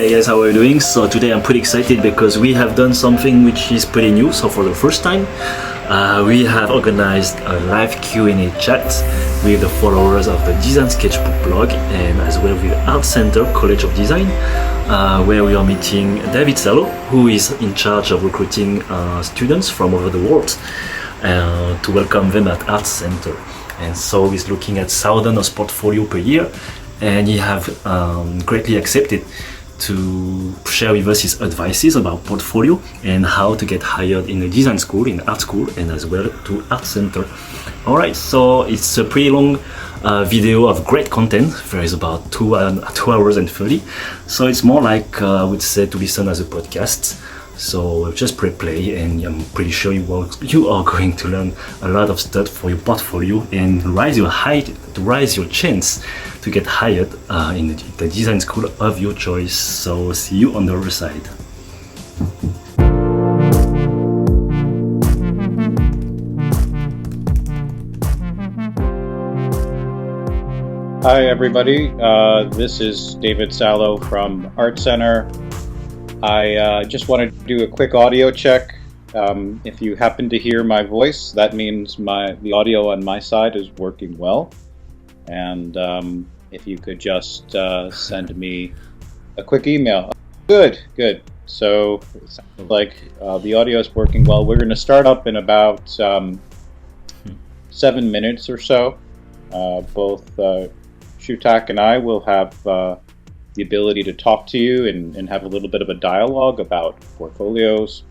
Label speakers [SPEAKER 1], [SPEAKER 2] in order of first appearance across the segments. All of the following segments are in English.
[SPEAKER 1] Hey guys, how are you doing? So today I'm pretty excited because we have done something which is pretty new. So for the first time, we have organized a live Q&A chat with the followers of the Design Sketchbook blog and as well with Art Center College of Design, where we are meeting David Salow, who is in charge of recruiting students from over the world to welcome them at Art Center. And so he's looking at thousands of portfolio per year, and he have greatly accepted to share with us his advices about portfolio and how to get hired in a design school, in art school, and as well to Art Center. Alright, so it's a pretty long video of great content. There is about 2 hours and 30. So it's more like, I would say, to listen as a podcast. So just play, and I'm pretty sure you are going to learn a lot of stuff for your portfolio and raise your chance to get hired in the design school of your choice. So see you on the other side.
[SPEAKER 2] Hi everybody, this is David Salow from Art Center. I just wanted to do a quick audio check. If you happen to hear my voice, that means the audio on my side is working well. And if you could just send me a quick email. Good. So it sounds like the audio is working well. We're going to start up in about 7 minutes or so. Both Shutak and I will have the ability to talk to you and have a little bit of a dialogue about portfolios.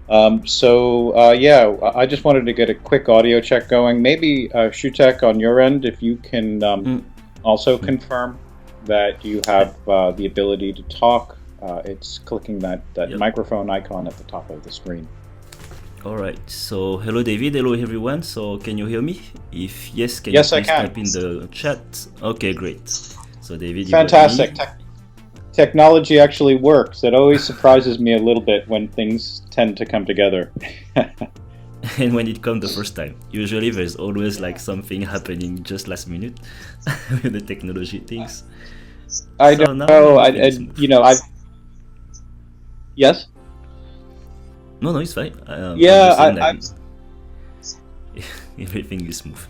[SPEAKER 2] Yeah, I just wanted to get a quick audio check going. Maybe Shutak, on your end, if you can also confirm that you have the ability to talk. It's clicking that microphone icon at the top of the screen.
[SPEAKER 1] Alright, so hello David, hello everyone. So can you hear me? If yes, can
[SPEAKER 2] yes,
[SPEAKER 1] you please
[SPEAKER 2] I can.
[SPEAKER 1] type in the chat? Okay, great. So David,
[SPEAKER 2] fantastic. Technology actually works. It always surprises me a little bit when things tend to come together.
[SPEAKER 1] And when it comes the first time, usually there's always like something happening just last minute with the technology things.
[SPEAKER 2] I don't know. Yes.
[SPEAKER 1] No, it's fine. Everything is smooth.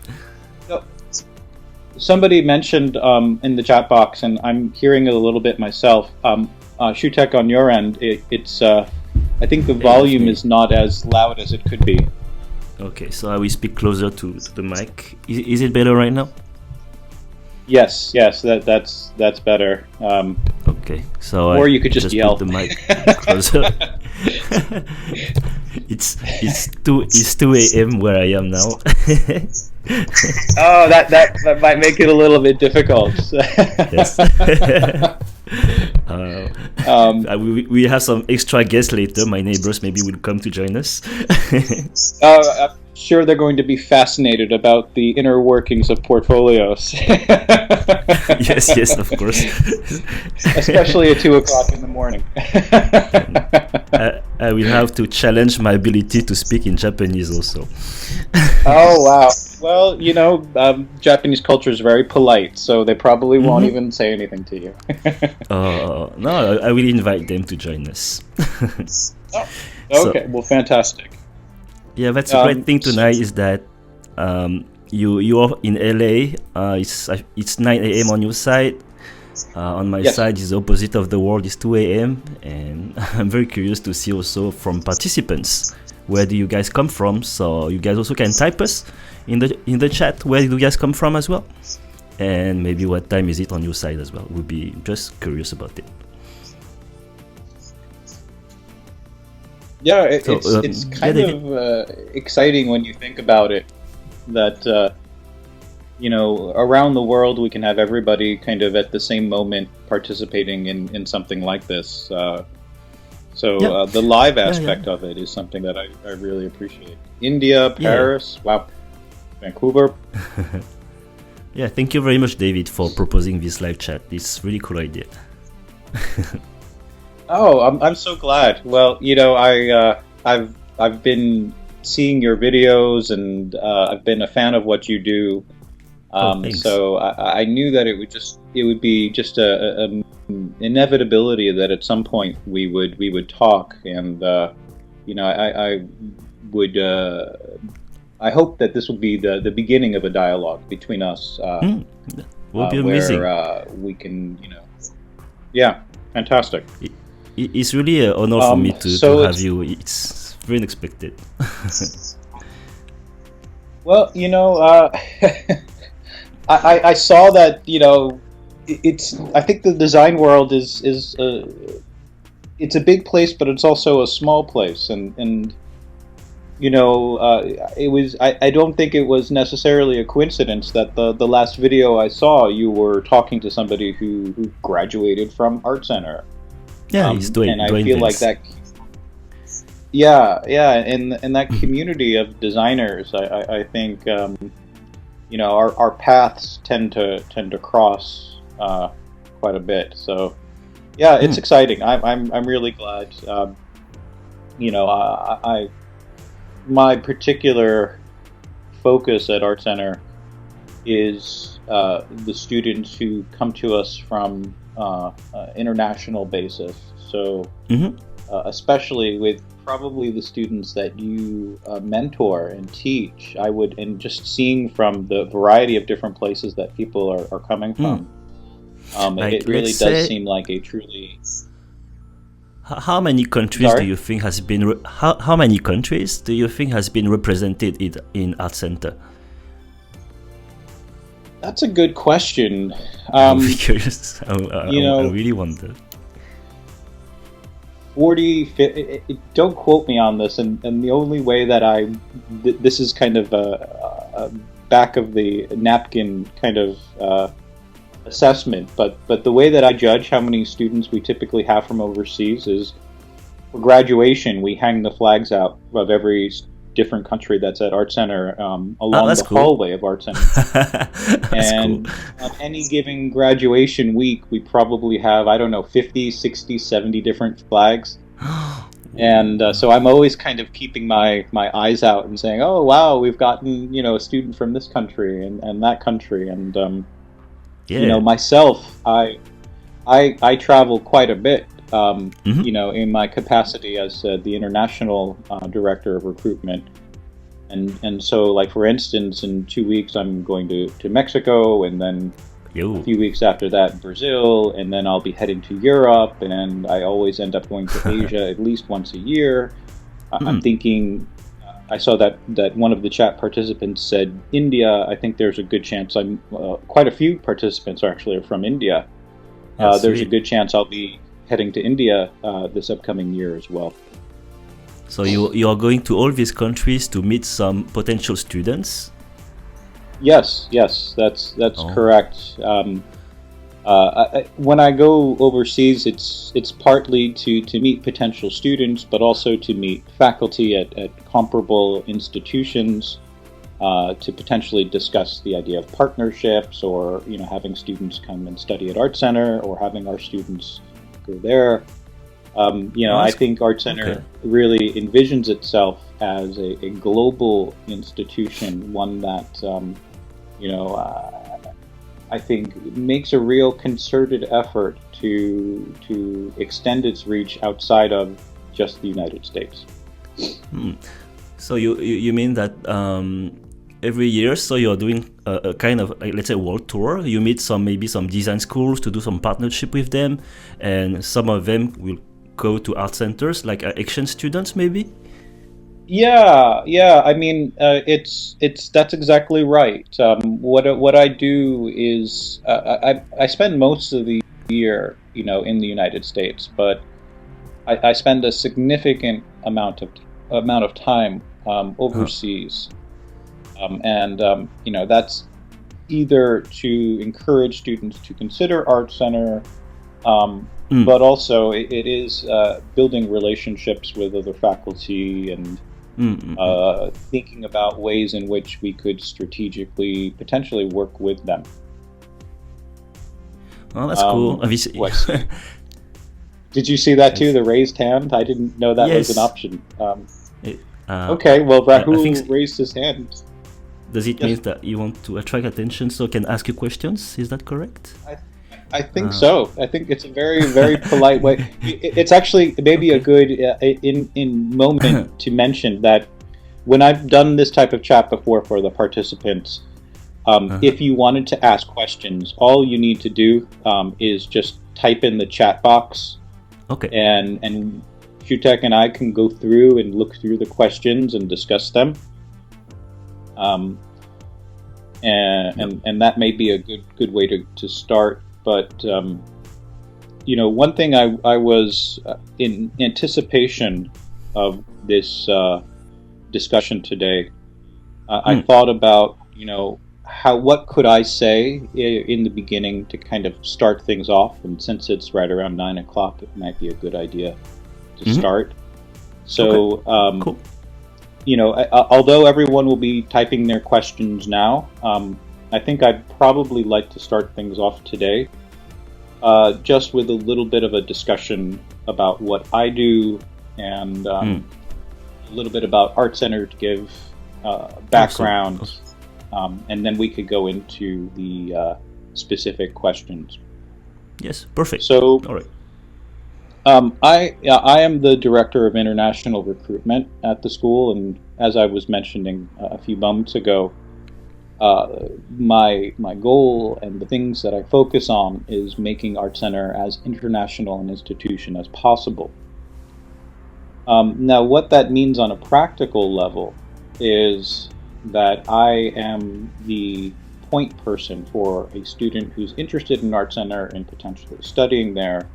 [SPEAKER 2] Somebody mentioned in the chat box, and I'm hearing it a little bit myself. Shutek, on your end, it's I think the volume is not as loud as it could be.
[SPEAKER 1] Okay, so I will speak closer to the mic. Is it better right now?
[SPEAKER 2] Yes, that's better.
[SPEAKER 1] Okay, so
[SPEAKER 2] or you could just yell.
[SPEAKER 1] Put the mic closer. It's 2 a.m. where I am now.
[SPEAKER 2] Oh, that might make it a little bit difficult.
[SPEAKER 1] Yes. We have some extra guests later. My neighbors maybe will come to join us.
[SPEAKER 2] I'm sure they're going to be fascinated about the inner workings of portfolios.
[SPEAKER 1] Yes, of course.
[SPEAKER 2] Especially at 2 o'clock in the morning.
[SPEAKER 1] I will have to challenge my ability to speak in Japanese also.
[SPEAKER 2] Oh, wow. Well, Japanese culture is very polite, so they probably won't even say anything to you.
[SPEAKER 1] No, I will invite them to join us.
[SPEAKER 2] Okay, well, fantastic.
[SPEAKER 1] Yeah, that's a great thing tonight is that you are in LA. It's 9 a.m. on your side. On my side is the opposite of the world. It's 2 a.m. and I'm very curious to see also from participants, where do you guys come from? So you guys also can type us in the chat, where do you guys come from as well, and maybe what time is it on your side as well. We'll be just curious about it.
[SPEAKER 2] Yeah, it's kind of exciting when you think about it, that around the world we can have everybody kind of at the same moment participating in something like this. The live aspect of it is something that I really appreciate. India, Paris, wow, Vancouver.
[SPEAKER 1] Yeah, thank you very much, David, for proposing this live chat. It's a really cool idea.
[SPEAKER 2] Oh, I'm so glad. Well, I've been seeing your videos, and I've been a fan of what you do. So I knew that it would just it would be just a inevitability that at some point we would talk, and you know, I would I hope that this will be the beginning of a dialogue between us.
[SPEAKER 1] Will be amazing.
[SPEAKER 2] Where we can, you know, yeah, fantastic.
[SPEAKER 1] It's really an honor for me to have you. It's very unexpected.
[SPEAKER 2] Well, you know, I saw that, you know, I think the design world is it's a big place, but it's also a small place, and you know, I don't think it was necessarily a coincidence that the last video I saw, you were talking to somebody who graduated from Art Center.
[SPEAKER 1] Yeah, he's doing.
[SPEAKER 2] And I
[SPEAKER 1] doing
[SPEAKER 2] feel
[SPEAKER 1] things.
[SPEAKER 2] like that. Yeah, in that community of designers, I think you know, our paths tend to cross quite a bit. So yeah, it's exciting. I'm really glad. You know, my particular focus at Art Center is the students who come to us from international basis. So especially with probably the students that you mentor and teach, and just seeing from the variety of different places that people are coming from, it really does seem like a truly.
[SPEAKER 1] How many countries do you think has been? How many countries do you think has been represented in Art Center?
[SPEAKER 2] That's a good question.
[SPEAKER 1] I'm curious. I really wonder.
[SPEAKER 2] 40, 50, don't quote me on this, and the only way that this is kind of a back of the napkin kind of assessment, but the way that I judge how many students we typically have from overseas is, for graduation, we hang the flags out of every different country that's at Art Center along the hallway of Art Center. And on any given graduation week, we probably have, I don't know, 50, 60, 70 different flags. And so I'm always kind of keeping my eyes out and saying, oh, wow, we've gotten, you know, a student from this country and that country. And, you know, myself, I travel quite a bit. You know, in my capacity as the International Director of Recruitment. And so, like, for instance, in 2 weeks I'm going to Mexico, and then a few weeks after that Brazil, and then I'll be heading to Europe, and I always end up going to Asia at least once a year. I'm thinking, I saw that one of the chat participants said India. I think there's a good chance quite a few participants actually are from India. There's a good chance I'll be heading to India this upcoming year as well.
[SPEAKER 1] So you are going to all these countries to meet some potential students?
[SPEAKER 2] Yes, that's correct. When I go overseas, it's partly to meet potential students, but also to meet faculty at comparable institutions, to potentially discuss the idea of partnerships, or, you know, having students come and study at Art Center, or having our students go there. You know, I think Art Center really envisions itself as a global institution, one that, you know, I think makes a real concerted effort to extend its reach outside of just the United States.
[SPEAKER 1] So you mean that every year, so you're doing a kind of, let's say, world tour. You meet maybe some design schools to do some partnership with them, and some of them will go to art centers, like exchange students, maybe. Yeah. I mean, that's exactly right. What I do is I spend most of the year, you know, in the United States, but I spend a significant amount of time overseas. You know, that's either to encourage students to consider Art Center, but also it is building relationships with other faculty and thinking about ways in which we could strategically potentially work with them. Oh, that's cool.
[SPEAKER 2] Did you see that too, the raised hand? I didn't know that was an option. Okay, well, Rahul raised his hand.
[SPEAKER 1] Does it mean that you want to attract attention so can ask you questions? Is that correct?
[SPEAKER 2] I think so. I think it's a very, very polite way. It's actually maybe a good in moment to mention that when I've done this type of chat before for the participants, if you wanted to ask questions, all you need to do is just type in the chat box, and Shutek and I can go through and look through the questions and discuss them. And that may be a good way to start. But one thing I was in anticipation of this discussion today, I thought about what could I say in the beginning to kind of start things off, and since it's right around 9 o'clock, it might be a good idea to start. So cool. Although everyone will be typing their questions now, I think I'd probably like to start things off today just with a little bit of a discussion about what I do and a little bit about Art Center to give background, and then we could go into the specific questions.
[SPEAKER 1] Yes, perfect.
[SPEAKER 2] So,
[SPEAKER 1] all right.
[SPEAKER 2] I am the Director of International Recruitment at the school, and as I was mentioning a few moments ago, my goal and the things that I focus on is making Art Center as international an institution as possible. Now, what that means on a practical level is that I am the point person for a student who's interested in Art Center and potentially studying there,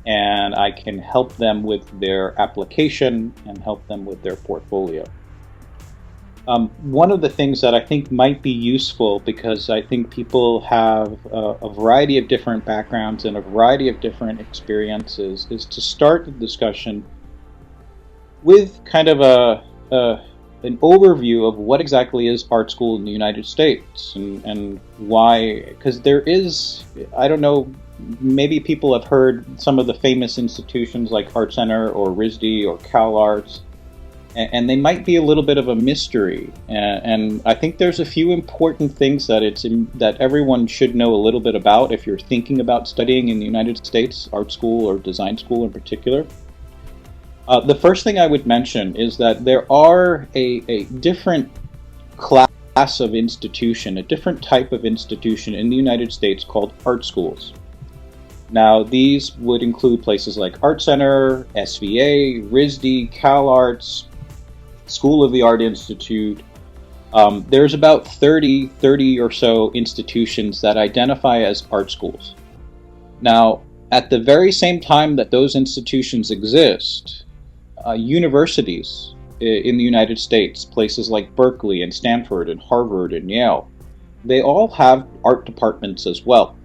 [SPEAKER 2] and I can help them with their application and help them with their portfolio. One of the things that I think might be useful, because I think people have a variety of different backgrounds and a variety of different experiences, is to start the discussion with kind of an overview of what exactly is art school in the United States and why, because there is, I don't know, maybe people have heard some of the famous institutions like Art Center or RISD or CalArts, and they might be a little bit of a mystery. And I think there's a few important things that everyone should know a little bit about if you're thinking about studying in the United States, art school or design school in particular. The first thing I would mention is that there are a different class of institution, a different type of institution in the United States called art schools. Now, these would include places like Art Center, SVA, RISD, CalArts, School of the Art Institute. There's about 30 or so institutions that identify as art schools. Now, at the very same time that those institutions exist, universities in the United States, places like Berkeley and Stanford and Harvard and Yale, they all have art departments as well.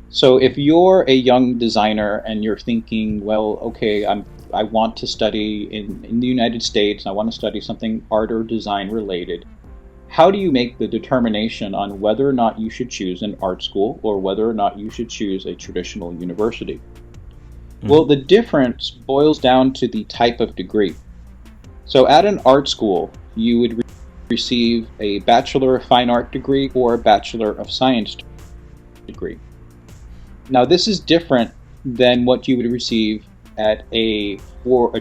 [SPEAKER 2] So if you're a young designer and you're thinking, well, okay, I want to study in the United States, I want to study something art or design related, how do you make the determination on whether or not you should choose an art school or whether or not you should choose a traditional university? Well, the difference boils down to the type of degree. So at an art school, you would receive a Bachelor of Fine Art degree or a Bachelor of Science degree. Now, this is different than what you would receive at a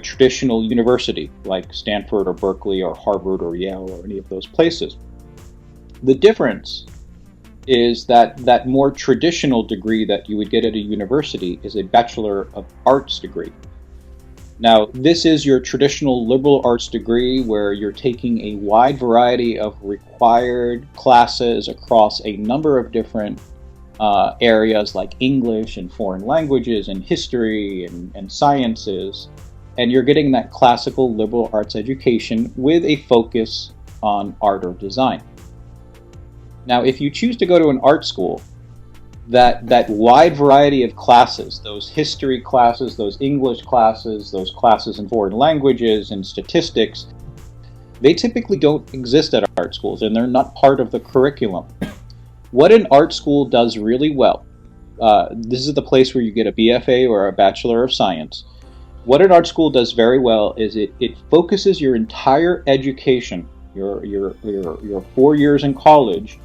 [SPEAKER 2] traditional university like Stanford or Berkeley or Harvard or Yale or any of those places. The difference is that more traditional degree that you would get at a university is a Bachelor of Arts degree. Now, this is your traditional liberal arts degree where you're taking a wide variety of required classes across a number of different areas like English and foreign languages and history and sciences, and you're getting that classical liberal arts education with a focus on art or design. Now, if you choose to go to an art school, that wide variety of classes, those history classes, those English classes, those classes in foreign languages and statistics, they typically don't exist at art schools and they're not part of the curriculum. What an art school does really well, this is the place where you get a BFA or a Bachelor of Science. What an art school does very well is it focuses your entire education, your 4 years in college,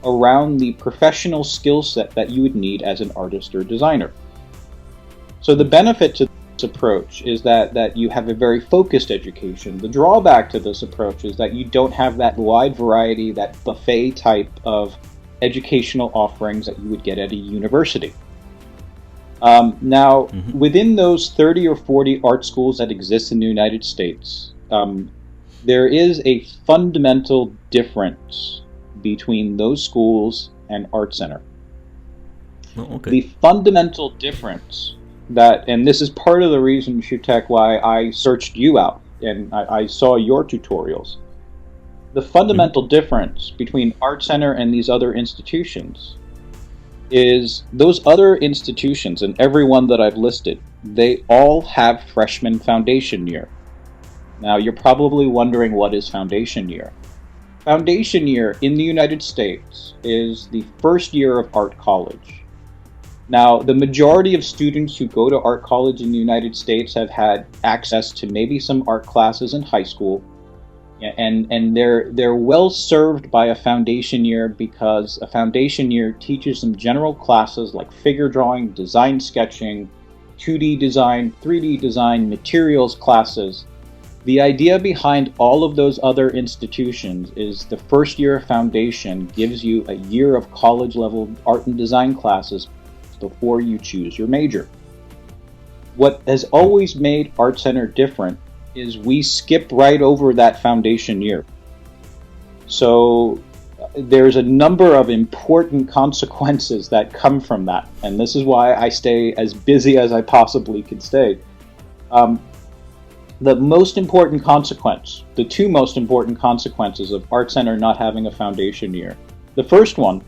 [SPEAKER 2] around the professional skill set that you would need as an artist or designer. So the benefit to this approach is that you have a very focused education. The drawback to this approach is that you don't have that wide variety, that buffet type of educational offerings that you would get at a university. Now, within those 30 or 40 art schools that exist in the United States, there is a fundamental difference between those schools and Art Center.
[SPEAKER 1] Oh, okay.
[SPEAKER 2] The fundamental difference and this is part of the reason, Shutek, why I searched you out and I saw your tutorials. The fundamental difference between Art Center and these other institutions is those other institutions, and every one that I've listed, they all have freshman foundation year. Now, you're probably wondering, what is foundation year? Foundation year in the United States is the first year of art college. Now, the majority of students who go to art college in the United States have had access to maybe some art classes in high school, and they're well served by a foundation year, because a foundation year teaches them general classes like figure drawing, design sketching, 2D design, 3D design, materials classes. The idea behind all of those other institutions is the first year of foundation gives you a year of college level art and design classes before you choose your major. What has always made Art Center different is we skip right over that foundation year. So there's a number of important consequences that come from that, and this is why I stay as busy as I possibly could stay. The most important consequence, the two most important consequences of Art Center not having a foundation year. The first one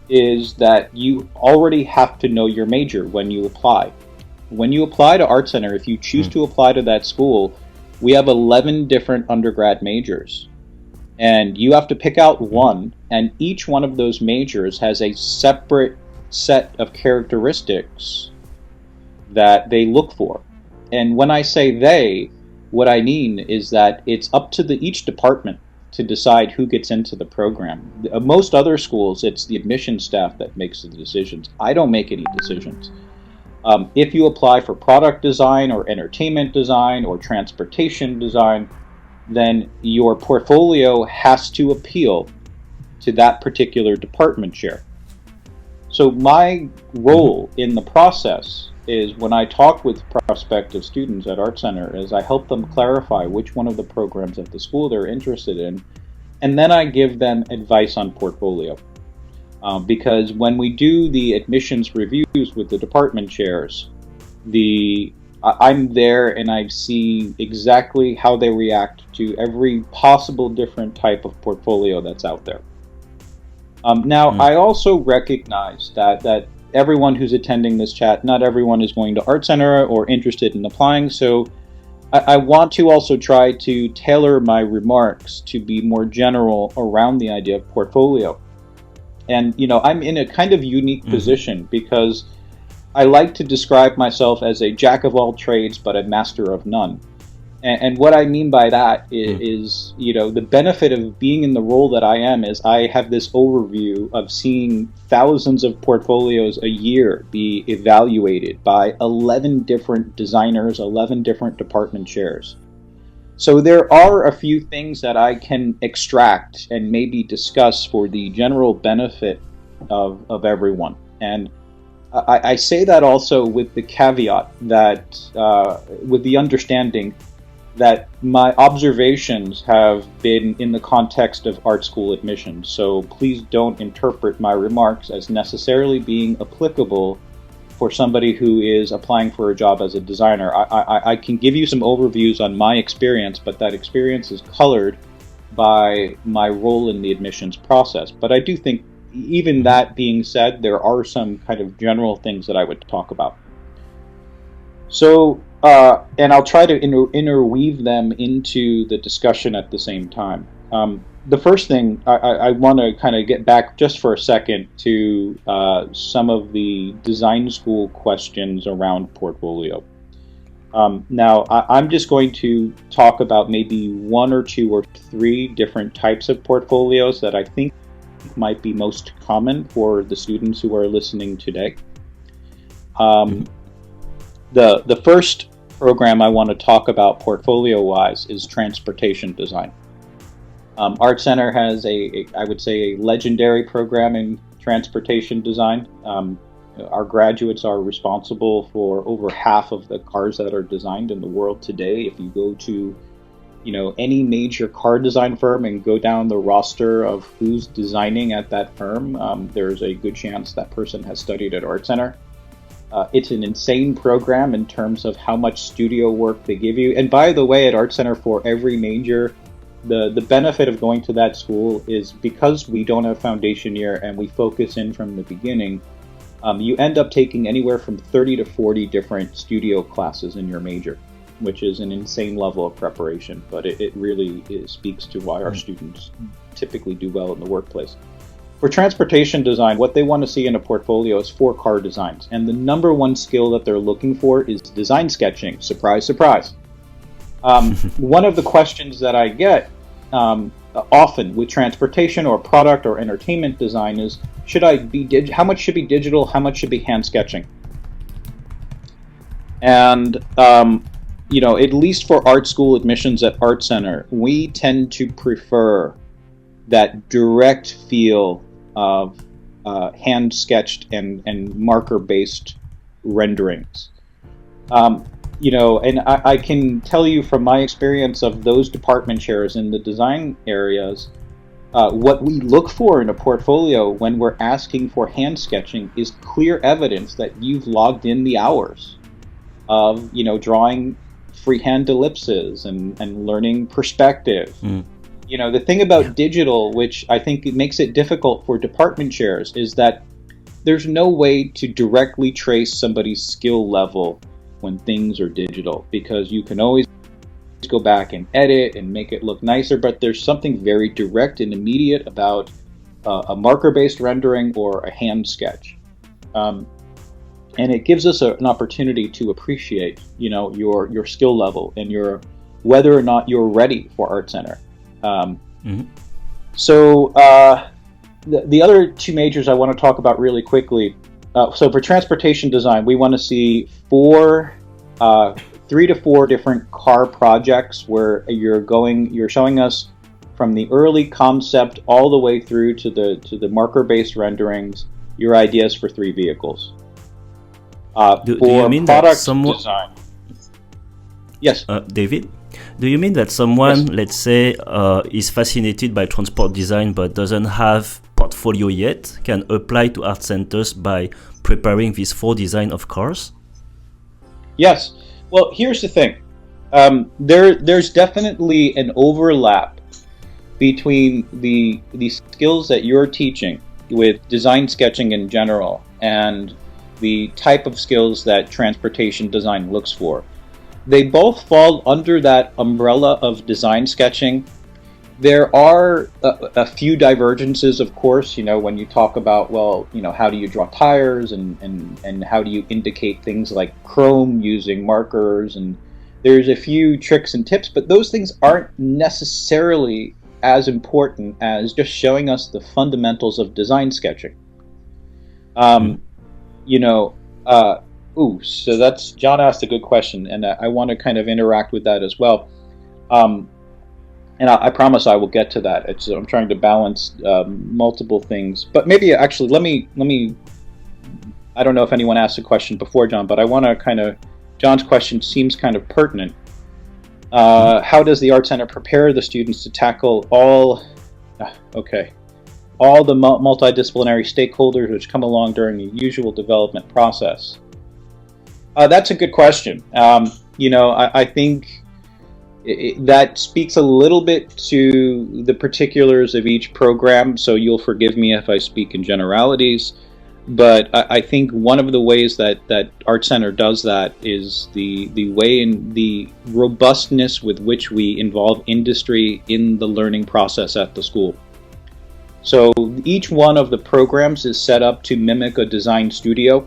[SPEAKER 2] is that you already have to know your major when you apply. When you apply to Art Center, if you choose to apply to that school, we have 11 different undergrad majors. And you have to pick out one, and each one of those majors has a separate set of characteristics that they look for. And when I say they, what I mean is that it's up to each department to decide who gets into the program. Most other schools, it's the admissions staff that makes the decisions. I don't make any decisions. If you apply for product design or entertainment design or transportation design, then your portfolio has to appeal to that particular department chair. So my role in the process is, when I talk with prospective students at Art Center, is I help them clarify which one of the programs at the school they're interested in, and then I give them advice on portfolio. Because when we do the admissions reviews with the department chairs, I'm there and I see exactly how they react to every possible different type of portfolio that's out there. I also recognize that everyone who's attending this chat, not everyone is going to Art Center or interested in applying, so I want to also try to tailor my remarks to be more general around the idea of portfolio. And, I'm in a kind of unique position, because I like to describe myself as a jack of all trades, but a master of none. And what I mean by that is, the benefit of being in the role that I am is I have this overview of seeing thousands of portfolios a year be evaluated by 11 different designers, 11 different department chairs. So there are a few things that I can extract and maybe discuss for the general benefit of everyone. And I say that also with the caveat that, with the understanding that my observations have been in the context of art school admissions. So please don't interpret my remarks as necessarily being applicable for somebody who is applying for a job as a designer. I can give you some overviews on my experience, but that experience is colored by my role in the admissions process. But I do think, even that being said, there are some kind of general things that I would talk about. So, and I'll try to interweave them into the discussion at the same time. The first thing, I want to kind of get back just for a second to some of the design school questions around portfolio. Now, I'm just going to talk about maybe one or two or three different types of portfolios that I think might be most common for the students who are listening today. The first program I want to talk about portfolio-wise is transportation design. Art Center has I would say, a legendary program in transportation design. Our graduates are responsible for over half of the cars that are designed in the world today. If you go to, any major car design firm and go down the roster of who's designing at that firm, there's a good chance that person has studied at Art Center. It's an insane program in terms of how much studio work they give you. And by the way, at Art Center, for every major, the benefit of going to that school is because we don't have foundation year and we focus in from the beginning, you end up taking anywhere from 30 to 40 different studio classes in your major, which is an insane level of preparation, but it really speaks to why our students typically do well in the workplace. For transportation design, what they want to see in a portfolio is 4 car designs, and the number one skill that they're looking for is design sketching. Surprise, surprise. One of the questions that I get often with transportation or product or entertainment design is, how much should be digital, how much should be hand sketching? And at least for art school admissions at Art Center, we tend to prefer that direct feel of hand sketched and marker based renderings. And I can tell you from my experience of those department chairs in the design areas, what we look for in a portfolio when we're asking for hand sketching is clear evidence that you've logged in the hours of, drawing freehand ellipses and learning perspective. The thing about digital, which I think makes it difficult for department chairs, is that there's no way to directly trace somebody's skill level when things are digital, because you can always go back and edit and make it look nicer, but there's something very direct and immediate about a marker-based rendering or a hand sketch. And it gives us an opportunity to appreciate, your skill level and whether or not you're ready for Art Center. So the other 2 majors I want to talk about really quickly. So for transportation design, we want to see 3 to 4 different car projects where you're showing us from the early concept all the way through to the marker-based renderings, your ideas for 3 vehicles.
[SPEAKER 1] Do you mean that someone...
[SPEAKER 2] design. Yes.
[SPEAKER 1] David? Do you mean that someone,
[SPEAKER 2] Yes.
[SPEAKER 1] let's say, is fascinated by transport design but doesn't have portfolio yet, can apply to art centers by preparing these 4 design of cars?
[SPEAKER 2] Yes. Well, here's the thing. There's definitely an overlap between the skills that you're teaching with design sketching in general and the type of skills that transportation design looks for. They both fall under that umbrella of design sketching. There are a few divergences, of course, when you talk about, how do you draw tires and how do you indicate things like chrome using markers, and there's a few tricks and tips, but those things aren't necessarily as important as just showing us the fundamentals of design sketching. So that's, John asked a good question, and I want to kind of interact with that as well. And I promise I will get to that. I'm trying to balance multiple things, but maybe actually let me. I don't know if anyone asked a question before John, but I want to John's question seems kind of pertinent. How does the Art Center prepare the students to tackle all the multidisciplinary stakeholders which come along during the usual development process? That's a good question. I think that speaks a little bit to the particulars of each program, so you'll forgive me if I speak in generalities. But I think one of the ways that Art Center does that is the way and the robustness with which we involve industry in the learning process at the school. So each one of the programs is set up to mimic a design studio.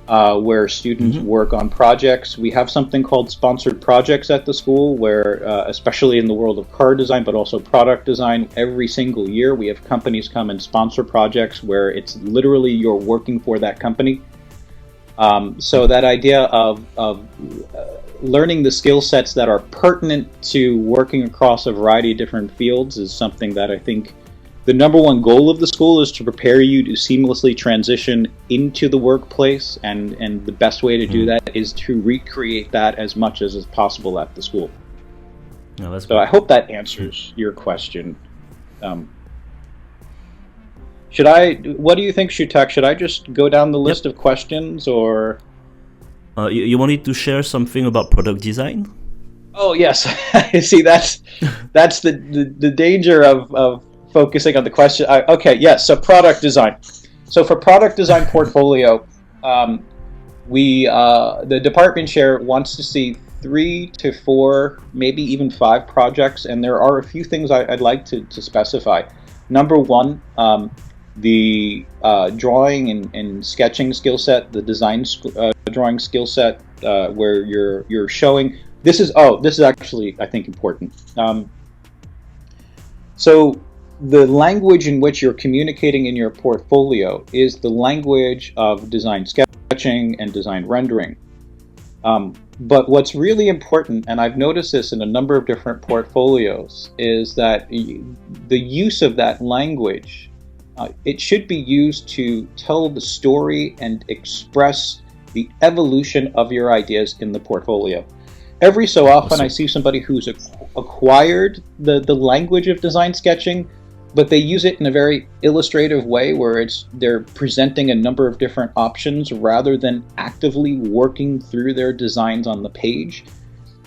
[SPEAKER 2] where students work on projects. We have something called sponsored projects at the school where, especially in the world of car design, but also product design, every single year we have companies come and sponsor projects where it's literally you're working for that company. So that idea of learning the skill sets that are pertinent to working across a variety of different fields is something that I think the number one goal of the school is to prepare you to seamlessly transition into the workplace, and the best way to do that is to recreate that as much as is possible at the school.
[SPEAKER 1] No, that's
[SPEAKER 2] so
[SPEAKER 1] good.
[SPEAKER 2] I hope that answers your question. What do you think, Shutak? Should I just go down the list of questions, or?
[SPEAKER 1] You wanted to share something about product design?
[SPEAKER 2] Oh yes, see that's the danger of focusing on the question. Okay, yes. So product design. So for product design portfolio, the department chair wants to see 3 to 4, maybe even 5 projects, and there are a few things I'd like to specify. Number one, the drawing and sketching skill set, the design drawing skill set, where you're showing. This is actually, I think, important. So the language in which you're communicating in your portfolio is the language of design sketching and design rendering. But what's really important, and I've noticed this in a number of different portfolios, is that the use of that language, it should be used to tell the story and express the evolution of your ideas in the portfolio. Every so often I see somebody who's acquired the language of design sketching, but they use it in a very illustrative way where they're presenting a number of different options rather than actively working through their designs on the page.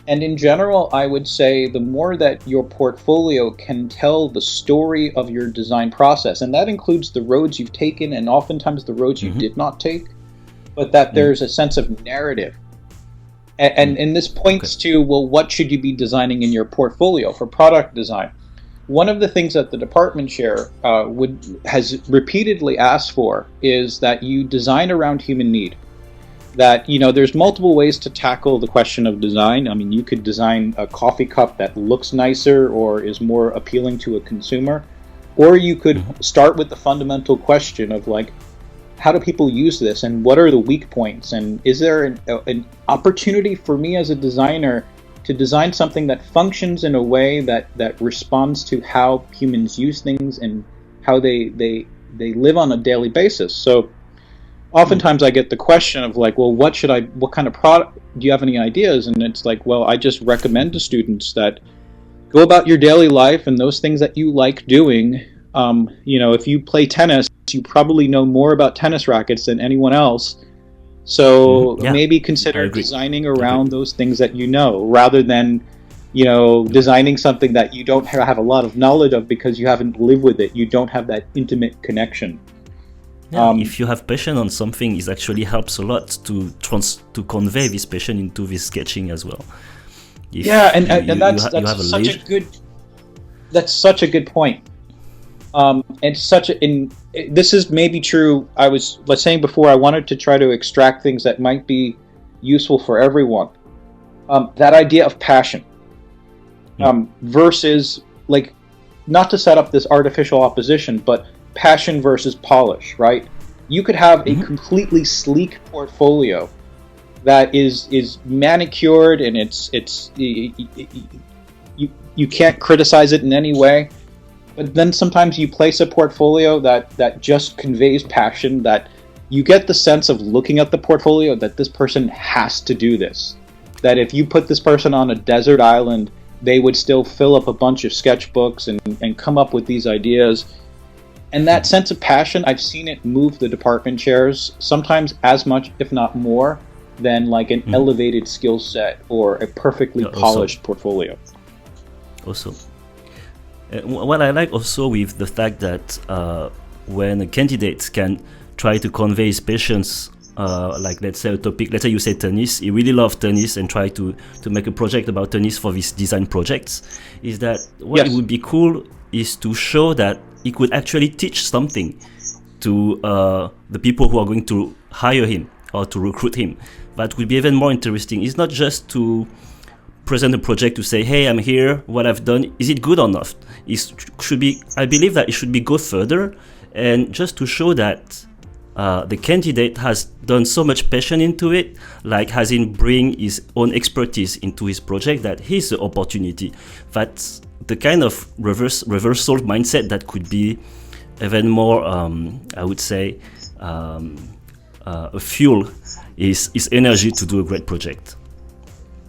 [SPEAKER 2] And in general, I would say the more that your portfolio can tell the story of your design process, and that includes the roads you've taken and oftentimes the roads you did not take, but that there's a sense of narrative. And this points to, well, what should you be designing in your portfolio for product design? One of the things that the department chair has repeatedly asked for is that you design around human need. That, there's multiple ways to tackle the question of design. I mean, you could design a coffee cup that looks nicer or is more appealing to a consumer. Or you could start with the fundamental question of, like, how do people use this and what are the weak points? And is there an opportunity for me as a designer to design something that functions in a way that responds to how humans use things and how they live on a daily basis? So oftentimes I get the question of, like, well, what kind of product, do you have any ideas? And it's like, well, I just recommend to students that go about your daily life and those things that you like doing. If you play tennis, you probably know more about tennis rackets than anyone else. So maybe consider designing around those things that you know, rather than, designing something that you don't have a lot of knowledge of because you haven't lived with it. You don't have that intimate connection.
[SPEAKER 1] Yeah, if you have passion on something, it actually helps a lot to convey this passion into this sketching as well.
[SPEAKER 2] That's such a good point. This is maybe true. I was saying before, I wanted to try to extract things that might be useful for everyone. That idea of passion versus, like, not to set up this artificial opposition, but passion versus polish, right? You could have a completely sleek portfolio that is manicured and you can't criticize it in any way. But then sometimes you place a portfolio that just conveys passion, that you get the sense of looking at the portfolio that this person has to do this. That if you put this person on a desert island, they would still fill up a bunch of sketchbooks and come up with these ideas. And that sense of passion, I've seen it move the department chairs sometimes as much, if not more, than like an elevated skill set or a perfectly polished portfolio.
[SPEAKER 1] Also. What I like also with the fact that when a candidate can try to convey his passions, like let's say a topic, let's say you say tennis, he really loves tennis and try to make a project about tennis for these design projects, is that what it would be cool is to show that he could actually teach something to the people who are going to hire him. or to recruit him. That will be even more interesting. It's not just to present a project to say, hey, I'm here, what I've done, is it good or not? I believe that it should go further, and just to show that the candidate has done so much passion into it, like has in bring his own expertise into his project, that he's the opportunity. That's the kind of reversal mindset that could be even more, I would say, a fuel is energy to do a great project.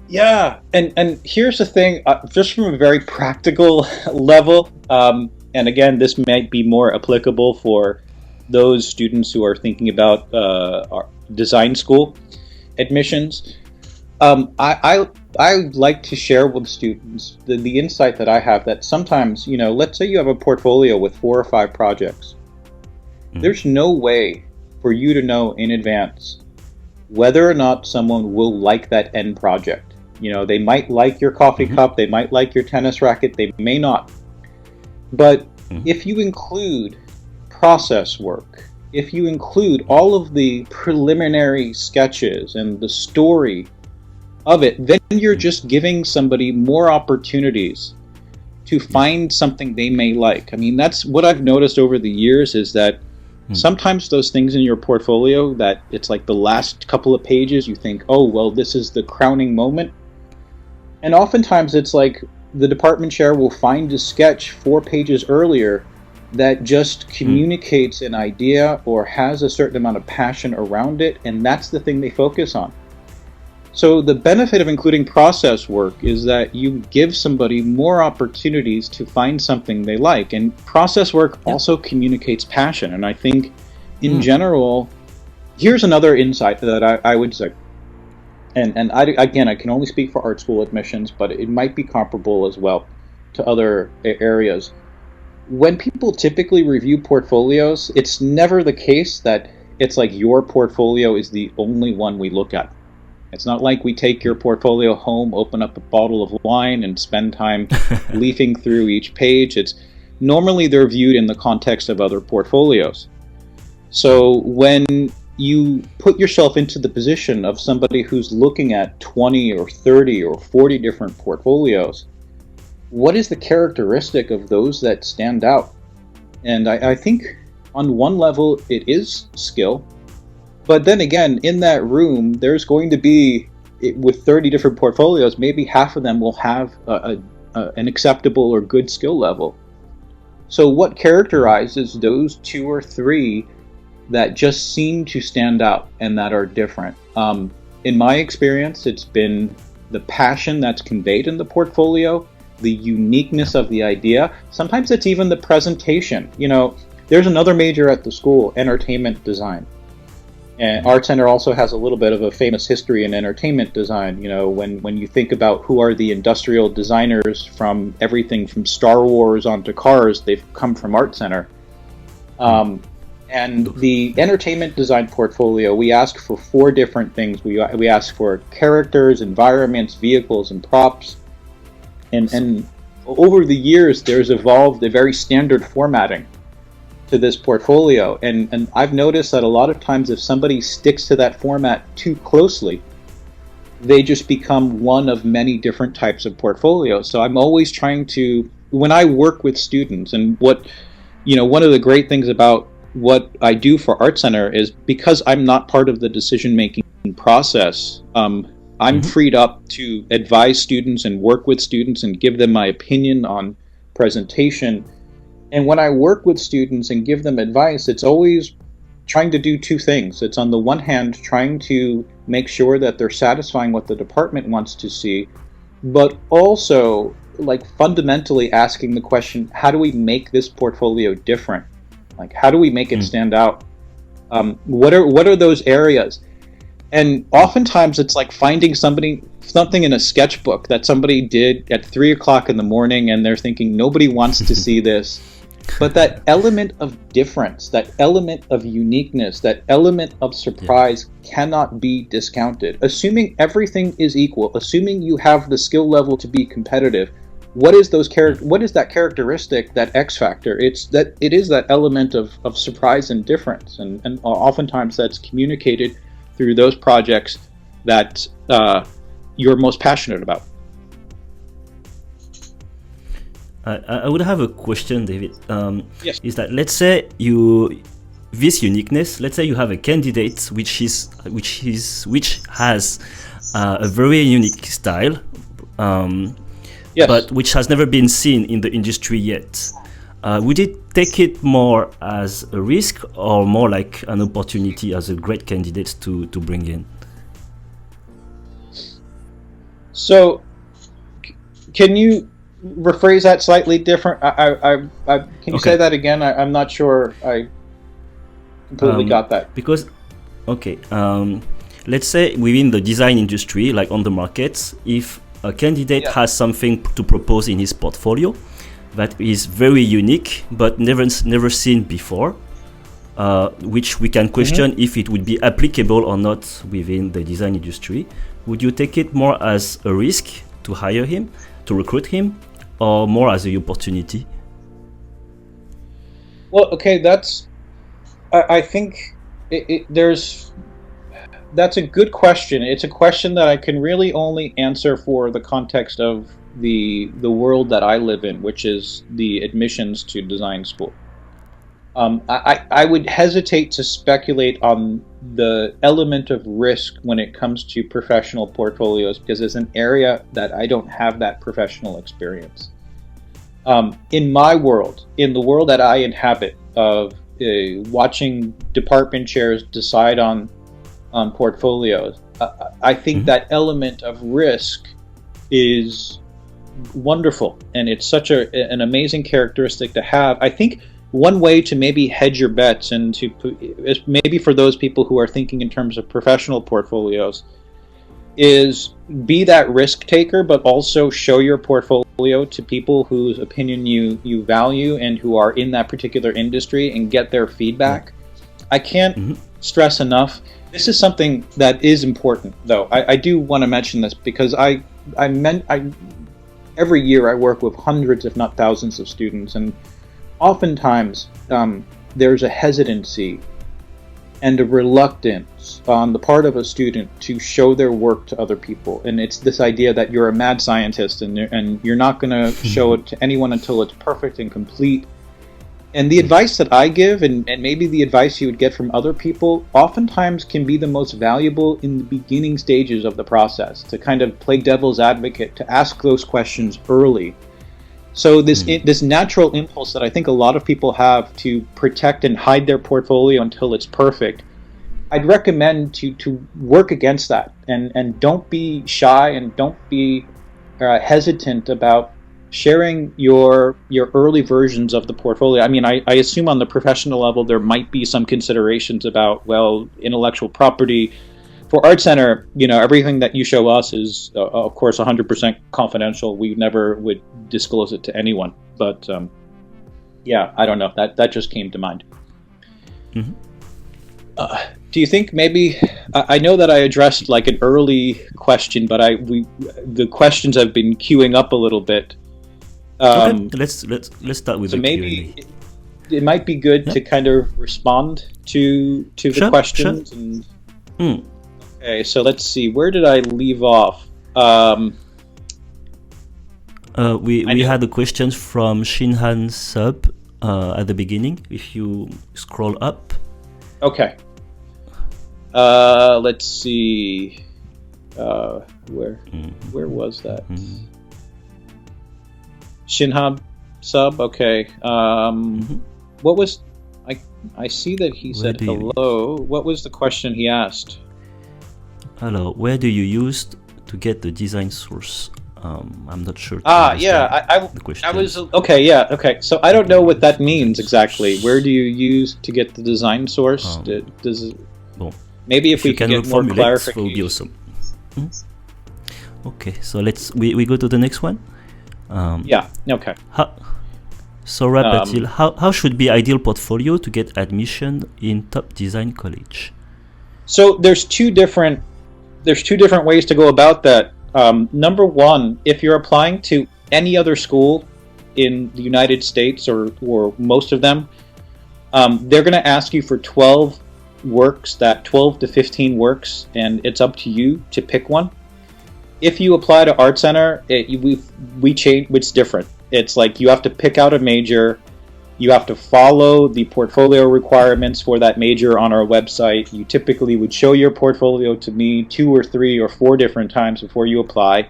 [SPEAKER 2] Yeah, and here's the thing, just from a very practical level, and again, this might be more applicable for those students who are thinking about our design school admissions. I like to share with students the insight that I have, that sometimes, let's say you have a portfolio with 4 or 5 projects. Mm-hmm. There's no way for you to know in advance whether or not someone will like that end project. They might like your coffee mm-hmm. cup, they might like your tennis racket, they may not. But mm-hmm. if you include process work, if you include all of the preliminary sketches and the story of it, then you're just giving somebody more opportunities to find something they may like. I mean, that's what I've noticed over the years, is that sometimes those things in your portfolio that it's like the last couple of pages, you think, oh, well, this is the crowning moment. And oftentimes it's like the department chair will find a sketch 4 pages earlier that just communicates an idea or has a certain amount of passion around it, and that's the thing they focus on. So the benefit of including process work is that you give somebody more opportunities to find something they like. And process work also communicates passion. And I think in general, here's another insight that I would say. And I can only speak for art school admissions, but it might be comparable as well to other areas. When people typically review portfolios, it's never the case that it's like your portfolio is the only one we look at. It's not like we take your portfolio home, open up a bottle of wine, and spend time leafing through each page. It's normally they're viewed in the context of other portfolios. So when you put yourself into the position of somebody who's looking at 20 or 30 or 40 different portfolios, what is the characteristic of those that stand out? And I think on one level it is skill. But then again, in that room, there's going to be, with 30 different portfolios, maybe half of them will have an acceptable or good skill level. So what characterizes those 2 or 3 that just seem to stand out and that are different? In my experience, it's been the passion that's conveyed in the portfolio, the uniqueness of the idea. Sometimes it's even the presentation. There's another major at the school, entertainment design. And Art Center also has a little bit of a famous history in entertainment design. When you think about who are the industrial designers from everything from Star Wars onto cars, they've come from Art Center. And the entertainment design portfolio, we ask for 4 different things. We ask for characters, environments, vehicles, and props. And over the years, there's evolved a very standard formatting to this portfolio, and I've noticed that a lot of times if somebody sticks to that format too closely, they just become one of many different types of portfolios. So I'm always trying to, when I work with students, and one of the great things about what I do for Art Center is because I'm not part of the decision-making process, I'm freed up to advise students and work with students and give them my opinion on presentation. And when I work with students and give them advice, it's always trying to do 2 things. It's on the one hand trying to make sure that they're satisfying what the department wants to see, but also like fundamentally asking the question, how do we make this portfolio different? Like, how do we make it stand out? What are those areas? And oftentimes it's like finding something in a sketchbook that somebody did at 3 o'clock in the morning, and they're thinking nobody wants to see this. But that element of difference, that element of uniqueness, that element of surprise cannot be discounted. Assuming everything is equal, assuming you have the skill level to be competitive, what is that characteristic, that X factor? It is that element of surprise and difference, and oftentimes that's communicated through those projects that you're most passionate about.
[SPEAKER 1] I would have a question, David.
[SPEAKER 2] Yes.
[SPEAKER 1] Is that, let's say this uniqueness, let's say you have a candidate which has a very unique style,
[SPEAKER 2] Yes.
[SPEAKER 1] but which has never been seen in the industry yet. Would it take it more as a risk or more like an opportunity as a great candidate to bring in?
[SPEAKER 2] So, can you rephrase that slightly different? Can you say that again? I'm not sure I completely got that.
[SPEAKER 1] Because, okay, let's say within the design industry, like on the markets, if a candidate has something to propose in his portfolio that is very unique but never seen before, which we can question if it would be applicable or not within the design industry, would you take it more as a risk to hire him, to recruit him, or more as an opportunity?
[SPEAKER 2] Well, okay, I think that's a good question. It's a question that I can really only answer for the context of the world that I live in, which is the admissions to design school. I would hesitate to speculate on the element of risk when it comes to professional portfolios, because it's an area that I don't have that professional experience. In my world, in the world that I inhabit, of watching department chairs decide on portfolios, I think that element of risk is wonderful, and it's such an amazing characteristic to have. I think one way to maybe hedge your bets, and maybe for those people who are thinking in terms of professional portfolios, is be that risk taker, but also show your portfolio to people whose opinion you value and who are in that particular industry, and get their feedback. I can't stress enough, this is something that is important, though. I do want to mention this because every year I work with hundreds, if not thousands, of students, and oftentimes there's a hesitancy and a reluctance on the part of a student to show their work to other people. And it's this idea that you're a mad scientist and you're not going to show it to anyone until it's perfect and complete. And the advice that I give, and maybe the advice you would get from other people, oftentimes can be the most valuable in the beginning stages of the process, to kind of play devil's advocate, to ask those questions early. So this natural impulse that I think a lot of people have to protect and hide their portfolio until it's perfect, I'd recommend to work against that, and don't be shy, and don't be hesitant about sharing your early versions of the portfolio. I mean, I assume on the professional level there might be some considerations about, well, intellectual property. For Art Center, everything that you show us is, of course, 100% confidential. We never would disclose it to anyone. But yeah, I don't know. That just came to mind. Do you think maybe I know that I addressed like an early question, but the questions have been queuing up a little bit.
[SPEAKER 1] Okay, let's start with
[SPEAKER 2] so
[SPEAKER 1] the
[SPEAKER 2] maybe
[SPEAKER 1] Q&A.
[SPEAKER 2] it might be good to kind of respond to the questions.
[SPEAKER 1] Sure.
[SPEAKER 2] And okay, so let's see. Where did I leave off?
[SPEAKER 1] We had a question from Shinhan Sub at the beginning. If you scroll up.
[SPEAKER 2] Okay. Let's see. Where was that? Shinhan Sub. Okay. What was? I see that he said hello. What was the question he asked?
[SPEAKER 1] Hello. Where do you use to get the design source? I'm not sure.
[SPEAKER 2] Yeah. I was okay. Yeah. Okay. So I don't know what that means exactly. Where do you use to get the design source? Maybe if we can get more clarification.
[SPEAKER 1] Will be awesome. Okay. So we go to the next one.
[SPEAKER 2] Yeah. Okay.
[SPEAKER 1] Batil, how should be ideal portfolio to get admission in top design college?
[SPEAKER 2] So there's two different ways to go about that. Number one, if you're applying to any other school in the United States or most of them, they're going to ask you for 12 works, that 12 to 15 works, and it's up to you to pick one. If you apply to Art Center, we change. It's different. It's like you have to pick out a major. You have to follow the portfolio requirements for that major on our website. You typically would show your portfolio to me 2 or 3 or 4 different times before you apply.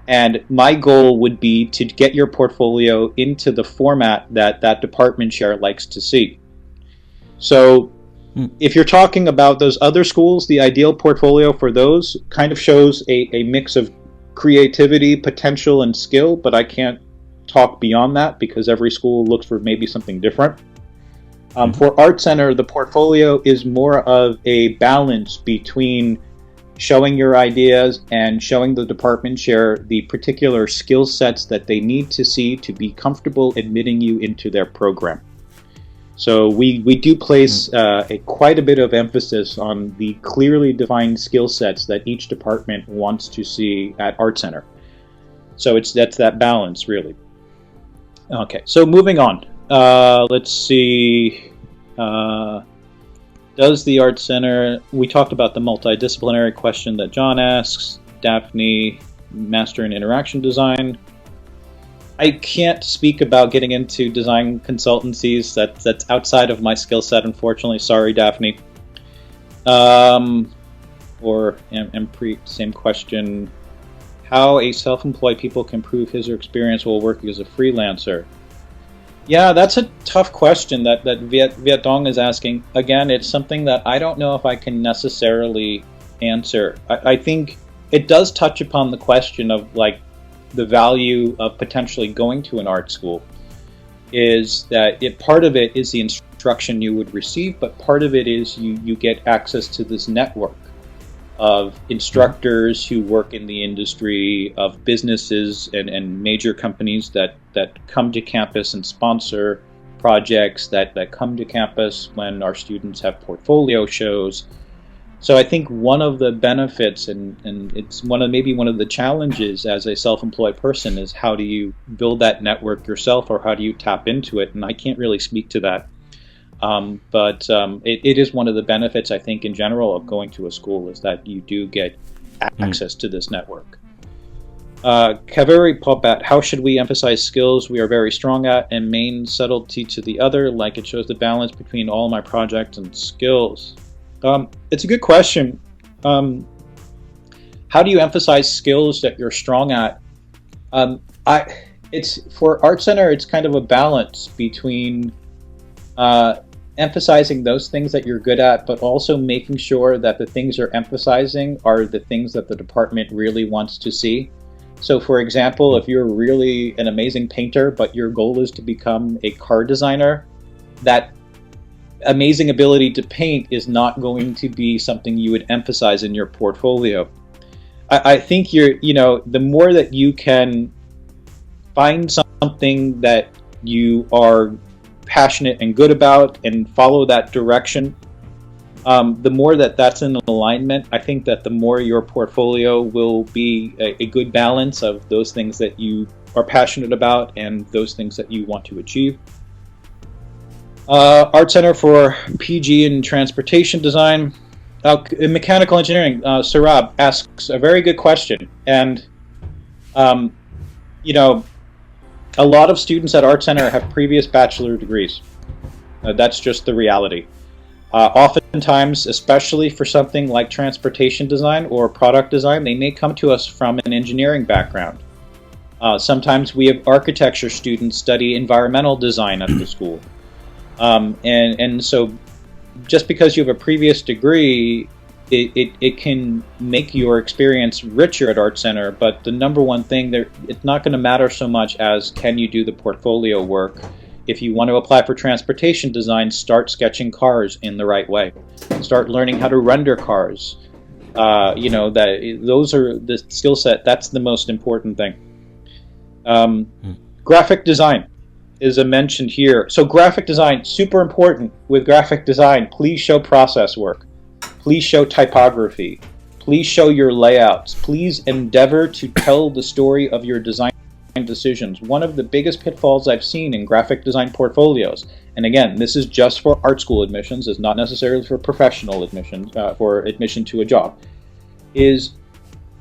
[SPEAKER 2] And my goal would be to get your portfolio into the format that that department chair likes to see. So if you're talking about those other schools, the ideal portfolio for those kind of shows a mix of creativity, potential, and skill, but I can't talk beyond that because every school looks for maybe something different. For Art Center, the portfolio is more of a balance between showing your ideas and showing the department chair the particular skill sets that they need to see to be comfortable admitting you into their program. So we do place quite a bit of emphasis on the clearly defined skill sets that each department wants to see at Art Center. So that's that balance, really. Okay, so moving on. Let's see. Does the Art Center... We talked about the multidisciplinary question that John asks. Daphne, Master in Interaction Design. I can't speak about getting into design consultancies. That's outside of my skill set, unfortunately. Sorry, Daphne. Same question. How a self-employed people can prove his or experience while working as a freelancer. Yeah, that's a tough question that Viet Dong is asking. Again, it's something that I don't know if I can necessarily answer. I think it does touch upon the question of like the value of potentially going to an art school. Is that part of it is the instruction you would receive, but part of it is you get access to this network of instructors who work in the industry, of businesses and major companies that come to campus and sponsor projects that come to campus when our students have portfolio shows. So I think one of the benefits, and it's maybe one of the challenges as a self-employed person, is how do you build that network yourself, or how do you tap into it? And I can't really speak to that. But it is one of the benefits, I think, in general of going to a school, is that you do get access to this network. Kaveri Popat, how should we emphasize skills we are very strong at and main subtlety to the other, like it shows the balance between all my projects and skills? It's a good question. How do you emphasize skills that you're strong at? For Art Center, it's kind of a balance between emphasizing those things that you're good at, but also making sure that the things you're emphasizing are the things that the department really wants to see. So for example, if you're really an amazing painter, but your goal is to become a car designer, that amazing ability to paint is not going to be something you would emphasize in your portfolio. I think the more that you can find something that you are passionate and good about and follow that direction, the more that's in alignment, I think that the more your portfolio will be a good balance of those things that you are passionate about and those things that you want to achieve. Art Center for PG and Transportation Design. Mechanical Engineering, Sarab asks a very good question. And, a lot of students at Art Center have previous bachelor degrees. That's just the reality. Oftentimes, especially for something like transportation design or product design, they may come to us from an engineering background. Sometimes we have architecture students study environmental design at the school. And so just because you have a previous degree, it can make your experience richer at Art Center, but the number one thing there, it's not going to matter so much as can you do the portfolio work. If you want to apply for transportation design, start sketching cars in the right way. Start learning how to render cars. Those are the skill set. That's the most important thing. Graphic design is mentioned here. So graphic design, super important. With graphic design, please show process work. Please show typography. Please show your layouts. Please endeavor to tell the story of your design decisions. One of the biggest pitfalls I've seen in graphic design portfolios, and again, this is just for art school admissions, it's not necessarily for professional admissions, for admission to a job, is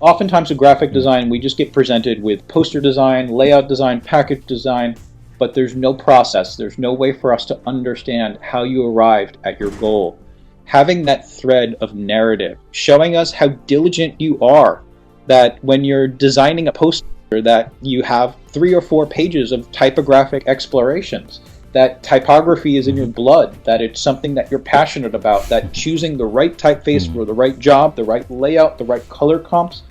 [SPEAKER 2] oftentimes with graphic design, we just get presented with poster design, layout design, package design, but there's no process. There's no way for us to understand how you arrived at your goal. Having that thread of narrative, showing us how diligent you are, that when you're designing a poster, that you have 3 or 4 pages of typographic explorations, that typography is in your blood, that it's something that you're passionate about, that choosing the right typeface for the right job, the right layout, the right color comps,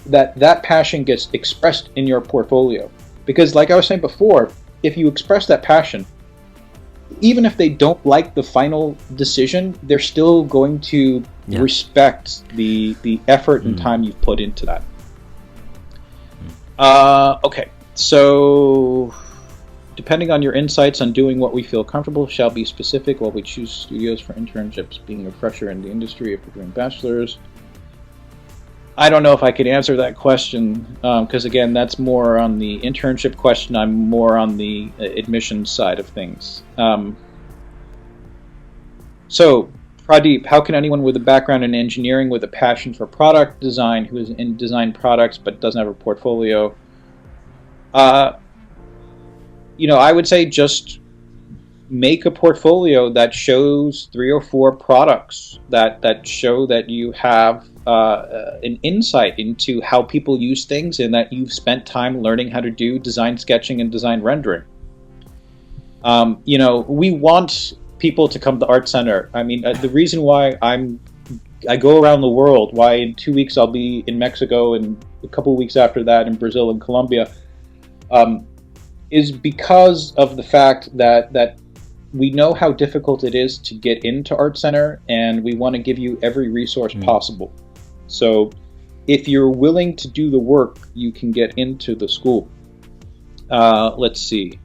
[SPEAKER 2] that passion gets expressed in your portfolio. Because like I was saying before, if you express that passion, even if they don't like the final decision, they're still going to respect the effort and time you've put into that. Okay, so depending on your insights on doing what we feel comfortable shall be specific while we choose studios for internships, being a refresher in the industry if we're doing bachelors. I don't know if I could answer that question, because again, that's more on the internship question. I'm more on the admissions side of things. So, Pradeep, how can anyone with a background in engineering with a passion for product design, who is in design products but doesn't have a portfolio, I would say just make a portfolio that shows 3 or 4 products that show that you have an insight into how people use things and that you've spent time learning how to do design sketching and design rendering. We want people to come to Art Center. I mean, the reason why I go around the world, why in 2 weeks I'll be in Mexico and a couple of weeks after that in Brazil and Colombia, is because of the fact that we know how difficult it is to get into Art Center, and we want to give you every resource possible. So if you're willing to do the work, you can get into the school. Let's see.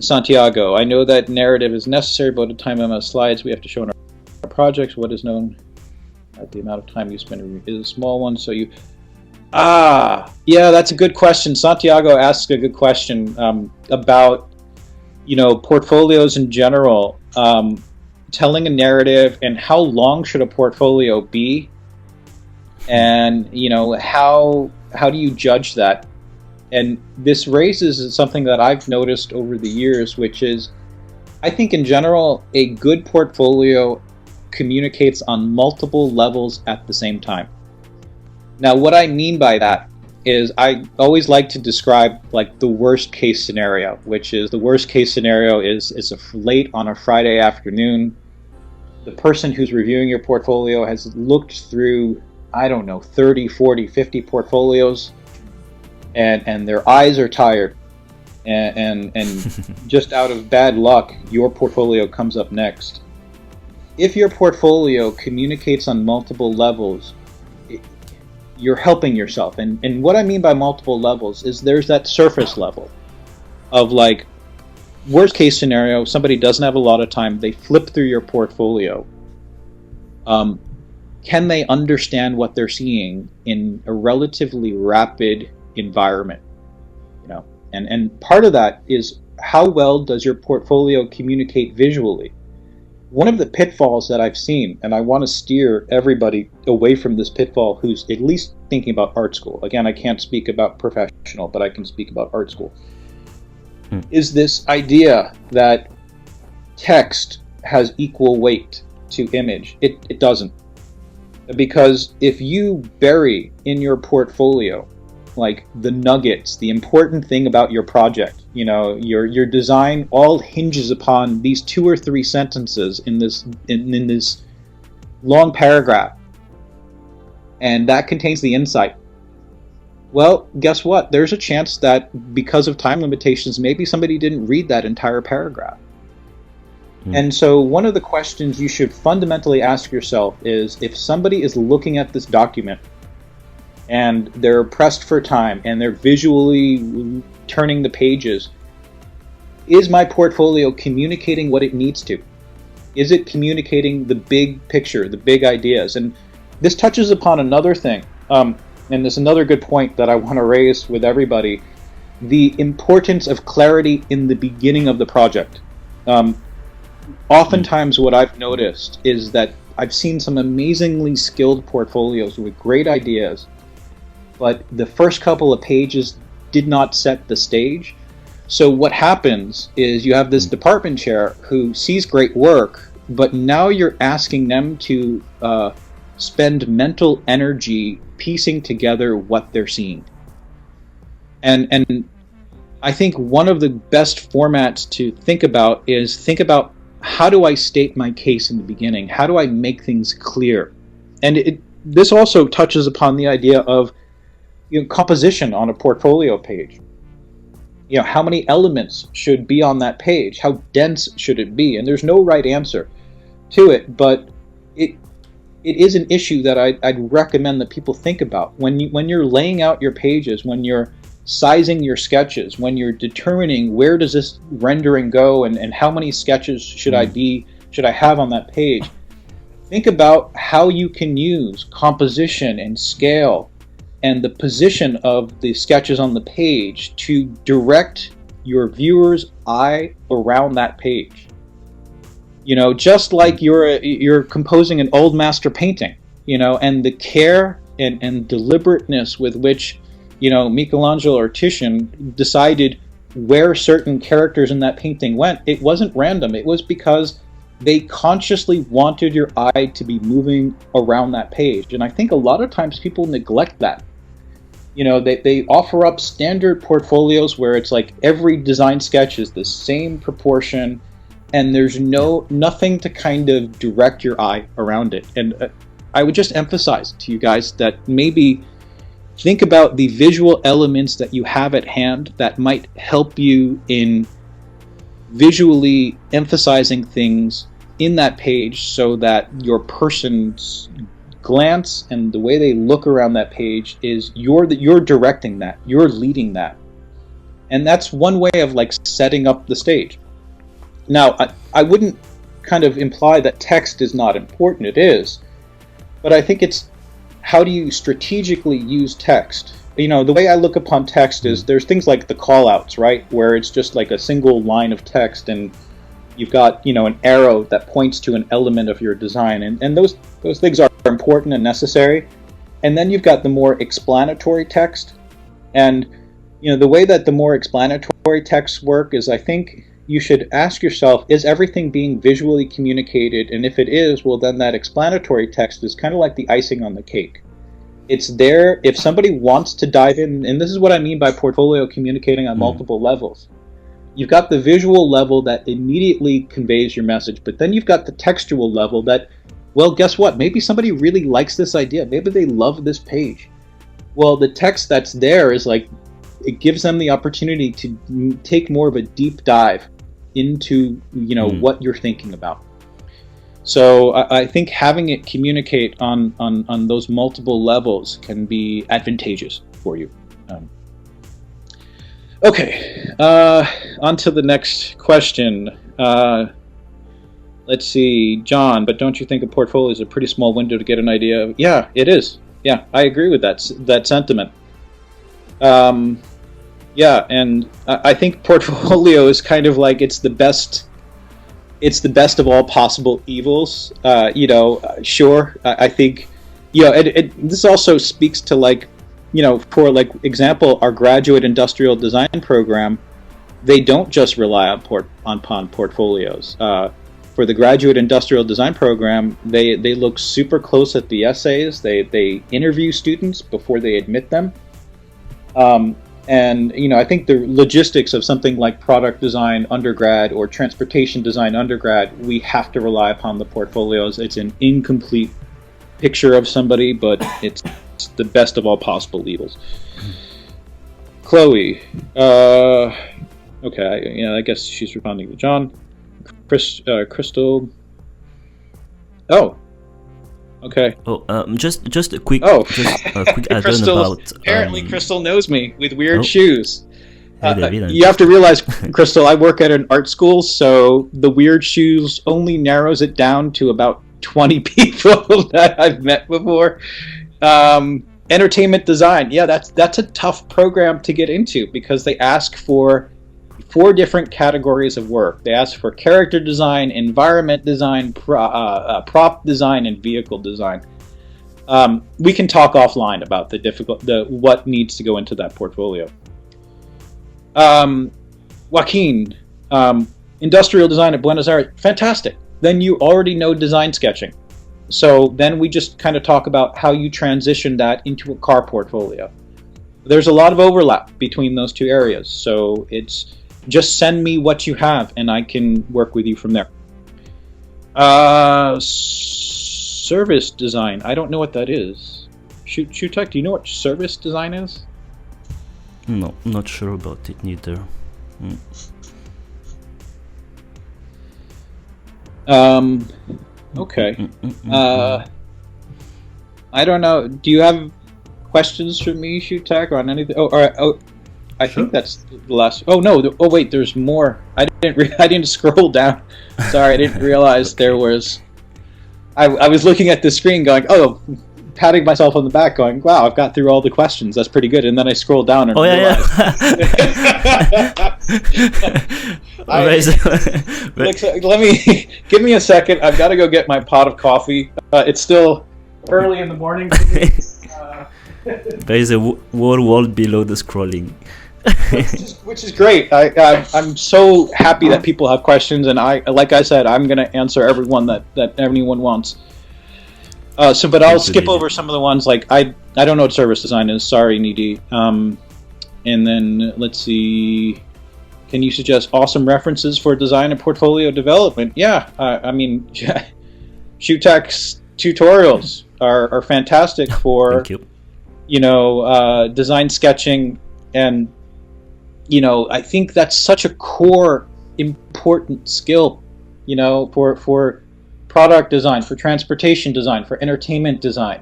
[SPEAKER 2] Santiago, I know that narrative is necessary, but at the time of slides we have to show in our projects what is known at the amount of time you spend is a small one, so you... yeah, that's a good question. Santiago asks a good question about, portfolios in general, telling a narrative, and how long should a portfolio be, and how do you judge that? And this raises something that I've noticed over the years, which is, I think in general, a good portfolio communicates on multiple levels at the same time. Now, what I mean by that is I always like to describe like the worst case scenario, which is the worst case scenario is late on a Friday afternoon. The person who's reviewing your portfolio has looked through, 30, 40, 50 portfolios, and their eyes are tired, and just out of bad luck, your portfolio comes up next. If your portfolio communicates on multiple levels, you're helping yourself. And what I mean by multiple levels is there's that surface level of like, worst case scenario, somebody doesn't have a lot of time, they flip through your portfolio. Can they understand what they're seeing in a relatively rapid environment? And part of that is how well does your portfolio communicate visually? One of the pitfalls that I've seen, and I want to steer everybody away from this pitfall who's at least thinking about art school. Again, I can't speak about professional, but I can speak about art school. Is this idea that text has equal weight to image. It doesn't. Because if you bury in your portfolio like the nuggets, the important thing about your project, your design all hinges upon these 2 or 3 sentences in this long paragraph, and that contains the insight. Well, guess what? There's a chance that because of time limitations, maybe somebody didn't read that entire paragraph. And so one of the questions you should fundamentally ask yourself is, if somebody is looking at this document and they're pressed for time and they're visually turning the pages, is my portfolio communicating what it needs to? Is it communicating the big picture, the big ideas? And this touches upon another thing. and there's another good point that I want to raise with everybody, the importance of clarity in the beginning of the project. Oftentimes what I've noticed is that I've seen some amazingly skilled portfolios with great ideas, but the first couple of pages did not set the stage. So what happens is you have this department chair who sees great work, but now you're asking them to spend mental energy piecing together what they're seeing. And I think one of the best formats to think about is think about, how do I state my case in the beginning? How do I make things clear? And this also touches upon the idea of composition on a portfolio page. How many elements should be on that page? How dense should it be? And there's no right answer to it, but it is an issue that I'd recommend that people think about. When you're laying out your pages, when you're sizing your sketches, when you're determining where does this rendering go and how many sketches should I have on that page, think about how you can use composition and scale and the position of the sketches on the page to direct your viewer's eye around that page. Just like you're composing an old master painting, and the care and deliberateness with which Michelangelo or Titian decided where certain characters in that painting went, it wasn't random. It was because they consciously wanted your eye to be moving around that page. And I think a lot of times people neglect that. They offer up standard portfolios where it's like every design sketch is the same proportion, and there's nothing to kind of direct your eye around it. And I would just emphasize to you guys that maybe think about the visual elements that you have at hand that might help you in visually emphasizing things in that page, so that your person's glance and the way they look around that page is you're directing that, you're leading that. And that's one way of setting up the stage. Now, I wouldn't kind of imply that text is not important. It is. But I think it's, how do you strategically use text? The way I look upon text is there's things like the callouts, right? Where it's just like a single line of text and you've got, an arrow that points to an element of your design. And those things are important and necessary. And then you've got the more explanatory text. And, the way that the more explanatory texts work is, I think you should ask yourself, is everything being visually communicated? And if it is, well, then that explanatory text is kind of like the icing on the cake. It's there if somebody wants to dive in, and this is what I mean by portfolio communicating on multiple levels. You've got the visual level that immediately conveys your message, but then you've got the textual level that, well, guess what? Maybe somebody really likes this idea. Maybe they love this page. Well, the text that's there is it gives them the opportunity to take more of a deep dive into, what you're thinking about. So I think having it communicate on those multiple levels can be advantageous for you. Okay, on to the next question. Let's see, John, but don't you think a portfolio is a pretty small window to get an idea of? Yeah, it is. Yeah, I agree with that sentiment. Yeah, and I think portfolio is kind of like it's the best of all possible evils. Sure, I think, this also speaks to for example, our graduate industrial design program, they don't just rely upon portfolios. For the graduate industrial design program, they look super close at the essays. They interview students before they admit them. And I think the logistics of something like product design undergrad or transportation design undergrad, we have to rely upon the portfolios. It's an incomplete picture of somebody, but it's the best of all possible evils. Chloe, okay, I guess she's responding to John. Crystal. Oh. Okay.
[SPEAKER 1] Oh, just a quick.
[SPEAKER 2] Oh,
[SPEAKER 1] quick add-on
[SPEAKER 2] Crystal.
[SPEAKER 1] about.
[SPEAKER 2] Apparently, Crystal knows me with weird shoes.
[SPEAKER 1] Hey, David,
[SPEAKER 2] you have to realize, Crystal, I work at an art school, so the weird shoes only narrows it down to about 20 people that I've met before. And entertainment design. Yeah, that's a tough program to get into because they ask for 4 different categories of work. They ask for character design, environment design, prop design, and vehicle design. We can talk offline about what needs to go into that portfolio. Joaquin, industrial design at Buenos Aires, fantastic. Then you already know design sketching. So then we just kind of talk about how you transition that into a car portfolio. There's a lot of overlap between those 2 areas. So it's just send me what you have and I can work with you from there. Service design, I don't know what that is. Shutek, do you know what service design is?
[SPEAKER 1] No, not sure about it neither.
[SPEAKER 2] Okay. I don't know. Do you have questions for me, Shutek, on anything? I think that's the last. Oh no! Wait, there's more. I didn't scroll down. Sorry, I didn't realize there was. I was looking at the screen, going, "Oh," patting myself on the back, going, "Wow, I've got through all the questions. That's pretty good." And then I scrolled down and realized. Let me give me a second. I've got to go get my pot of coffee. It's still early in the morning.
[SPEAKER 1] There is a whole world below the scrolling.
[SPEAKER 2] which is great. I'm so happy that people have questions, and like I said, I'm going to answer everyone that anyone wants. But I'll skip over some of the ones. Like I don't know what service design is. Sorry, Needy. And then let's see. Can you suggest awesome references for design and portfolio development? Yeah, I mean, Shutek's tutorials are fantastic for design sketching, and I think that's such a core important skill, for product design, for transportation design, for entertainment design.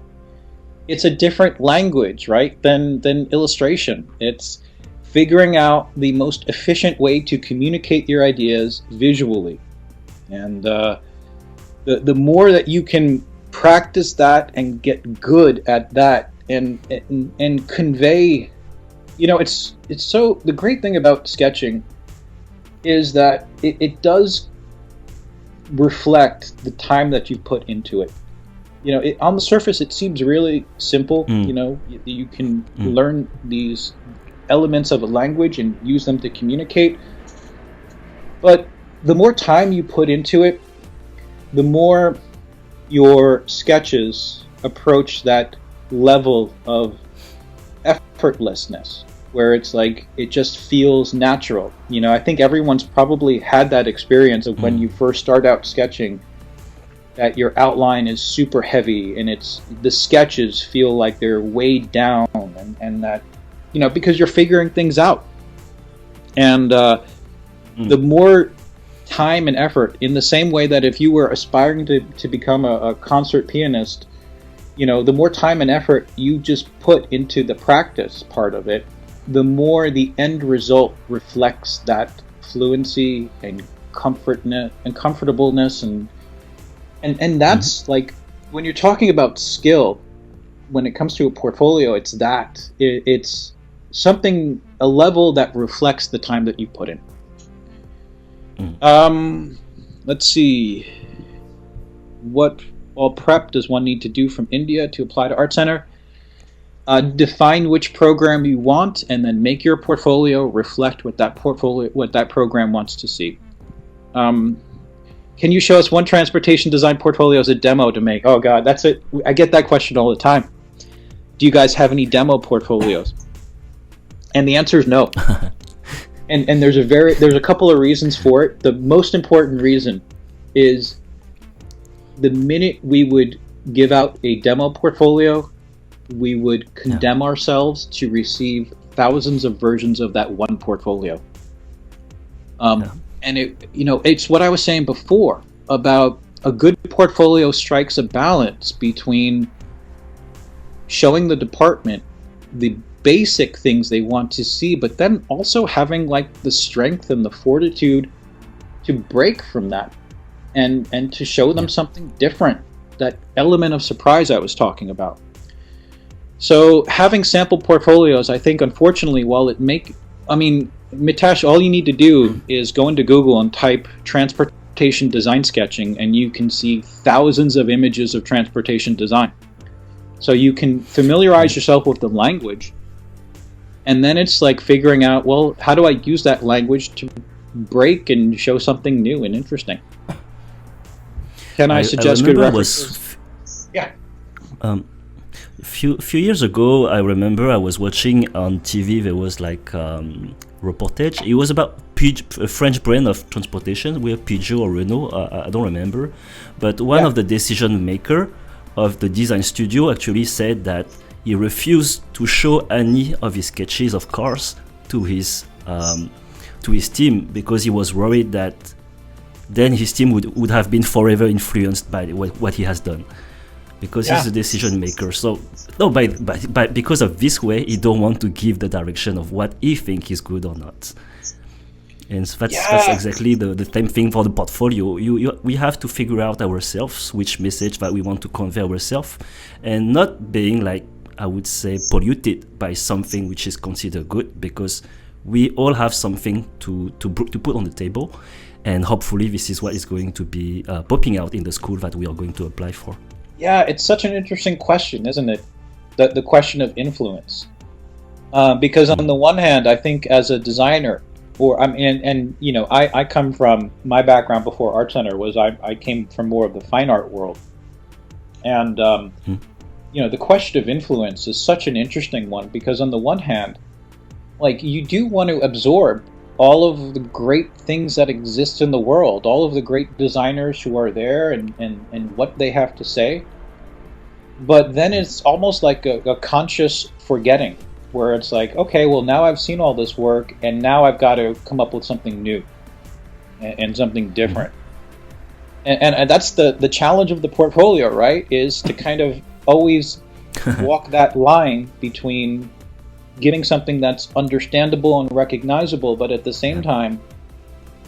[SPEAKER 2] It's a different language, right, than illustration. It's figuring out the most efficient way to communicate your ideas visually. And the more that you can practice that and get good at that and convey, it's so, the great thing about sketching is that it does reflect the time that you've put into it. On the surface it seems really simple. You can learn these elements of a language and use them to communicate, but the more time you put into it, the more your sketches approach that level of effortlessness, where it's like it just feels natural. I think everyone's probably had that experience of when you first start out sketching, that your outline is super heavy and the sketches feel like they're weighed down, and that because you're figuring things out. And the more time and effort, in the same way that if you were aspiring to become a concert pianist, the more time and effort you just put into the practice part of it, the more the end result reflects that fluency and comfortableness, and that's like, when you're talking about skill, when it comes to a portfolio, it's that it's something, a level that reflects the time that you put in. Let's see, what all prep does one need to do from India to apply to Art Center? Define which program you want, and then make your portfolio reflect what that program wants to see. Can you show us one transportation design portfolio as a demo to make? Oh God, that's it. I get that question all the time. Do you guys have any demo portfolios? And the answer is no. and there's a couple of reasons for it. The most important reason is, the minute we would give out a demo portfolio, we would condemn ourselves to receive thousands of versions of that one portfolio. And it's what I was saying before about a good portfolio strikes a balance between showing the department the basic things they want to see, but then also having like the strength and the fortitude to break from that and to show them something different, that element of surprise I was talking about. So having sample portfolios, I think, unfortunately, Mitesh, all you need to do is go into Google and type transportation design sketching, and you can see thousands of images of transportation design. So you can familiarize yourself with the language, and then it's like figuring out, well, how do I use that language to break and show something new and interesting? Can I suggest good references? Yeah.
[SPEAKER 1] Few years ago, I remember I was watching on TV. There was like reportage. It was about a French brand of transportation, where Peugeot or Renault, I don't remember, but one of the decision maker of the design studio actually said that he refused to show any of his sketches of cars to his team, because he was worried that then his team would have been forever influenced by what he has done, because he's a decision maker. So no, because of this way, he don't want to give the direction of what he think is good or not. And that's exactly the same thing for the portfolio. We have to figure out ourselves which message that we want to convey ourselves, and not being, like, I would say, polluted by something which is considered good, because we all have something to put on the table, and hopefully this is what is going to be popping out in the school that we are going to apply for.
[SPEAKER 2] Yeah, it's such an interesting question, isn't it? The question of influence. Because on the one hand, I think as a designer, I come from, my background before Art Center was I came from more of the fine art world. And, the question of influence is such an interesting one, because on the one hand, like, you do want to absorb all of the great things that exist in the world, all of the great designers who are there and what they have to say. But then it's almost like a conscious forgetting, where it's like, okay, well, now I've seen all this work, and now I've got to come up with something new and something different. And that's the challenge of the portfolio, right? Is to kind of always walk that line between getting something that's understandable and recognizable, but at the same time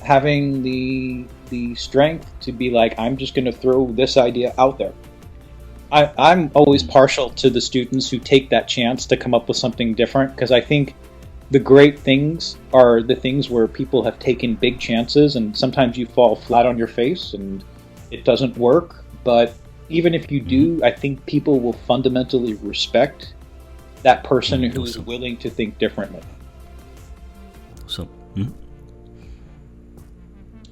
[SPEAKER 2] having the strength to be like, I'm just going to throw this idea out there. I'm always partial to the students who take that chance to come up with something different, because I think the great things are the things where people have taken big chances, and sometimes you fall flat on your face and it doesn't work. But even if you do, I think people will fundamentally respect that person who is willing to think differently.
[SPEAKER 1] So,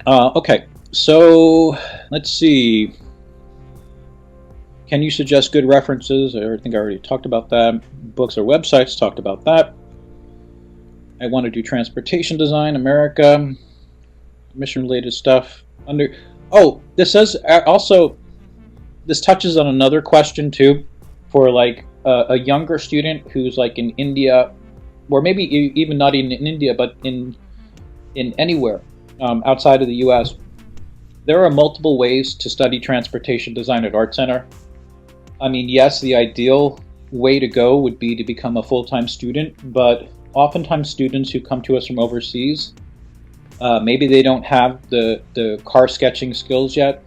[SPEAKER 2] okay, so let's see. Can you suggest good references? I think I already talked about that. Books or websites, talked about that. I want to do transportation design, America, mission-related stuff. This says also, this touches on another question too, for like a younger student who's like in India, or maybe even not in India, but in anywhere outside of the U.S. There are multiple ways to study transportation design at Art Center. I mean, yes, the ideal way to go would be to become a full-time student, but oftentimes students who come to us from overseas, maybe they don't have the car sketching skills yet,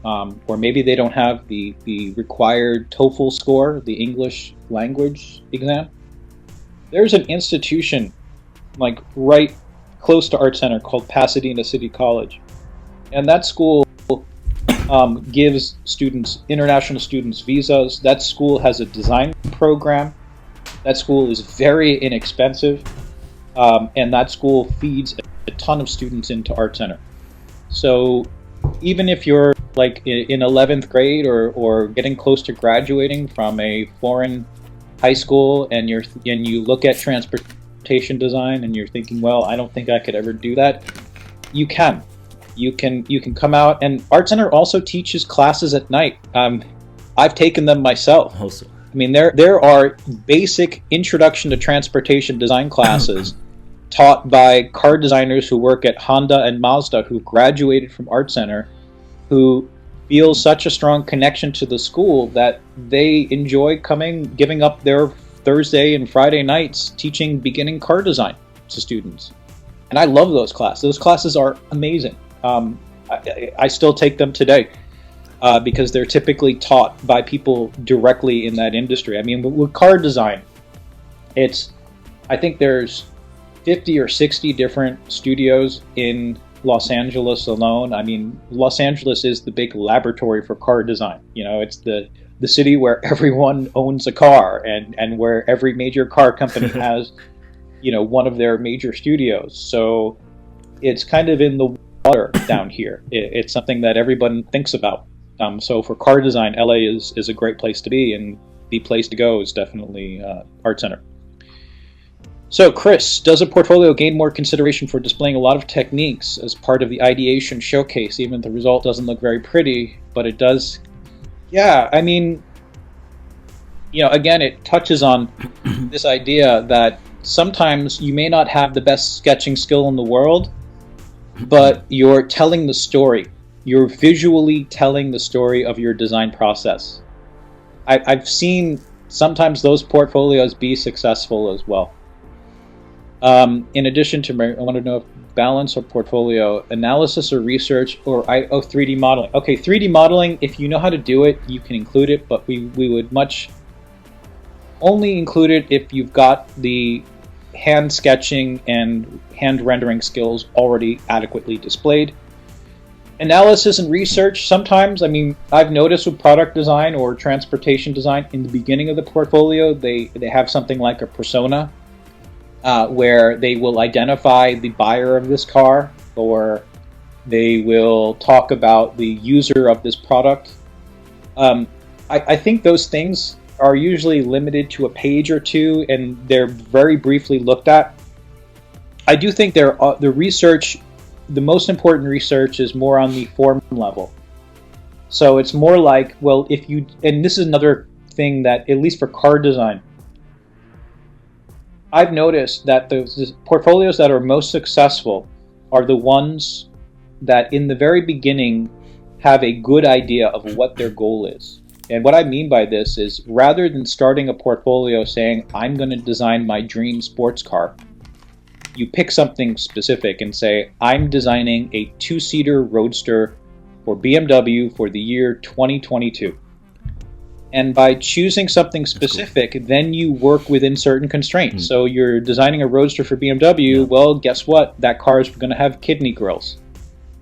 [SPEAKER 2] or maybe they don't have the required TOEFL score, the English language exam. There's an institution like right close to Art Center called Pasadena City College, and that school gives international students visas. That school has a design program. That school is very inexpensive, and that school feeds a ton of students into Art Center. So even if you're like in 11th grade or getting close to graduating from a foreign high school, and you look at transportation design and you're thinking, well, I don't think I could ever do that, you can. You can come out, and Art Center also teaches classes at night. I've taken them myself.
[SPEAKER 1] Also,
[SPEAKER 2] I mean, there are basic introduction to transportation design classes taught by car designers who work at Honda and Mazda, who graduated from Art Center, who feel such a strong connection to the school that they enjoy giving up their Thursday and Friday nights teaching beginning car design to students. And I love those classes. Those classes are amazing. I still take them today. because they're typically taught by people directly in that industry. I mean, with car design, I think there's 50 or 60 different studios in Los Angeles alone. I mean, Los Angeles is the big laboratory for car design. You know, it's the city where everyone owns a car, and where every major car company has, you know, one of their major studios. So it's kind of in the water down here. It's something that everyone thinks about. So for car design, LA is a great place to be, and the place to go is definitely Art Center. So Chris, does a portfolio gain more consideration for displaying a lot of techniques as part of the ideation showcase, even if the result doesn't look very pretty, but it does? Yeah, I mean, you know, again, it touches on this idea that sometimes you may not have the best sketching skill in the world, but you're telling the story. You're visually telling the story of your design process. I've seen sometimes those portfolios be successful as well. In addition to, I want to know if balance or portfolio, analysis or research, or 3D modeling. Okay, 3D modeling, if you know how to do it, you can include it, but we would much only include it if you've got the hand sketching and hand rendering skills already adequately displayed. Analysis and research, sometimes, I mean, I've noticed with product design or transportation design, in the beginning of the portfolio, they have something like a persona, where they will identify the buyer of this car, or they will talk about the user of this product. I think those things are usually limited to a page or two, and they're very briefly looked at. I do think the research, the most important research, is more on the form level. So it's more like, well, if you, and this is another thing that, at least for car design, I've noticed that the portfolios that are most successful are the ones that in the very beginning have a good idea of what their goal is. And what I mean by this is, rather than starting a portfolio saying, I'm going to design my dream sports car, you pick something specific and say, I'm designing a 2-seater roadster for BMW for the year 2022. And by choosing something specific, then you work within certain constraints. So you're designing a roadster for BMW, well, guess what? That car is going to have kidney grills.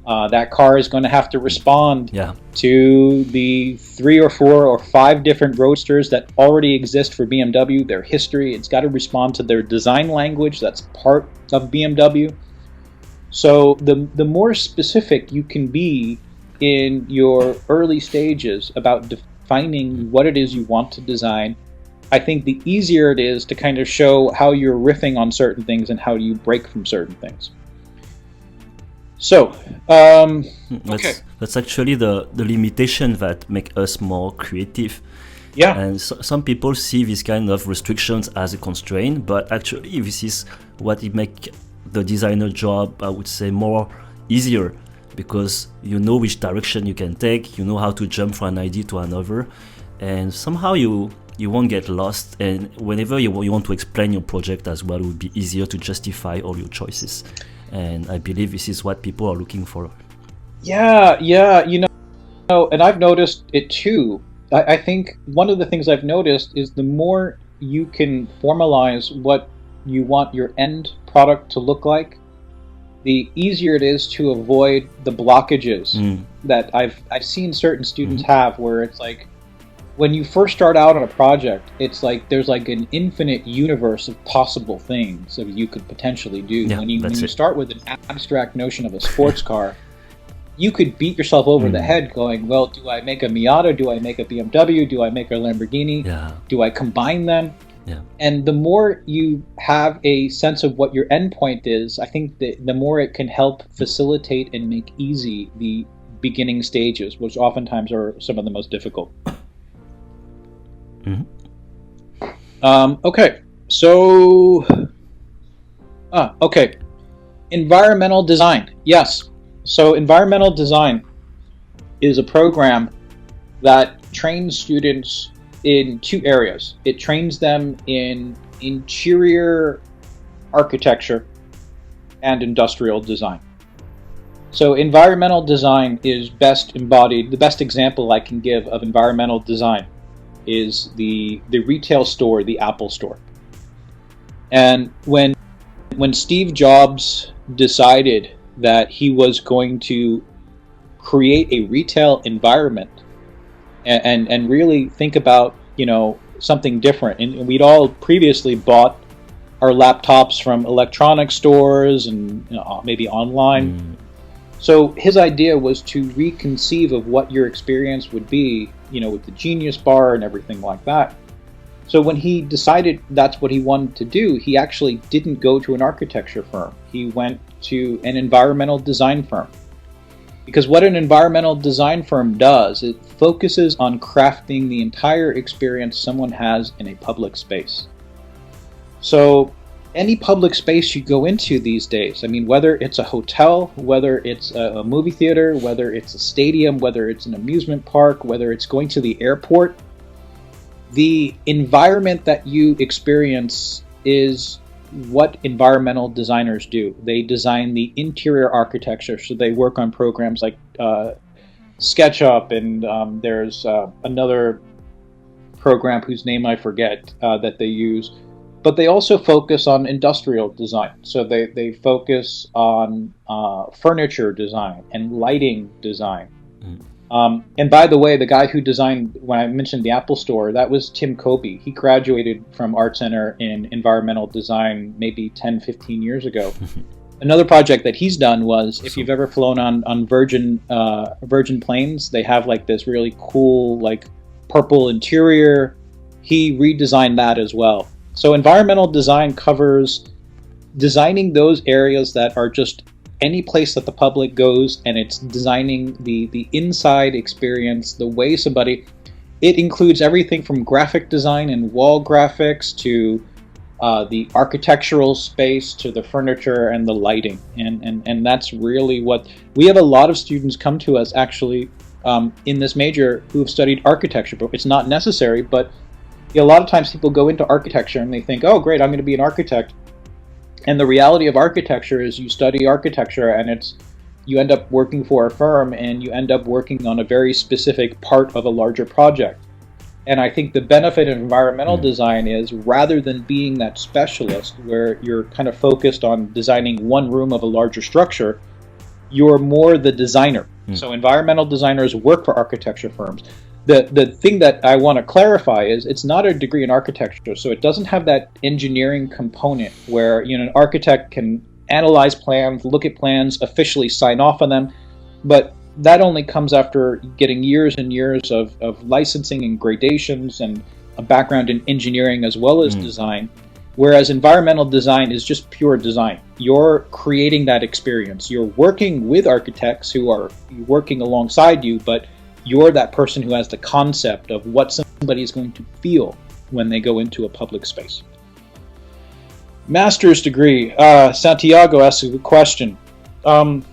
[SPEAKER 2] That car is going to have to respond to the 3 or 4 or 5 different roadsters that already exist for BMW, their history. It's got to respond to their design language that's part of BMW. So the more specific you can be in your early stages about defining what it is you want to design, I think the easier it is to kind of show how you're riffing on certain things and how you break from certain things. So, okay.
[SPEAKER 1] That's actually the limitation that make us more creative.
[SPEAKER 2] Yeah.
[SPEAKER 1] And some people see these kind of restrictions as a constraint, but actually this is what it make the designer job, I would say, more easier, because you know which direction you can take, you know how to jump from an idea to another, and somehow you won't get lost, and whenever you want to explain your project as well, it will be easier to justify all your choices. And I believe this is what people are looking for.
[SPEAKER 2] Yeah, you know, and I've noticed it too. I think one of the things I've noticed is the more you can formalize what you want your end product to look like, the easier it is to avoid the blockages that I've seen certain students have, where it's like, when you first start out on a project, it's like there's like an infinite universe of possible things that you could potentially do.
[SPEAKER 1] Yeah,
[SPEAKER 2] when you start with an abstract notion of a sports car, you could beat yourself over the head going, well, do I make a Miata? Do I make a BMW? Do I make a Lamborghini?
[SPEAKER 1] Yeah.
[SPEAKER 2] Do I combine them?
[SPEAKER 1] Yeah.
[SPEAKER 2] And the more you have a sense of what your endpoint is, I think the more it can help facilitate and make easy the beginning stages, which oftentimes are some of the most difficult. Okay, so okay, environmental design. Yes, so environmental design is a program that trains students in 2 areas. It trains them in interior architecture and industrial design. So environmental design is best embodied, the best example I can give of environmental design is the retail store, the Apple Store. And when Steve Jobs decided that he was going to create a retail environment and really think about, something different, and we'd all previously bought our laptops from electronic stores and maybe online. So his idea was to reconceive of what your experience would be, with the Genius Bar and everything like that. So when he decided that's what he wanted to do, he actually didn't go to an architecture firm. He went to an environmental design firm. Because what an environmental design firm does, it focuses on crafting the entire experience someone has in a public space. So any public space you go into these days, whether it's a hotel, whether it's a movie theater, whether it's a stadium, whether it's an amusement park, whether it's going to the airport, the environment that you experience is what environmental designers do. They design the interior architecture, so they work on programs like SketchUp, and there's another program whose name I forget that they use. But they also focus on industrial design. So they focus on furniture design and lighting design. And by the way, the guy who designed, when I mentioned the Apple Store, that was Tim Kobe. He graduated from Art Center in environmental design maybe 10, 15 years ago. Another project that he's done was, if you've ever flown on Virgin planes, they have like this really cool like purple interior. He redesigned that as well. So environmental design covers designing those areas that are just any place that the public goes, and it's designing the inside experience, the way somebody... It includes everything from graphic design and wall graphics to the architectural space to the furniture and the lighting. And that's really what... We have a lot of students come to us actually in this major who have studied architecture, but it's not necessary, but a lot of times people go into architecture and they think, oh great, I'm going to be an architect. And the reality of architecture is you study architecture and you end up working for a firm and you end up working on a very specific part of a larger project. And I think the benefit of environmental design is, rather than being that specialist where you're kind of focused on designing one room of a larger structure, you're more the designer. So environmental designers work for architecture firms. The thing that I want to clarify is it's not a degree in architecture, so it doesn't have that engineering component where an architect can analyze plans, look at plans, officially sign off on them, but that only comes after getting years and years of licensing and gradations and a background in engineering as well as design, whereas environmental design is just pure design. You're creating that experience. You're working with architects who are working alongside you, but you're that person who has the concept of what somebody is going to feel when they go into a public space. Master's degree. Santiago asks a good question. The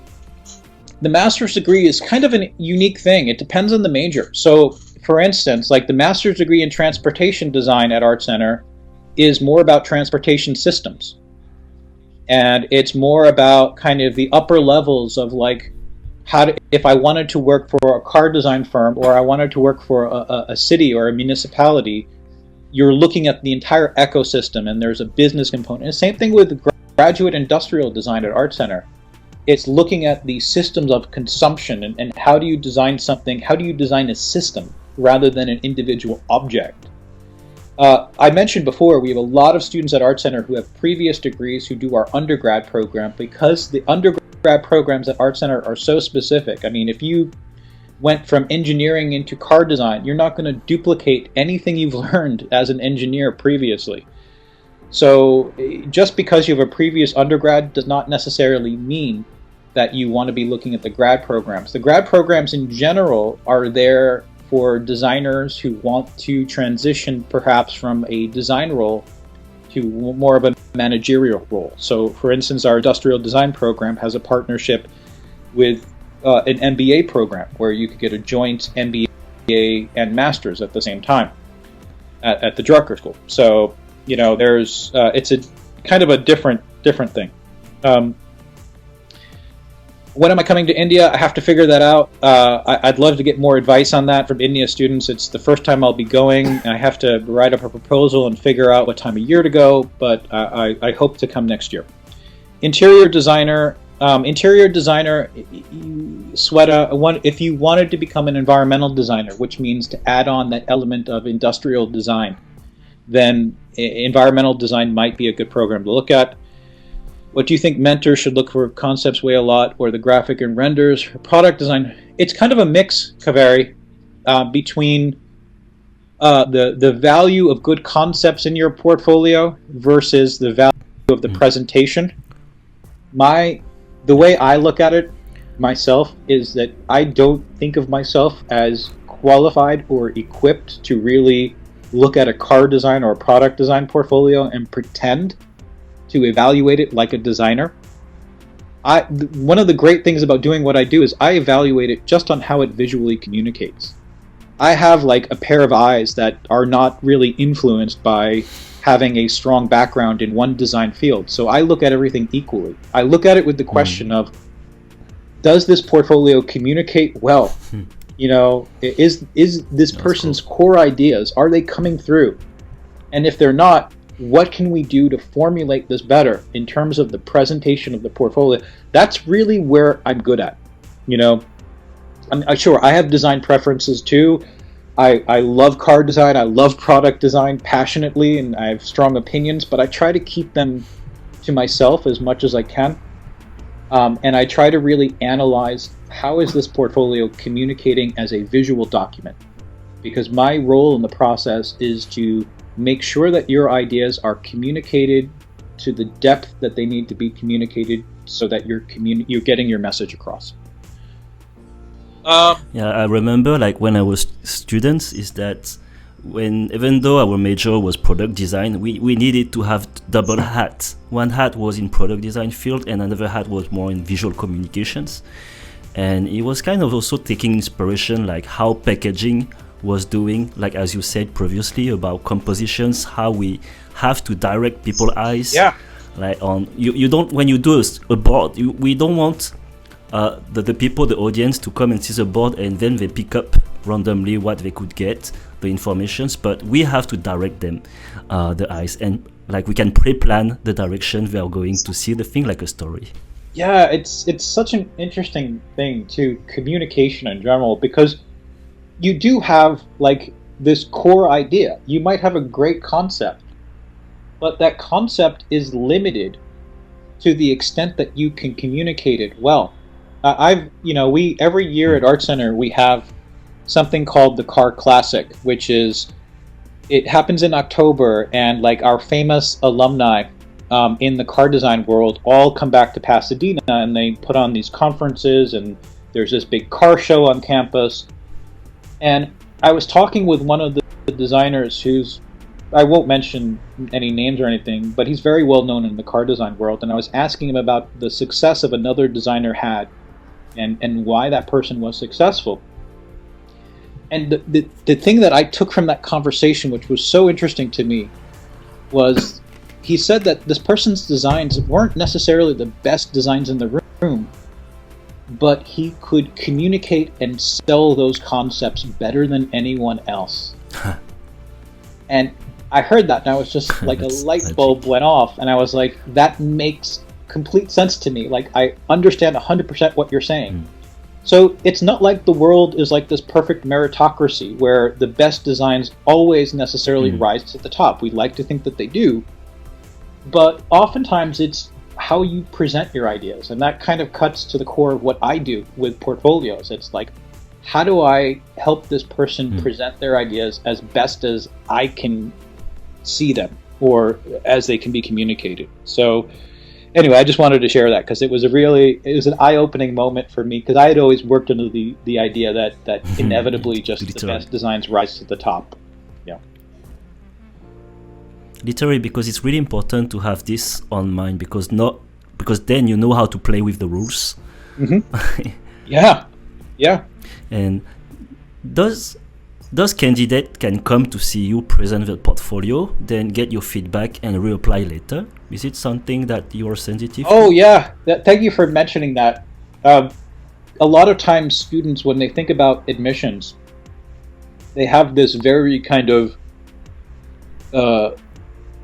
[SPEAKER 2] master's degree is kind of a unique thing. It depends on the major. So, for instance, like the master's degree in transportation design at Art Center is more about transportation systems. And it's more about kind of the upper levels of like, if I wanted to work for a car design firm or I wanted to work for a city or a municipality, you're looking at the entire ecosystem and there's a business component. And the same thing with graduate industrial design at Art Center. It's looking at the systems of consumption and how do you design something, how do you design a system rather than an individual object. I mentioned before, we have a lot of students at Art Center who have previous degrees who do our undergrad program, because the undergrad programs at Art Center are so specific. If you went from engineering into car design, you're not going to duplicate anything you've learned as an engineer previously. So just because you have a previous undergrad does not necessarily mean that you want to be looking at the grad programs. The grad programs in general are there for designers who want to transition perhaps from a design role to more of a managerial role. So for instance, our industrial design program has a partnership with an MBA program where you could get a joint MBA and master's at the same time at the Drucker School. So it's a kind of a different thing. When am I coming to India? I have to figure that out. I'd love to get more advice on that from India students. It's the first time I'll be going. I have to write up a proposal and figure out what time of year to go, but I hope to come next year. Interior designer, Sweta, if you wanted to become an environmental designer, which means to add on that element of industrial design, then environmental design might be a good program to look at. What do you think mentors should look for? Concepts weigh a lot, or the graphic and renders? Product design, it's kind of a mix, Kaveri, between the value of good concepts in your portfolio versus the value of the presentation. The way I look at it myself is that I don't think of myself as qualified or equipped to really look at a car design or a product design portfolio and pretend to evaluate it like a designer. One of the great things about doing what I do is I evaluate it just on how it visually communicates. I have like a pair of eyes that are not really influenced by having a strong background in one design field. So I look at everything equally. I look at it with the question of, does this portfolio communicate well? You know, is this person's core ideas, are they coming through? And if they're not, what can we do to formulate this better in terms of the presentation of the portfolio? That's really where I'm good at. You know, I'm sure I have design preferences too. I love car design, I love product design passionately, and I have strong opinions, but I try to keep them to myself as much as I can. And I try to really analyze, how is this portfolio communicating as a visual document? Because my role in the process is to make sure that your ideas are communicated to the depth that they need to be communicated, so that you're getting your message across.
[SPEAKER 1] Yeah, I remember like when I was students, is that even though our major was product design, we needed to have double hats. One hat was in product design field and another hat was more in visual communications. And it was kind of also taking inspiration like how packaging was doing, like as you said previously about compositions, how we have to direct people's eyes.
[SPEAKER 2] Yeah.
[SPEAKER 1] Like on you don't, when you do a board, we don't want the people, the audience, to come and see the board and then they pick up randomly what they could get, the informations, but we have to direct them, the eyes, and like we can pre-plan the direction they are going to see the thing, like a story.
[SPEAKER 2] Yeah, it's such an interesting thing to communication in general, because you do have like this core idea. You might have a great concept, but that concept is limited to the extent that you can communicate it well. We every year at Art Center we have something called the Car Classic, which it happens in October, and like our famous alumni in the car design world all come back to Pasadena, and they put on these conferences, and there's this big car show on campus. And I was talking with one of the designers I won't mention any names or anything, but he's very well known in the car design world, and I was asking him about the success of another designer had and why that person was successful. And the thing that I took from that conversation, which was so interesting to me, was he said that this person's designs weren't necessarily the best designs in the room, but he could communicate and sell those concepts better than anyone else. And I heard that, and I was just like, a light bulb went off, and I was like, that makes complete sense to me. Like, I understand 100% what you're saying. So it's not like the world is like this perfect meritocracy where the best designs always necessarily rise to the top. We like to think that they do, but oftentimes it's how you present your ideas, and that kind of cuts to the core of what I do with portfolios. It's like, how do I help this person present their ideas as best as I can see them, or as they can be communicated? So anyway, I just wanted to share that, because it was an eye-opening moment for me, because I had always worked under the idea that inevitably just the best designs rise to the top. Yeah.
[SPEAKER 1] Literally, because it's really important to have this on mind, because then you know how to play with the rules. Yeah. And does candidate can come to see you present the portfolio, then get your feedback and reapply later? Is it something that you are sensitive to?
[SPEAKER 2] Oh yeah, thank you for mentioning that. A lot of times students, when they think about admissions, they have this very kind of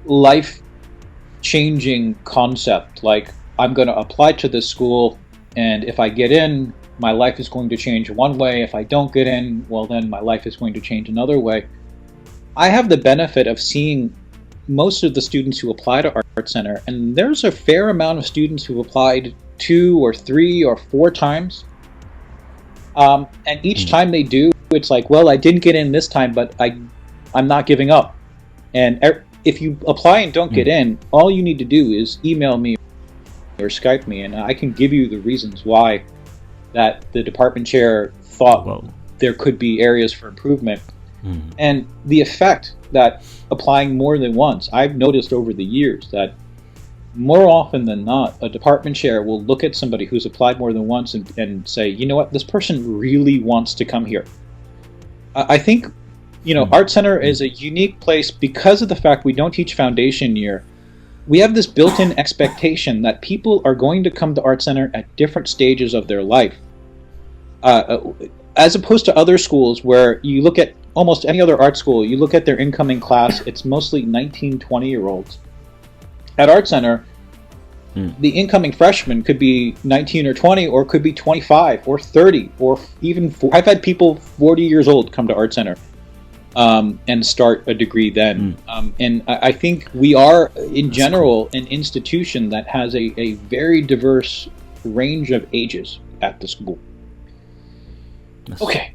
[SPEAKER 2] life-changing concept, like, I'm going to apply to this school, and if I get in, my life is going to change one way. If I don't get in, well, then my life is going to change another way. I have the benefit of seeing most of the students who apply to Art Center, and there's a fair amount of students who applied 2 or 3 or 4 times. And each time they do, it's like, well, I didn't get in this time, but I'm not giving up. And if you apply and don't get in, all you need to do is email me or Skype me, and I can give you the reasons why that the department chair thought there could be areas for improvement. And the effect that applying more than once, I've noticed over the years that more often than not, a department chair will look at somebody who's applied more than once and say, you know what, this person really wants to come here. I think, you know, Art Center is a unique place because of the fact we don't teach foundation year. We have this built-in expectation that people are going to come to Art Center at different stages of their life. As opposed to other schools where you look at almost any other art school, you look at their incoming class, it's mostly 19, 20-year-olds. At Art Center, the incoming freshman could be 19 or 20, or could be 25 or 30, or even I've had people 40 years old come to Art Center and start a degree then. And I think we are, in general, an institution that has a very diverse range of ages at the school. Okay,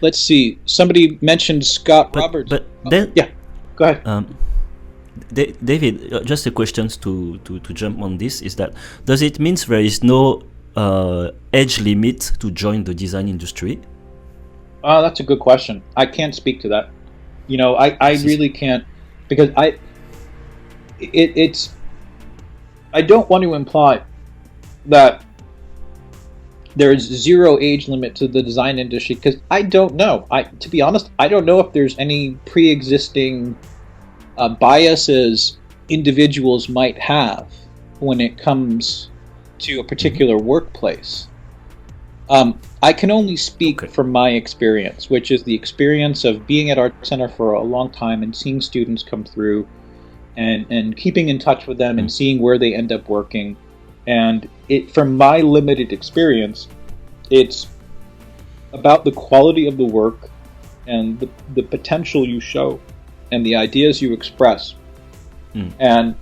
[SPEAKER 2] let's see. Somebody mentioned Scott Roberts.
[SPEAKER 1] But then,
[SPEAKER 2] yeah, go ahead.
[SPEAKER 1] David, just a question to jump on this is that, does it mean there is no age limit to join the design industry?
[SPEAKER 2] That's a good question. I can't speak to that. You know, I really can't, because I don't want to imply that there is zero age limit to the design industry, because I don't know. To be honest, I don't know if there's any pre-existing biases individuals might have when it comes to a particular workplace. I can only speak from my experience, which is the experience of being at Art Center for a long time and seeing students come through and keeping in touch with them and seeing where they end up working. And from my limited experience, it's about the quality of the work and the potential you show and the ideas you express. And,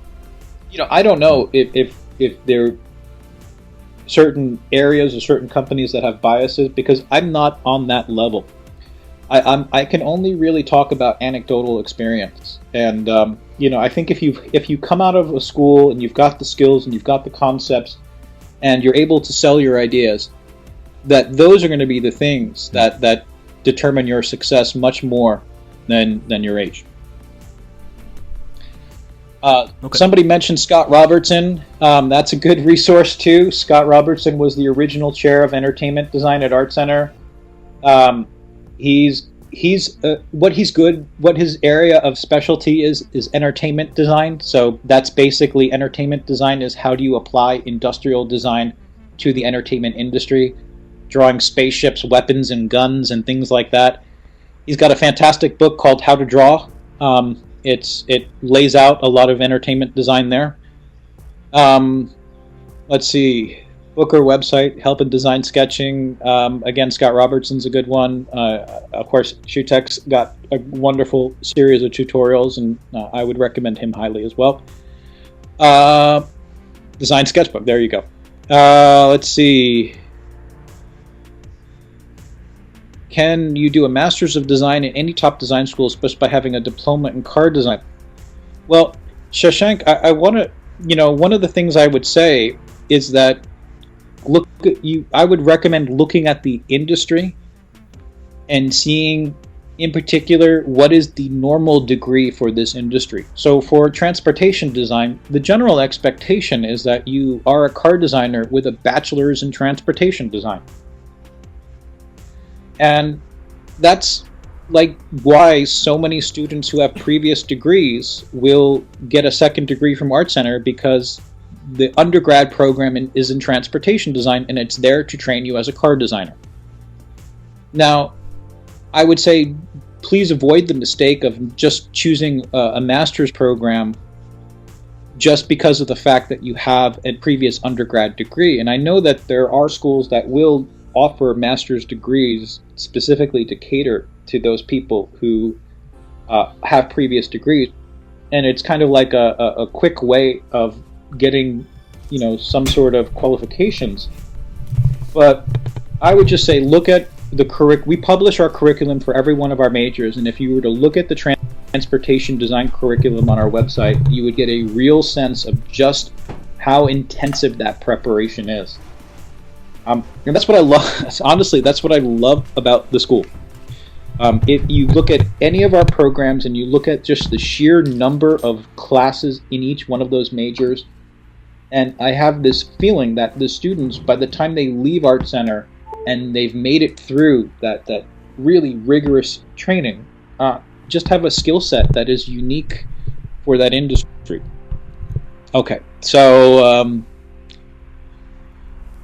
[SPEAKER 2] you know, I don't know if there are certain areas or certain companies that have biases, because I'm not on that level. I can only really talk about anecdotal experience. And, you know, I think if you come out of a school and you've got the skills and you've got the concepts and you're able to sell your ideas, that those are going to be the things that determine your success much more than your age. Somebody mentioned Scott Robertson. That's a good resource too. Scott Robertson was the original chair of entertainment design at Art Center. What his area of specialty is entertainment design. So that's basically entertainment design is how do you apply industrial design to the entertainment industry, drawing spaceships, weapons, and guns and things like that. He's got a fantastic book called How to Draw. It lays out a lot of entertainment design there. Let's see. Book or website, Help in Design Sketching. Again, Scott Robertson's a good one. Of course, Shutek's got a wonderful series of tutorials, and I would recommend him highly as well. Design Sketchbook, there you go. Let's see. Can you do a Master's of Design in any top design school just by having a diploma in car design? Well, Shashank, I want to, you know, one of the things I would say is that I would recommend looking at the industry and seeing in particular what is the normal degree for this industry. So for transportation design, the general expectation is that you are a car designer with a bachelor's in transportation design. And that's like why so many students who have previous degrees will get a second degree from Art Center, because the undergrad program is in transportation design, and it's there to train you as a car designer. Now, I would say please avoid the mistake of just choosing a master's program just because of the fact that you have a previous undergrad degree. And I know that there are schools that will offer master's degrees specifically to cater to those people who have previous degrees. And it's kind of like a quick way of getting, you know, some sort of qualifications. But I would just say look at the we publish our curriculum for every one of our majors, and if you were to look at the transportation design curriculum on our website, you would get a real sense of just how intensive that preparation is. And that's what I love. Honestly, that's what I love about the school. If you look at any of our programs and you look at just the sheer number of classes in each one of those majors, and I have this feeling that the students, by the time they leave Art Center and they've made it through that really rigorous training, just have a skill set that is unique for that industry. Okay, so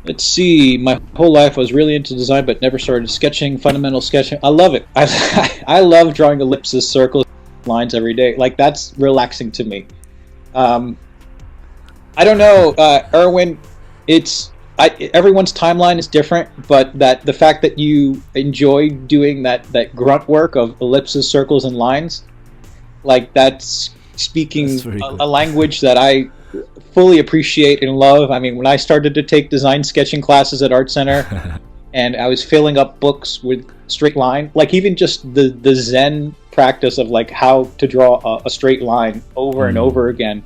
[SPEAKER 2] let's see. My whole life I was really into design but never started sketching, fundamental sketching. I love it. I love drawing ellipses, circles, lines every day. Like, that's relaxing to me. I don't know, Erwin, everyone's timeline is different, but the fact that you enjoy doing that grunt work of ellipses, circles, and lines, like, that's speaking a language that I fully appreciate and love. I mean, when I started to take design sketching classes at Art Center, and I was filling up books with straight line, like even just the Zen practice of like how to draw a straight line over and over again.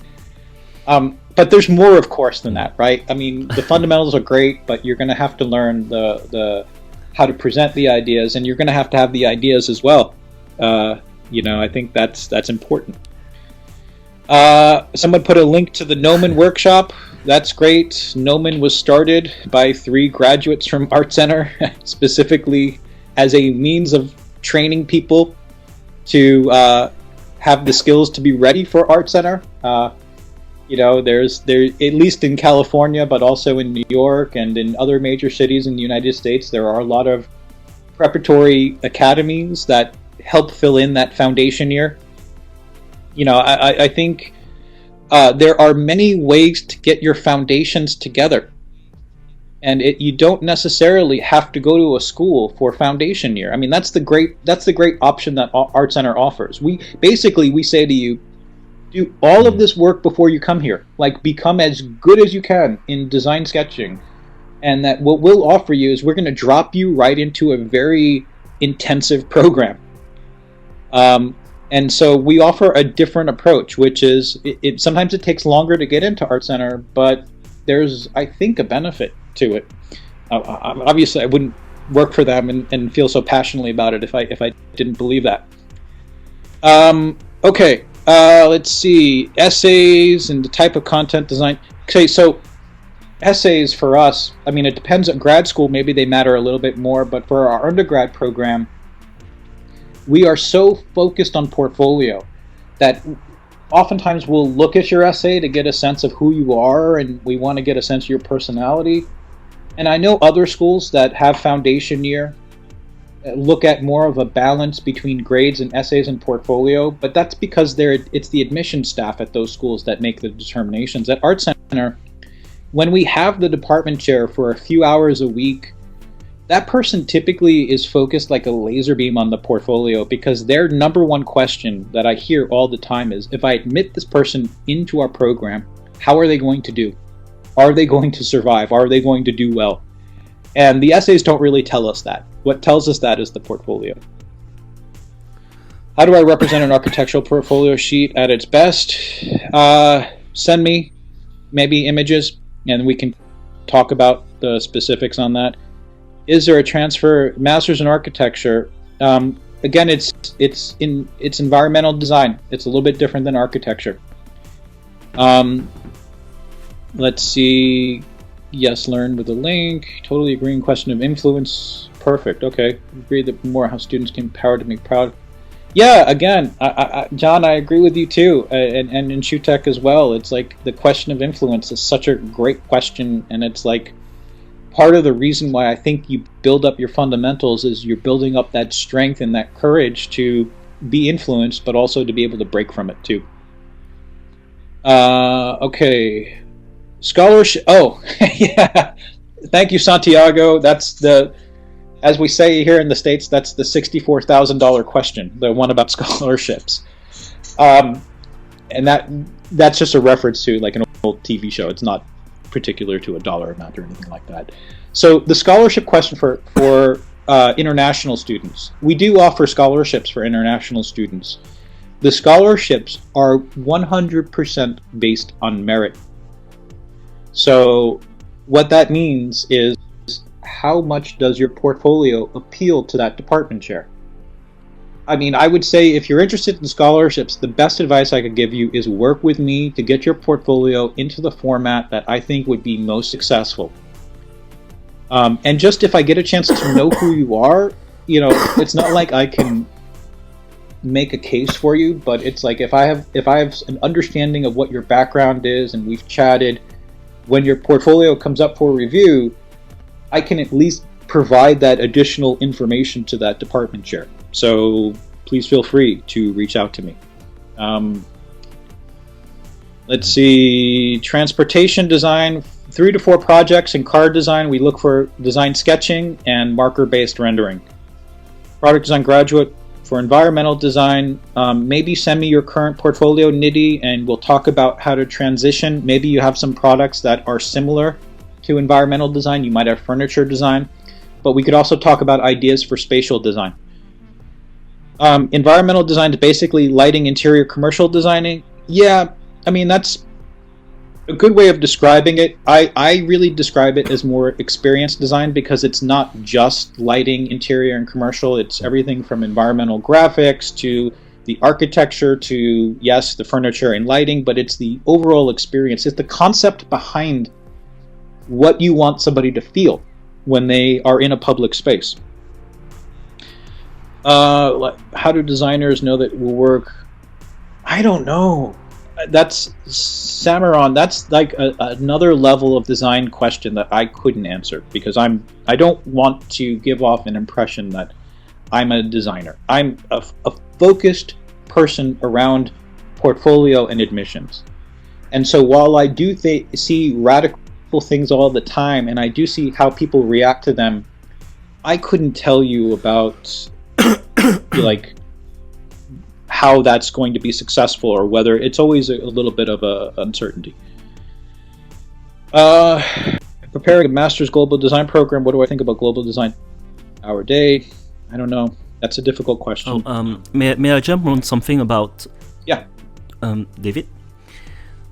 [SPEAKER 2] But there's more, of course, than that, right? I mean, the fundamentals are great, but you're going to have to learn the how to present the ideas, and you're going to have the ideas as well. You know, I think that's important. Someone put a link to the Gnomon workshop. That's great. Gnomon was started by 3 graduates from Art Center, specifically as a means of training people to have the skills to be ready for Art Center. You know, there, at least in California, but also in New York and in other major cities in the United States, there are a lot of preparatory academies that help fill in that foundation year. You know, I think there are many ways to get your foundations together, and you don't necessarily have to go to a school for foundation year. I mean, that's the great option that Art Center offers. We say to you, do all of this work before you come here. Like, become as good as you can in design sketching, and that what we'll offer you is we're going to drop you right into a very intensive program. And so we offer a different approach, which is sometimes it takes longer to get into Art Center, but there's, I think, a benefit to it. Obviously, I wouldn't work for them and feel so passionately about it if I didn't believe that. Okay, let's see. Essays and the type of content design. Okay, so essays for us, I mean, it depends on grad school. Maybe they matter a little bit more, but for our undergrad program, we are so focused on portfolio that oftentimes we'll look at your essay to get a sense of who you are, and we want to get a sense of your personality. And I know other schools that have foundation year look at more of a balance between grades and essays and portfolio, but that's because it's the admission staff at those schools that make the determinations. At Art Center, when we have the department chair for a few hours a week, that person typically is focused like a laser beam on the portfolio, because their number one question that I hear all the time is, if I admit this person into our program, how are they going to do? Are they going to survive? Are they going to do well? And the essays don't really tell us that. What tells us that is the portfolio. How do I represent an architectural portfolio sheet at its best? Send me maybe images, and we can talk about the specifics on that. Is there a transfer? Master's in architecture. Again, it's environmental design. It's a little bit different than architecture. Let's see. Yes, learn with a link. Totally agreeing. Question of influence. Perfect. Okay. Agree that more how students can empower to make proud. Yeah, again, John, I agree with you too, and in ShoeTech as well. It's like the question of influence is such a great question, and it's like part of the reason why I think you build up your fundamentals is you're building up that strength and that courage to be influenced, but also to be able to break from it too. Okay, scholarship. Oh, yeah. Thank you, Santiago. That's the, as we say here in the States, that's the $64,000 question, the one about scholarships. And that's just a reference to like an old TV show. It's not particular to a dollar amount or anything like that. So the scholarship question for international students. We do offer scholarships for international students. The scholarships are 100% based on merit. So what that means is how much does your portfolio appeal to that department chair? I mean, I would say if you're interested in scholarships, the best advice I could give you is work with me to get your portfolio into the format that I think would be most successful. And just if I get a chance to know who you are, you know, it's not like I can make a case for you, but it's like if I have an understanding of what your background is and we've chatted, when your portfolio comes up for review, I can at least provide that additional information to that department chair. So please feel free to reach out to me. Let's see, transportation design, 3 to 4 projects in card design. We look for design sketching and marker-based rendering. Product design graduate for environmental design, maybe send me your current portfolio, Nidhi, and we'll talk about how to transition. Maybe you have some products that are similar to environmental design. You might have furniture design, but we could also talk about ideas for spatial design. Environmental design is basically lighting, interior, commercial designing. Yeah, I mean, that's a good way of describing it. I really describe it as more experience design because it's not just lighting, interior, and commercial. It's everything from environmental graphics to the architecture to, yes, the furniture and lighting, but it's the overall experience. It's the concept behind what you want somebody to feel when they are in a public space. How do designers know that it will work? I don't know. That's Samaron. That's like another level of design question that I couldn't answer because I don't want to give off an impression that I'm a designer. I'm a focused person around portfolio and admissions. And so while I do see radical things all the time and I do see how people react to them, I couldn't tell you about like how that's going to be successful or whether it's always a little bit of a uncertainty. Preparing a master's global design program, what do I think about global design? Hour day? I don't know. That's a difficult question.
[SPEAKER 1] May I jump on something about David?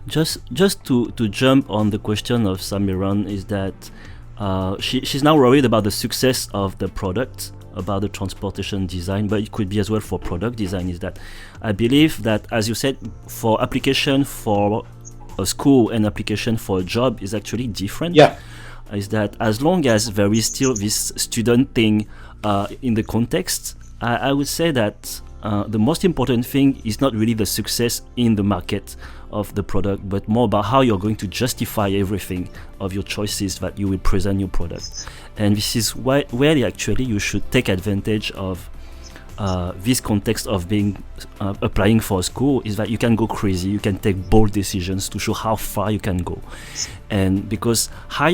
[SPEAKER 1] Just to jump on the question of Samiran is that she's now worried about the success of the product, about the transportation design, but it could be as well for product design. Is that I believe that, as you said, for application for a school and application for a job is actually different.
[SPEAKER 2] Yeah.
[SPEAKER 1] Is that as long as there is still this student thing in the context, I would say that the most important thing is not really the success in the market of the product, but more about how you're going to justify everything of your choices that you will present your product. And this is where actually you should take advantage of this context of being applying for a school, is that you can go crazy, you can take bold decisions to show how far you can go. And because how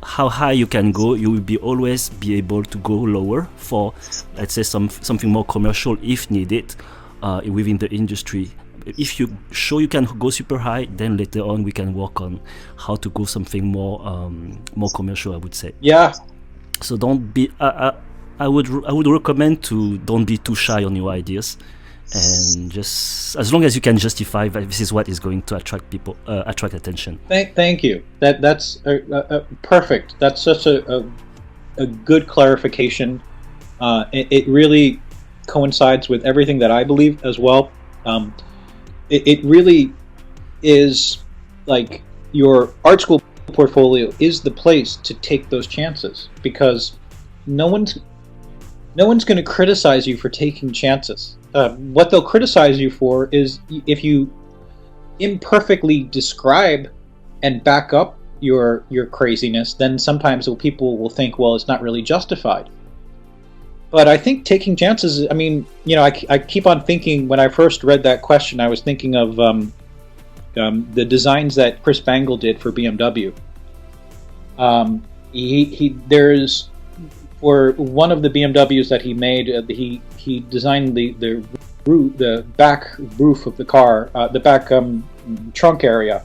[SPEAKER 1] high you can go, you will always be able to go lower for, let's say, something more commercial if needed within the industry. If you show you can go super high, then later on we can work on how to go something more commercial, I would say.
[SPEAKER 2] Yeah.
[SPEAKER 1] So don't be. I would recommend to don't be too shy on your ideas, and just as long as you can justify that this is what is going to attract people, attract attention.
[SPEAKER 2] Thank you. That's perfect. That's such a good clarification. It really coincides with everything that I believe as well. It really is like your art school portfolio is the place to take those chances, because no one's going to criticize you for taking chances. what they'll criticize you for is if you imperfectly describe and back up your craziness, then sometimes people will think, well, it's not really justified. But I think taking chances, I mean, you know, I keep on thinking, when I first read that question, I was thinking of the designs that Chris Bangle did for BMW. There's, for one of the BMWs that he made, he designed the back roof of the car, the back trunk area,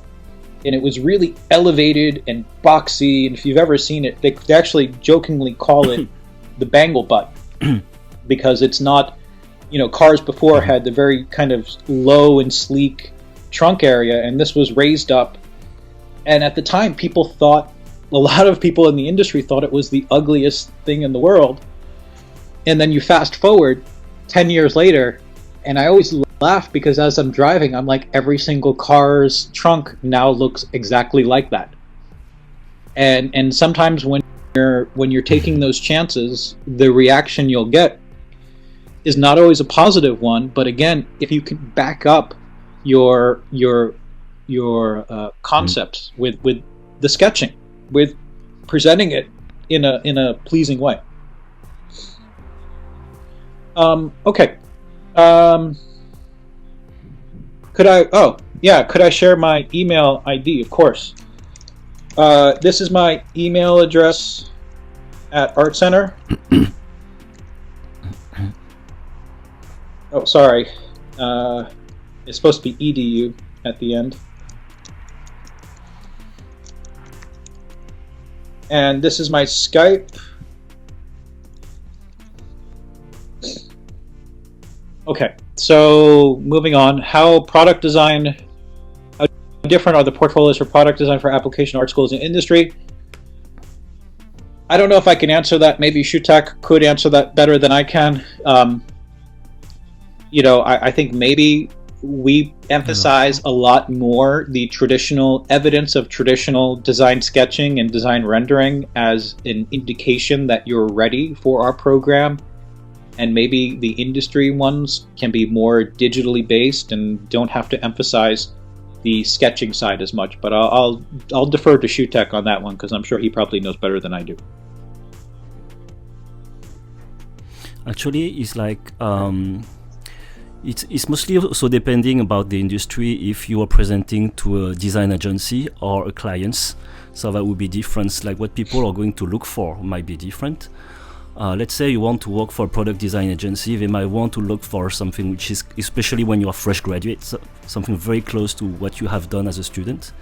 [SPEAKER 2] and it was really elevated and boxy. And if you've ever seen it, they actually jokingly call it the Bangle butt, because it's not, you know, cars before had the very kind of low and sleek trunk area, and this was raised up. And at the time, a lot of people in the industry thought it was the ugliest thing in the world. And then you fast forward 10 years later, and I always laugh because as I'm driving, I'm like, every single car's trunk now looks exactly like that. And sometimes when you're taking those chances, the reaction you'll get is not always a positive one. But again, if you can back up your concepts with the sketching, with presenting it in a pleasing way. Okay. Could I share my email ID? Of course. This is my email address at Art Center. Oh, sorry. It's supposed to be edu at the end. And this is my Skype. Okay, so moving on. How different are the portfolios for product design for application art schools and industry? I don't know if I can answer that. Maybe Shutak could answer that better than I can. You know, I think maybe we emphasize a lot more the traditional evidence of traditional design sketching and design rendering as an indication that you're ready for our program. And maybe the industry ones can be more digitally based and don't have to emphasize the sketching side as much. But I'll defer to Shutek on that one, because I'm sure he probably knows better than I do.
[SPEAKER 1] Actually, it's like it's mostly also depending about the industry. If you are presenting to a design agency or a client, so that would be different. Like what people are going to look for might be different. Let's say you want to work for a product design agency, they might want to look for something which is, especially when you are fresh graduate, something very close to what you have done as a student.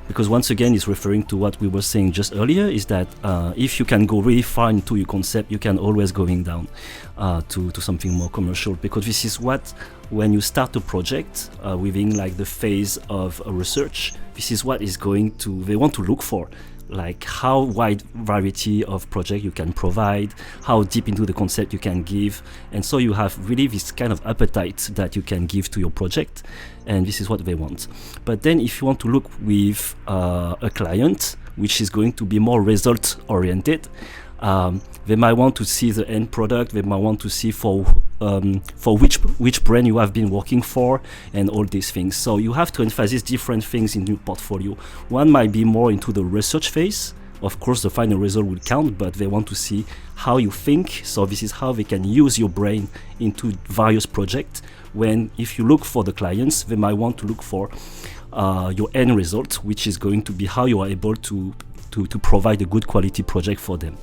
[SPEAKER 1] Because once again, it's referring to what we were saying just earlier, is that if you can go really far into your concept, you can always going down to something more commercial. Because this is what, when you start a project within like the phase of research, this is what is they want to look for. Like how wide variety of project you can provide, how deep into the concept you can give, and so you have really this kind of appetite that you can give to your project, and this is what they want. But then if you want to look with a client which is going to be more result oriented, they might want to see the end product, they might want to see for which brand you have been working for, and all these things. So you have to emphasize different things in your portfolio. One might be more into the research phase. Of course, the final result will count, but they want to see how you think. So this is how they can use your brain into various projects. When if you look for the clients, they might want to look for your end result, which is going to be how you are able to provide a good quality project for them.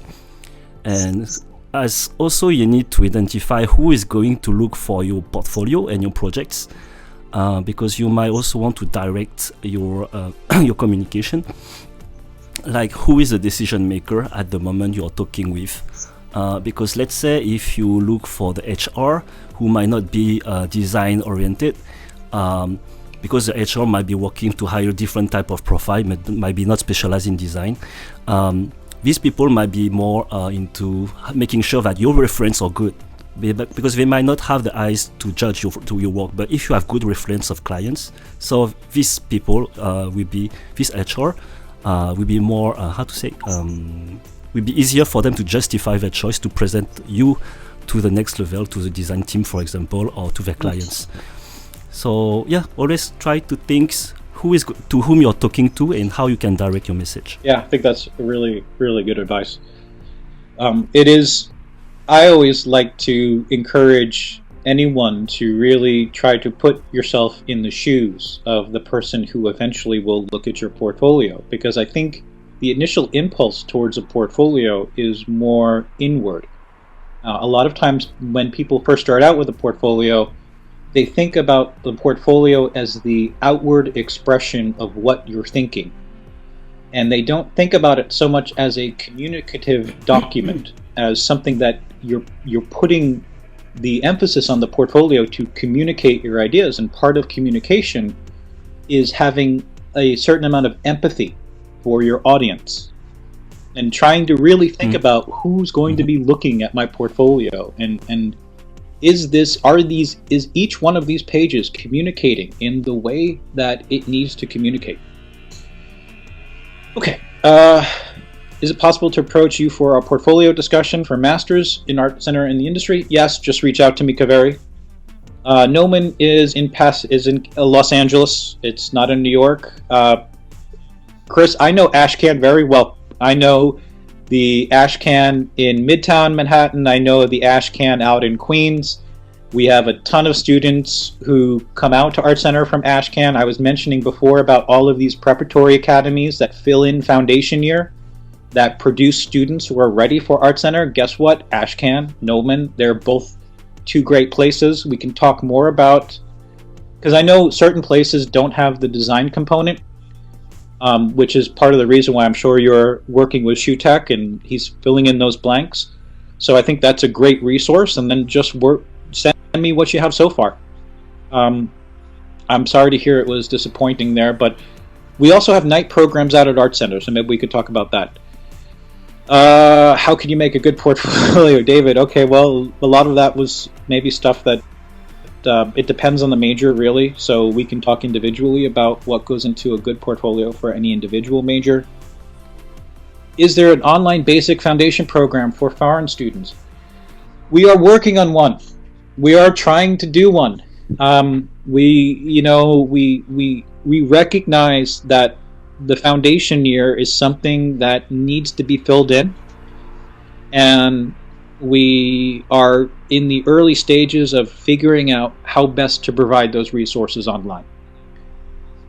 [SPEAKER 1] And as also you need to identify who is going to look for your portfolio and your projects, because you might also want to direct your communication. Like who is the decision maker at the moment you are talking with, because let's say if you look for the HR who might not be design oriented, because the HR might be working to hire different type of profile, might be not specialized in design. These people might be more into making sure that your reference are good, because they might not have the eyes to judge your work. But if you have good reference of clients, so these people this HR will be more will be easier for them to justify their choice to present you to the next level, to the design team, for example, or to their clients. So yeah, always try to think to whom you're talking to and how you can direct your message.
[SPEAKER 2] Yeah, I think that's really, really good advice. I always like to encourage anyone to really try to put yourself in the shoes of the person who eventually will look at your portfolio, because I think the initial impulse towards a portfolio is more inward. A lot of times when people first start out with a portfolio, they think about the portfolio as the outward expression of what you're thinking. And they don't think about it so much as a communicative document, as something that you're putting the emphasis on the portfolio to communicate your ideas. And part of communication is having a certain amount of empathy for your audience and trying to really think about who's going to be looking at my portfolio, and is each one of these pages communicating in the way that it needs to communicate? Okay, is it possible to approach you for a portfolio discussion for masters in art center in the industry? Yes, just reach out to me, Kaveri. Noman is in Los Angeles. It's not in New York. Chris, I know Ashcan very well. I know the Ashcan in Midtown Manhattan. I know the Ashcan out in Queens. We have a ton of students who come out to Art Center from Ashcan. I was mentioning before about all of these preparatory academies that fill in foundation year, that produce students who are ready for Art Center. Guess what? Ashcan, Noman, they're both two great places. We can talk more about, because I know certain places don't have the design component, which is part of the reason why I'm sure you're working with ShoeTech and he's filling in those blanks. So I think that's a great resource, and then just send me what you have so far. I'm sorry to hear it was disappointing there, but we also have night programs out at Art Center, so maybe we could talk about that. How can you make a good portfolio, David? Okay, well, a lot of that was maybe stuff that it depends on the major, really, so we can talk individually about what goes into a good portfolio for any individual major. Is there an online basic foundation program for foreign students? We are working on one. We are trying to do one. We recognize that the foundation year is something that needs to be filled in, and we are in the early stages of figuring out how best to provide those resources online.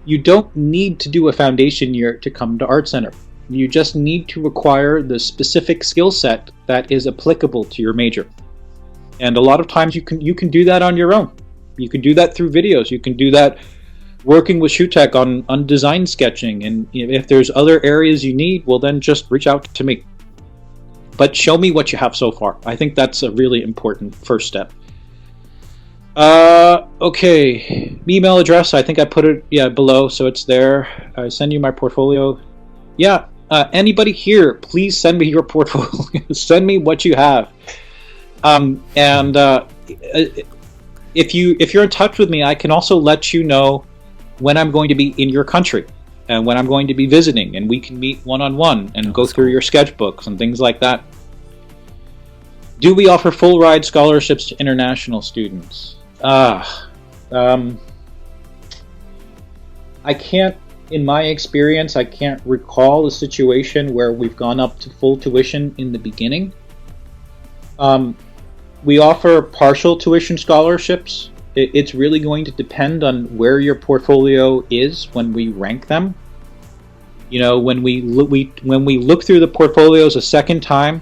[SPEAKER 2] You don't need to do a foundation year to come to Art Center. You just need to acquire the specific skill set that is applicable to your major. And a lot of times you can do that on your own. You can do that through videos. You can do that working with ShoeTech on design sketching. And if there's other areas you need, well, then just reach out to me. But show me what you have so far. I think that's a really important first step. Okay, email address, I think I put it below, so it's there. I send you my portfolio. Yeah, anybody here, please send me your portfolio. Send me what you have. If you're in touch with me, I can also let you know when I'm going to be in your country and when I'm going to be visiting, and we can meet one-on-one and go through your sketchbooks and things like that. Do we offer full ride scholarships to international students? I can't, in my experience, I can't recall a situation where we've gone up to full tuition in the beginning. We offer partial tuition scholarships. It's really going to depend on where your portfolio is when we rank them. You know, when we look through the portfolios a second time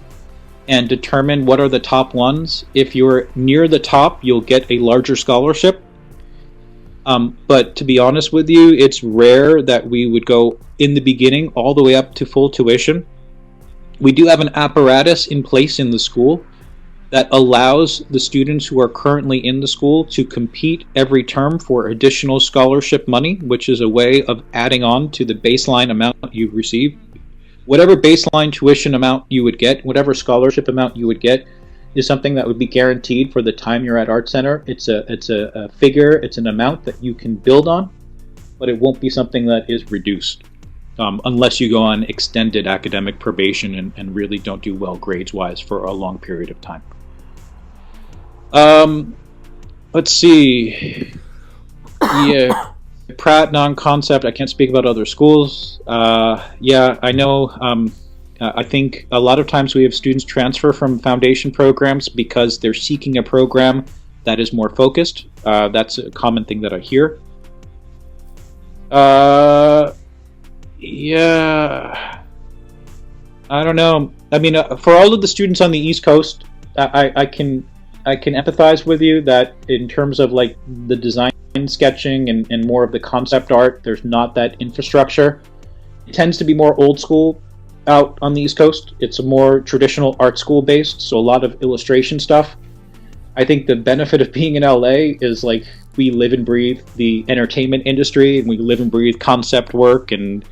[SPEAKER 2] and determine what are the top ones, if you're near the top, you'll get a larger scholarship. But to be honest with you, it's rare that we would go in the beginning all the way up to full tuition. We do have an apparatus in place in the school that allows the students who are currently in the school to compete every term for additional scholarship money, which is a way of adding on to the baseline amount you've received. Whatever baseline tuition amount you would get, whatever scholarship amount you would get, is something that would be guaranteed for the time you're at Art Center. It's a figure, it's an amount that you can build on, but it won't be something that is reduced. Unless you go on extended academic probation and really don't do well grades-wise for a long period of time. Let's see. Yeah, Pratt non-concept. I can't speak about other schools. Yeah, I know. I think a lot of times we have students transfer from foundation programs because they're seeking a program that is more focused. That's a common thing that I hear. Yeah, I don't know. I mean, for all of the students on the East Coast, I can empathize with you that in terms of like the design sketching and more of the concept art, there's not that infrastructure. It tends to be more old school out on the East Coast. It's a more traditional art school based, so a lot of illustration stuff. I think the benefit of being in LA is like we live and breathe the entertainment industry, and we live and breathe concept work, and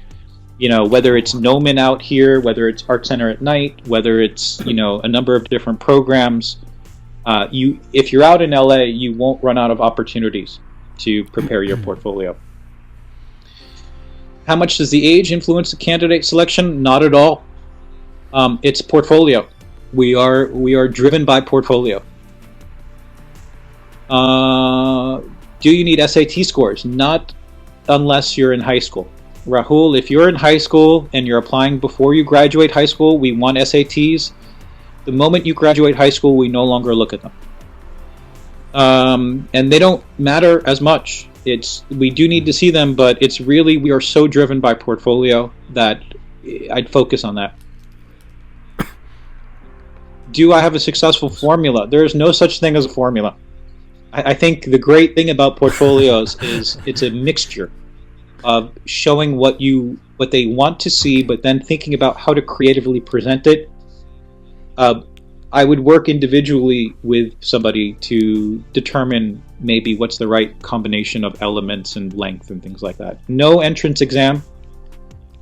[SPEAKER 2] you know, whether it's Nomen out here, whether it's Art Center at Night, whether it's, you know, a number of different programs, if you're out in LA, you won't run out of opportunities to prepare your portfolio. How much does the age influence the candidate selection? Not at all. It's portfolio. We are driven by portfolio. Do you need SAT scores? Not unless you're in high school. Rahul, if you're in high school and you're applying before you graduate high school, we want SATs. The moment you graduate high school, we no longer look at them. And they don't matter as much. We do need to see them, but it's really, we are so driven by portfolio that I'd focus on that. Do I have a successful formula? There is no such thing as a formula. I think the great thing about portfolios is it's a mixture of showing what they want to see, but then thinking about how to creatively present it. I would work individually with somebody to determine maybe what's the right combination of elements and length and things like that. No entrance exam.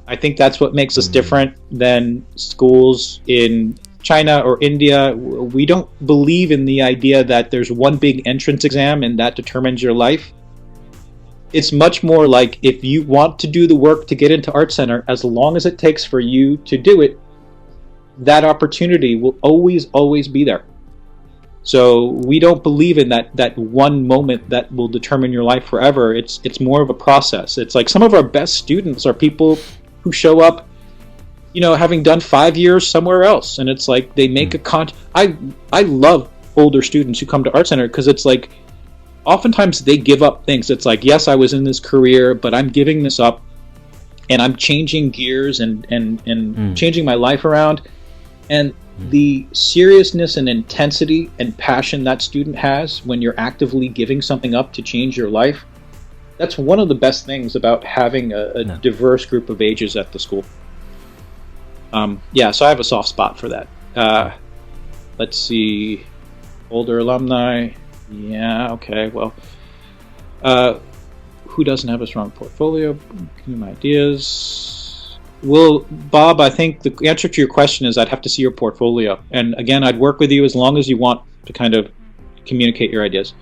[SPEAKER 2] I think that's what makes us different than schools in China or India. We don't believe in the idea that there's one big entrance exam and that determines your life. It's much more like, if you want to do the work to get into Art Center, as long as it takes for you to do it, that opportunity will always be there. So we don't believe in that one moment that will determine your life forever. It's more of a process. It's like some of our best students are people who show up, you know, having done 5 years somewhere else, and it's like they make I love older students who come to Art Center because it's like oftentimes they give up things. It's like, yes, I was in this career, but I'm giving this up, and I'm changing gears and changing my life around. And the seriousness and intensity and passion that student has when you're actively giving something up to change your life, that's one of the best things about having a diverse group of ages at the school. Yeah, so I have a soft spot for that. Let's see. Older alumni. Yeah, okay, well. Who doesn't have a strong portfolio? Give me my ideas. Well, Bob, I think the answer to your question is I'd have to see your portfolio. And again, I'd work with you as long as you want to kind of communicate your ideas.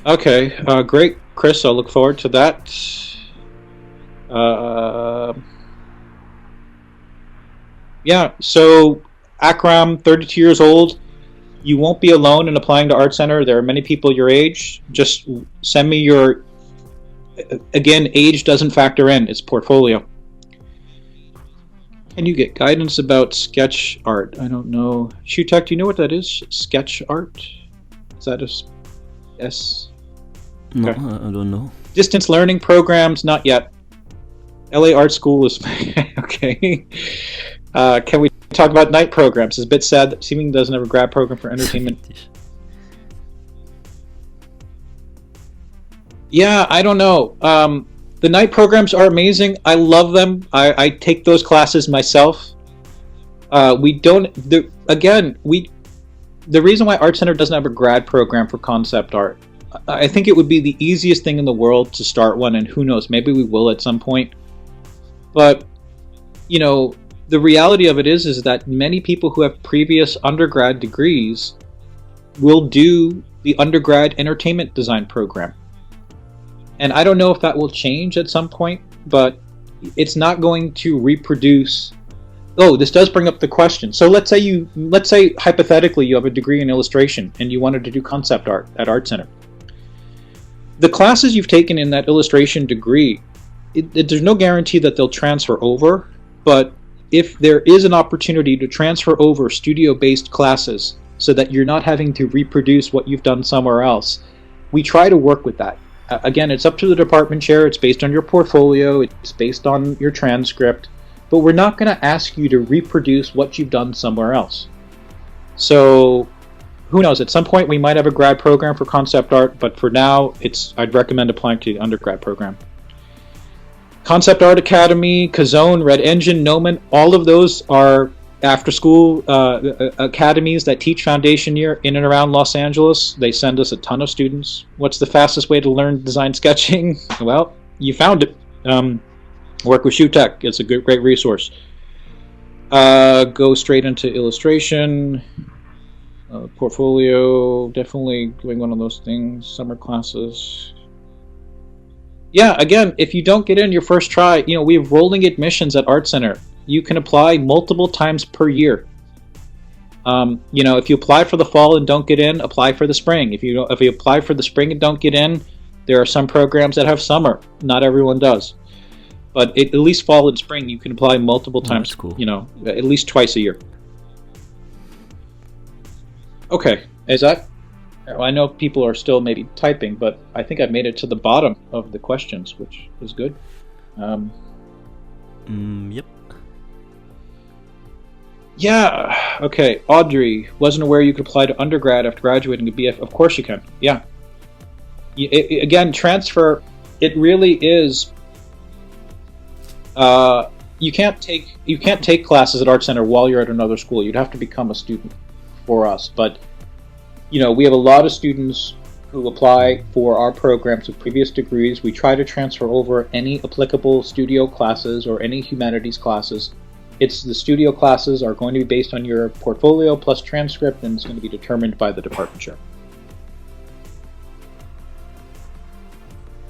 [SPEAKER 2] Okay, great. Chris, I'll look forward to that. Yeah, so Akram, 32 years old. You won't be alone in applying to Art Center. There are many people your age. Just send me your... Again, age doesn't factor in. It's portfolio. Can you get guidance about sketch art? I don't know. Shutek, do you know what that is? Sketch art? Is that a S?
[SPEAKER 1] No,
[SPEAKER 2] Okay.
[SPEAKER 1] I don't know.
[SPEAKER 2] Distance learning programs? Not yet. LA Art School is... Okay. Can we talk about night programs? It's a bit sad that Seeming doesn't have a grad program for entertainment. Yeah, I don't know. The night programs are amazing. I love them. I take those classes myself. The reason why Art Center doesn't have a grad program for concept art, I think it would be the easiest thing in the world to start one, and who knows, maybe we will at some point. But, you know, the reality of it is that many people who have previous undergrad degrees will do the undergrad entertainment design program. And I don't know if that will change at some point, but it's not going to reproduce. Oh, this does bring up the question. So let's say hypothetically you have a degree in illustration and you wanted to do concept art at Art Center. The classes you've taken in that illustration degree, there's no guarantee that they'll transfer over, but if there is an opportunity to transfer over studio-based classes so that you're not having to reproduce what you've done somewhere else, we try to work with that. Again, it's up to the department chair, it's based on your portfolio, it's based on your transcript, but we're not going to ask you to reproduce what you've done somewhere else. So, who knows, at some point we might have a grad program for concept art, but for now, I'd recommend applying to the undergrad program. Concept Art Academy, Kazone, Red Engine, Gnomon, all of those are after-school academies that teach foundation year in and around Los Angeles. They send us a ton of students. What's the fastest way to learn design sketching? Well, you found it. Work with ShoeTech. It's a great resource. Go straight into illustration. Portfolio, definitely doing one of those things. Summer classes. Yeah, again, if you don't get in your first try, we have rolling admissions at Art Center. You can apply multiple times per year. If you apply for the fall and don't get in, apply for the spring. If you apply for the spring and don't get in, there are some programs that have summer. Not everyone does. But at least fall and spring, you can apply multiple times.
[SPEAKER 1] That's cool.
[SPEAKER 2] At least twice a year. Okay, is that? I know people are still maybe typing, but I think I've made it to the bottom of the questions, which is good.
[SPEAKER 1] Yep.
[SPEAKER 2] Yeah, okay. Audrey, wasn't aware you could apply to undergrad after graduating to BF. Of course you can, yeah. Again, transfer, it really is... you can't take classes at Art Center while you're at another school. You'd have to become a student for us, but we have a lot of students who apply for our programs with previous degrees. We try to transfer over any applicable studio classes or any humanities classes. The studio classes are going to be based on your portfolio plus transcript, and it's going to be determined by the department chair.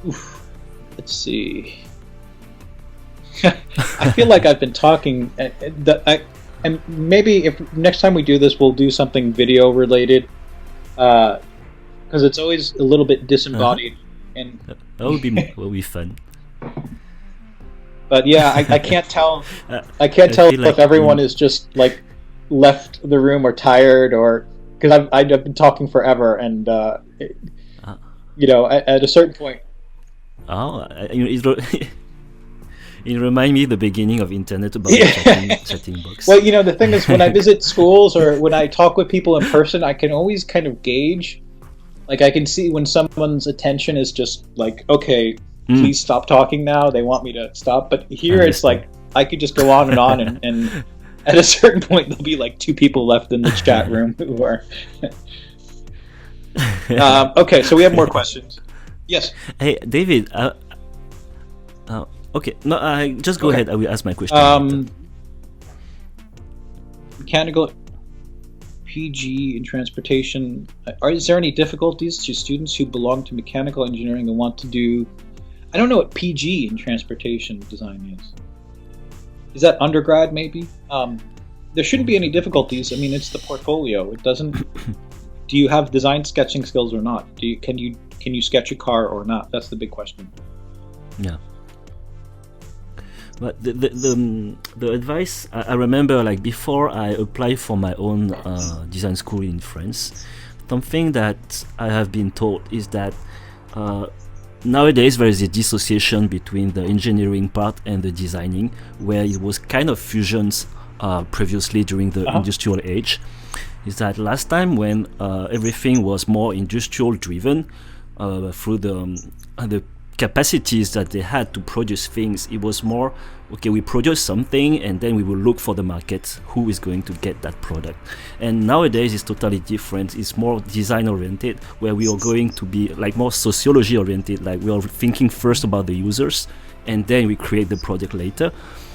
[SPEAKER 2] Oof. Let's see. I feel like I've been talking, and maybe if next time we do this, we'll do something video related. Because it's always a little bit disembodied, and
[SPEAKER 1] that would be fun.
[SPEAKER 2] But yeah, I can't tell. I can't tell if everyone is just like left the room or tired, or because I've been talking forever, and at a certain point.
[SPEAKER 1] Oh, it reminds me of the beginning of internet about the chatting box.
[SPEAKER 2] Well, the thing is, when I visit schools or when I talk with people in person, I can always kind of gauge. Like, I can see when someone's attention is just like, okay, please stop talking now. They want me to stop. But here it's like, I could just go on, and at a certain point, there'll be like 2 people left in the chat room who are... okay, so we have more questions. Yes?
[SPEAKER 1] Hey, David, okay, no, just go ahead. I will ask my question.
[SPEAKER 2] Mechanical PG in transportation. Is there any difficulties to students who belong to mechanical engineering and want to do... I don't know what PG in transportation design is. Is that undergrad, maybe? There shouldn't be any difficulties. I mean, it's the portfolio. It doesn't... Do you have design sketching skills or not? Can you sketch a car or not? That's the big question.
[SPEAKER 1] Yeah. But the advice I remember, like before I applied for my own design school in France, something that I have been taught is that nowadays there is a dissociation between the engineering part and the designing, where it was kind of fusions previously during the industrial age. Is that last time when everything was more industrial driven through the capacities that they had to produce things, it was more, okay, we produce something and then we will look for the market, who is going to get that product. And nowadays it's totally different. It's more design oriented, where we are going to be like more sociology oriented, like we are thinking first about the users and then we create the product later.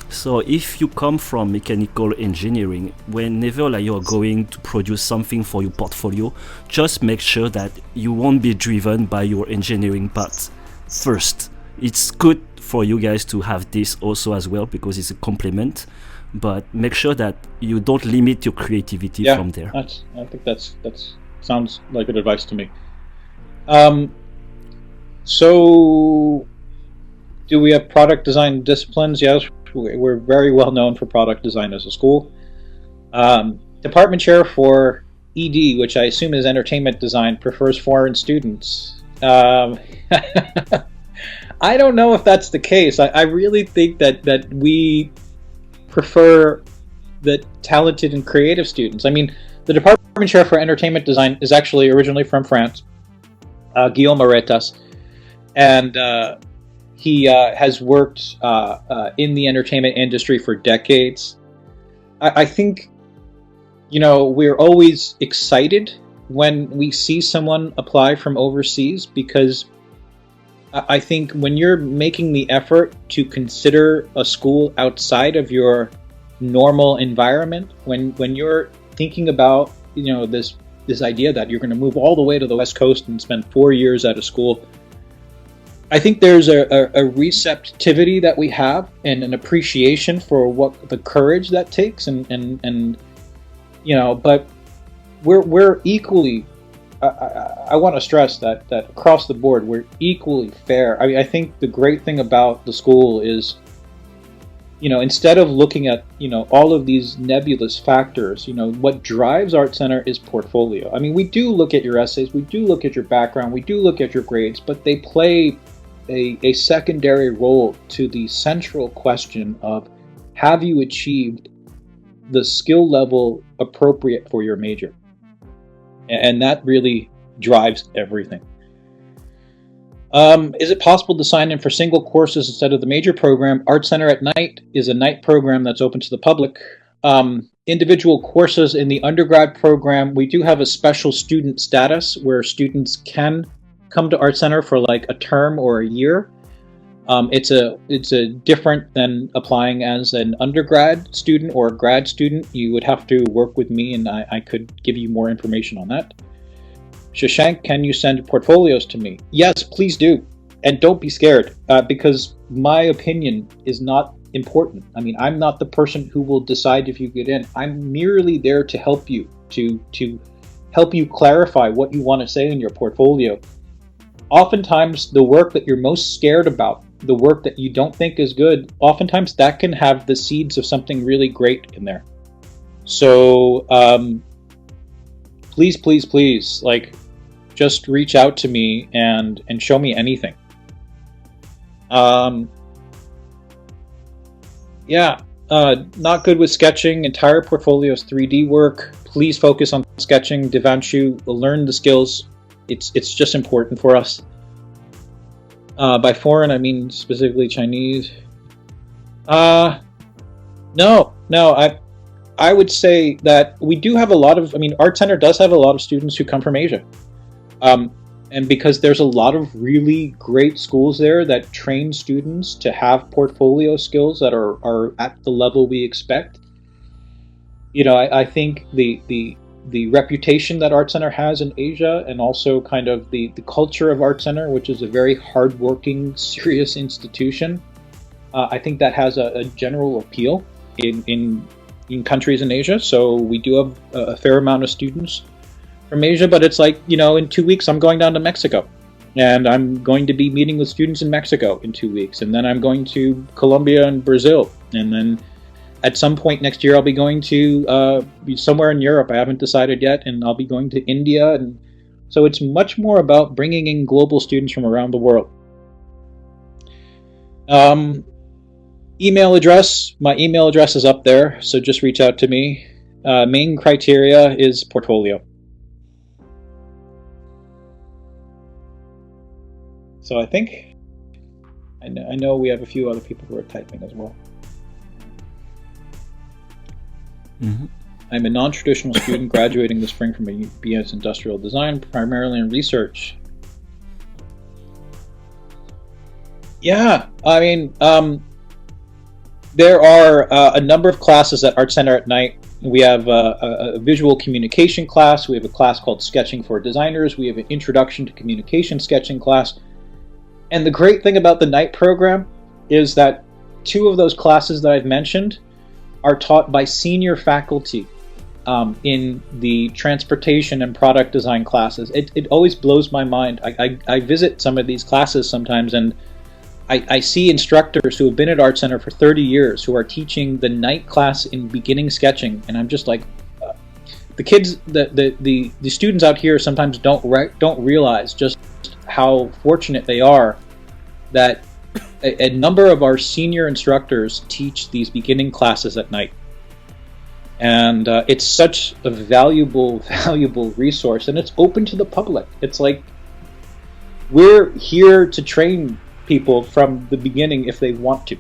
[SPEAKER 1] So if you come from mechanical engineering, whenever like you're going to produce something for your portfolio, just make sure that you won't be driven by your engineering parts first. It's good for you guys to have this also as well, because it's a complement, but make sure that you don't limit your creativity from there.
[SPEAKER 2] I think that's sounds like good advice to me. So, do we have product design disciplines? Yes, we're very well known for product design as a school. Department chair for ED, which I assume is entertainment design, prefers foreign students. I don't know if that's the case. I really think that we prefer the talented and creative students. I mean, the department chair for entertainment design is actually originally from France, Guillaume Aretas, and he has worked in the entertainment industry for decades. I think, you know, we're always excited when we see someone apply from overseas, because I think when you're making the effort to consider a school outside of your normal environment, when you're thinking about, you know, this idea that you're going to move all the way to the West Coast and spend 4 years at a school, I think there's a receptivity that we have and an appreciation for what the courage that takes, and you know, but we're equally. I want to stress that across the board we're equally fair. I mean, I think the great thing about the school is, you know, instead of looking at, you know, all of these nebulous factors, you know, what drives Art Center is portfolio. I mean, we do look at your essays, we do look at your background, we do look at your grades, but they play a secondary role to the central question of, have you achieved the skill level appropriate for your major? And that really drives everything. Is it possible to sign in for single courses instead of the major program? Art Center at Night is a night program that's open to the public. Individual courses in the undergrad program, we do have a special student status where students can come to Art Center for like a term or a year. It's a different than applying as an undergrad student or a grad student. You would have to work with me, and I could give you more information on that. Shashank, can you send portfolios to me? Yes, please do. And don't be scared, because my opinion is not important. I mean, I'm not the person who will decide if you get in. I'm merely there to help you, to help you clarify what you want to say in your portfolio. Oftentimes, the work that you're most scared about, the work that you don't think is good, oftentimes that can have the seeds of something really great in there. So, please, please, please, like, just reach out to me and show me anything. Not good with sketching. Entire portfolio is 3D work. Please focus on sketching. Devanshu, learn the skills. It's just important for us. By foreign, I mean specifically Chinese. No. I would say that we do have a lot of. I mean, Art Center does have a lot of students who come from Asia, and because there's a lot of really great schools there that train students to have portfolio skills that are at the level we expect. You know, I think the reputation that Art Center has in Asia, and also kind of the culture of Art Center, which is a very hardworking, serious institution, I think that has a general appeal in countries in Asia. So we do have a fair amount of students from Asia, but it's like, you know, in 2 weeks I'm going down to Mexico, and I'm going to be meeting with students in Mexico in 2 weeks, and then I'm going to Colombia and Brazil, and then at some point next year I'll be going to be somewhere in Europe. I haven't decided yet, and I'll be going to India, and so it's much more about bringing in global students from around the world. Email address, my email address is up there, so just reach out to me. Main criteria is portfolio. So I think, I know we have a few other people who are typing as well.
[SPEAKER 1] Mm-hmm.
[SPEAKER 2] I'm a non-traditional student graduating this spring from a BS Industrial Design, primarily in research. Yeah, I mean, there are a number of classes at Art Center at Night. We have a visual communication class. We have a class called Sketching for Designers. We have an Introduction to Communication sketching class. And the great thing about the night program is that 2 of those classes that I've mentioned are taught by senior faculty in the transportation and product design classes. It always blows my mind. I visit some of these classes sometimes, and I see instructors who have been at Art Center for 30 years who are teaching the night class in beginning sketching, and I'm just like, the kids, the students out here sometimes don't realize just how fortunate they are that a number of our senior instructors teach these beginning classes at night. And it's such a valuable resource, and it's open to the public. It's like, we're here to train people from the beginning if they want to.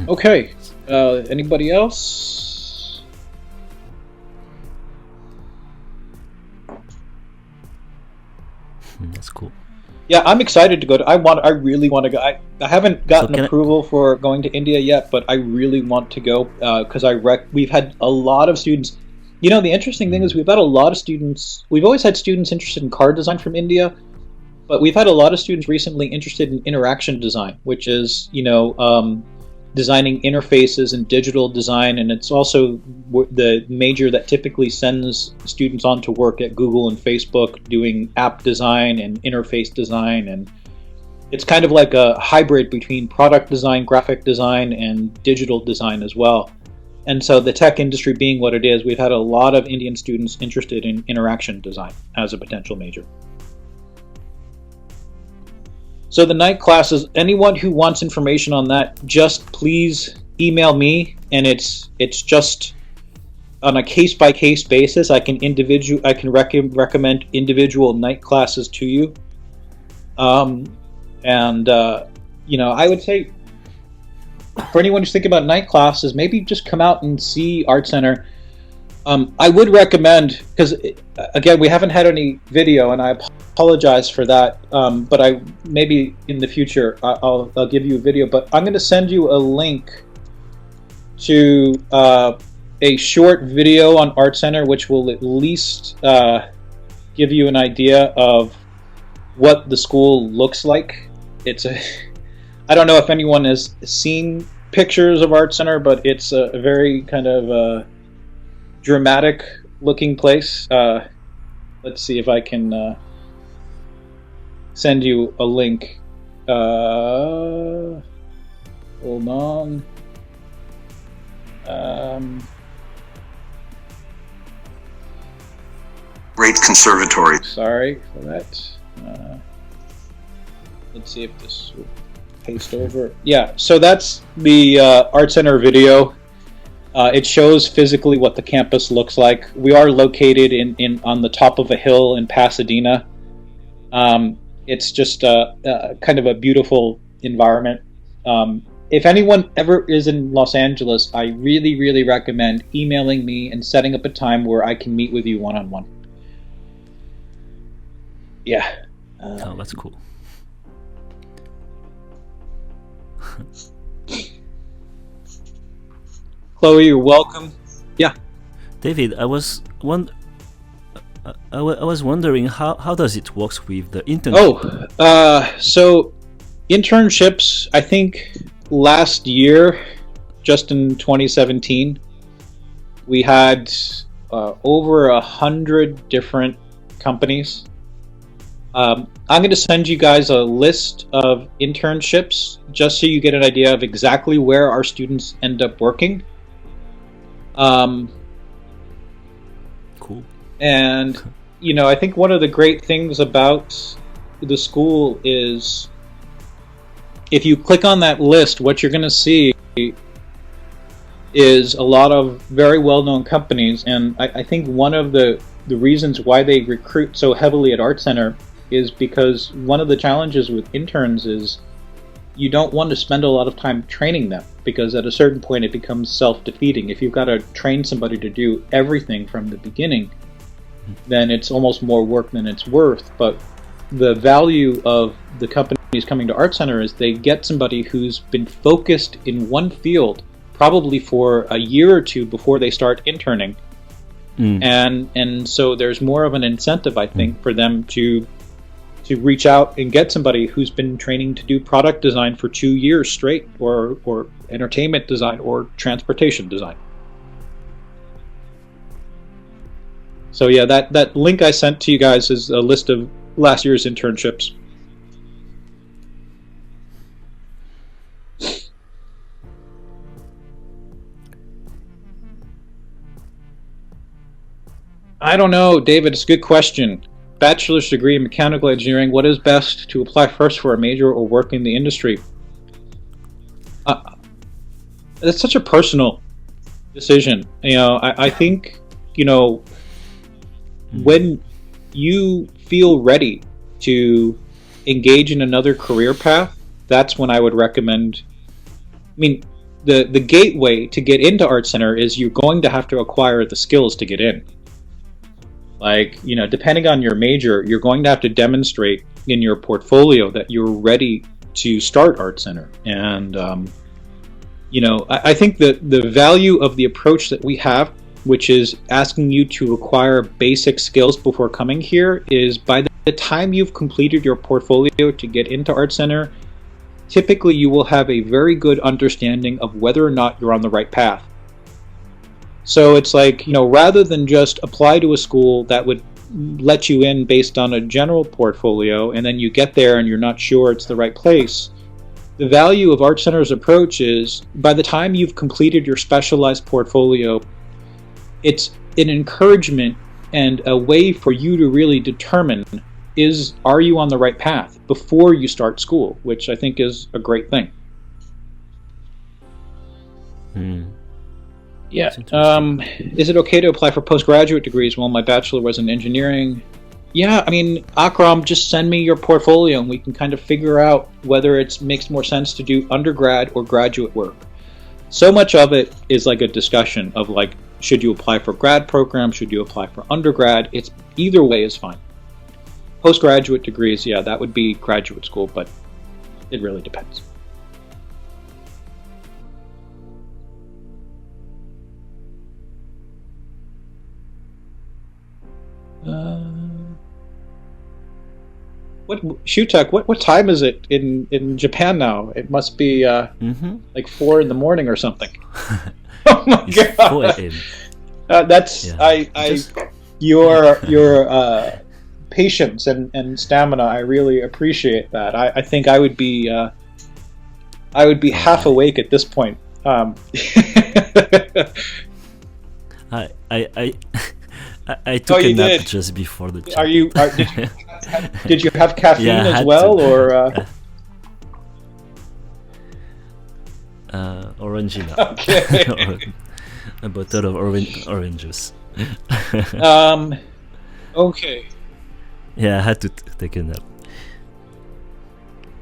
[SPEAKER 2] Okay, anybody else?
[SPEAKER 1] That's cool.
[SPEAKER 2] Yeah, I'm excited to go to. I really want to go. I haven't gotten approval for going to India yet, but I really want to go because we've had a lot of students. You know, the interesting thing is we've had a lot of students. We've always had students interested in car design from India, but we've had a lot of students recently interested in interaction design, which is, you know, designing interfaces and digital design, and it's also the major that typically sends students on to work at Google and Facebook doing app design and interface design, and it's kind of like a hybrid between product design, graphic design, and digital design as well. And so the tech industry being what it is, we've had a lot of Indian students interested in interaction design as a potential major. So the night classes, anyone who wants information on that, just please email me, and it's just on a case-by-case basis. I can recommend individual night classes to you. You know, I would say for anyone who's thinking about night classes, maybe just come out and see Art Center. I would recommend, because again, we haven't had any video, and I apologize for that, but maybe in the future I'll give you a video, but I'm going to send you a link to a short video on Art Center, which will at least give you an idea of what the school looks like. I don't know if anyone has seen pictures of Art Center, but it's a very kind of dramatic looking place. Let's see if I can send you a link. Hold on.
[SPEAKER 3] Great conservatory.
[SPEAKER 2] Sorry for that. Let's see if this will paste over. Yeah, so that's the Art Center video. It shows physically what the campus looks like. We are located on the top of a hill in Pasadena. It's just kind of a beautiful environment. If anyone ever is in Los Angeles, I really, really recommend emailing me and setting up a time where I can meet with you one-on-one. Yeah.
[SPEAKER 1] Oh, that's cool.
[SPEAKER 2] Chloe, you're welcome. Yeah.
[SPEAKER 1] David, I was wondering how does it work with the internship?
[SPEAKER 2] So internships, I think last year, just in 2017, we had over 100 different companies. I'm going to send you guys a list of internships just so you get an idea of exactly where our students end up working.
[SPEAKER 1] Cool.
[SPEAKER 2] And, you know, I think one of the great things about the school is if you click on that list, what you're going to see is a lot of very well-known companies. And I think one of the reasons why they recruit so heavily at Art Center is because one of the challenges with interns is you don't want to spend a lot of time training them, because at a certain point it becomes self-defeating. If you've got to train somebody to do everything from the beginning, then it's almost more work than it's worth. But the value of the companies coming to Art Center is they get somebody who's been focused in one field probably for a year or two before they start interning. And so there's more of an incentive, I think, for them to to reach out and get somebody who's been training to do product design for 2 years straight, or entertainment design, or transportation design. So yeah, that link I sent to you guys is a list of last year's internships. I don't know, David, it's a good question. Bachelor's degree in mechanical engineering, what is best to apply first for a major or work in the industry? It's such a personal decision. I think, when you feel ready to engage in another career path, that's when I would recommend. The gateway to get into Art Center is you're going to have to acquire the skills to get in. Depending on your major, you're going to have to demonstrate in your portfolio that you're ready to start Art Center. And, I think that the value of the approach that we have, which is asking you to acquire basic skills before coming here, is by the time you've completed your portfolio to get into Art Center, typically you will have a very good understanding of whether or not you're on the right path. So it's rather than just apply to a school that would let you in based on a general portfolio, and then you get there and you're not sure it's the right place, the value of Art Center's approach is by the time you've completed your specialized portfolio, it's an encouragement and a way for you to really determine, are you on the right path before you start school, which I think is a great thing. Yeah. Is it okay to apply for postgraduate degrees? Well, my bachelor was in engineering. Yeah, Akram, just send me your portfolio and we can kind of figure out whether it makes more sense to do undergrad or graduate work. So much of it is like a discussion of should you apply for grad program? Should you apply for undergrad? It's either way is fine. Postgraduate degrees, yeah, that would be graduate school, but it really depends. What time is it in Japan now? It must be 4 in the morning or something. Oh my god! That's your patience and stamina. I really appreciate that. I think I would be half awake at this point.
[SPEAKER 1] I took a nap just before the chat.
[SPEAKER 2] Did you have caffeine as well, or?
[SPEAKER 1] Orangina.
[SPEAKER 2] Okay.
[SPEAKER 1] A bottle of orange juice.
[SPEAKER 2] Okay.
[SPEAKER 1] Yeah, I had to take a nap.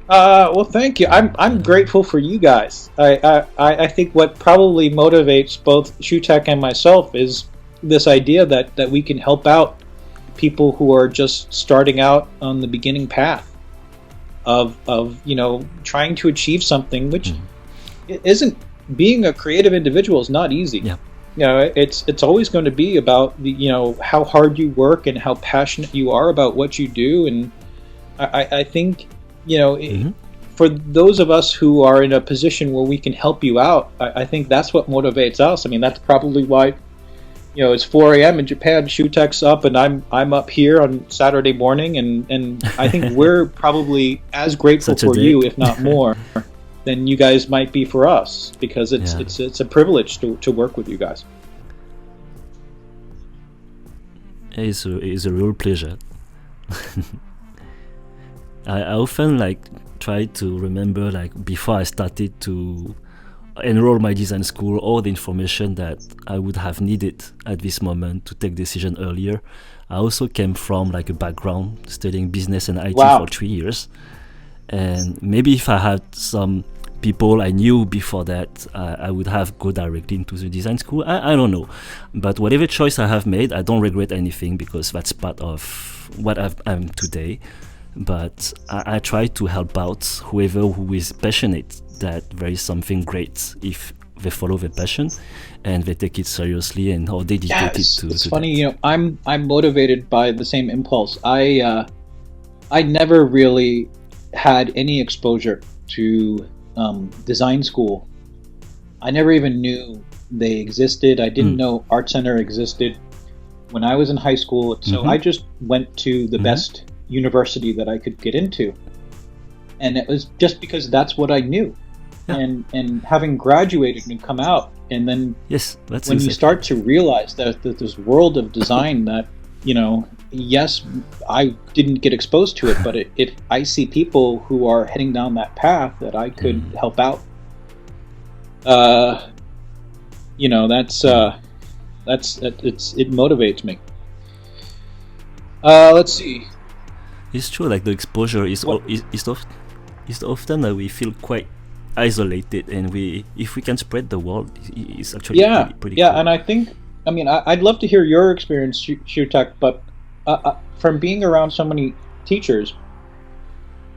[SPEAKER 2] Well, thank you. I'm grateful for you guys. I think what probably motivates both Shutek and myself is this idea that we can help out people who are just starting out on the beginning path of trying to achieve something, which it isn't. Being a creative individual is not easy.
[SPEAKER 1] Yeah.
[SPEAKER 2] It's always going to be about how hard you work and how passionate you are about what you do. And I think for those of us who are in a position where we can help you out, I think that's what motivates us. That's probably why it's 4 a.m. in Japan. Shutek's up and I'm up here on Saturday morning, and I think we're probably as grateful for you, if not more, than you guys might be for us, because it's a privilege to work with you guys.
[SPEAKER 1] It's a real pleasure. I often try to remember before I started to enroll my design school all the information that I would have needed at this moment to take decision earlier. I also came from a background studying business and IT for 3 years, and maybe if I had some people I knew before that, I would have go directly into the design school. I don't know, but whatever choice I have made, I don't regret anything, because that's part of what I'm today. But I try to help out whoever who is passionate that there is something great if they follow their passion and they take it seriously and are dedicated to
[SPEAKER 2] it's funny, I'm motivated by the same impulse. I I never really had any exposure to design school. I never even knew they existed. I didn't know Art Center existed when I was in high school. So I just went to the best university that I could get into. And it was just because that's what I knew. Yeah. And having graduated and come out, and then when you start to realize that this world of design that, you know, yes, I didn't get exposed to it, but I see people who are heading down that path that I could help out. You know, it motivates me. Let's see.
[SPEAKER 1] It's true. Like the exposure is often that we feel quite isolated, and if we can spread the word, it's actually pretty cool.
[SPEAKER 2] And I mean, I'd love to hear your experience, Shutak, but from being around so many teachers,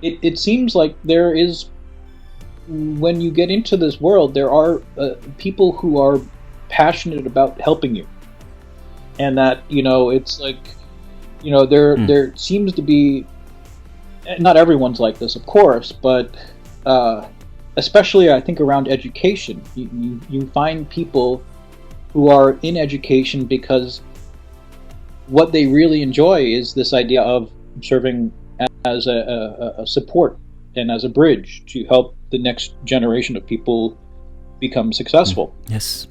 [SPEAKER 2] it seems like there is, when you get into this world, there are people who are passionate about helping you, and that, you know, it's like, you know, there seems to be, not everyone's like this, of course, but especially I think around education, you find people who are in education because what they really enjoy is this idea of serving as a support and as a bridge to help the next generation of people become successful.
[SPEAKER 1] Yes.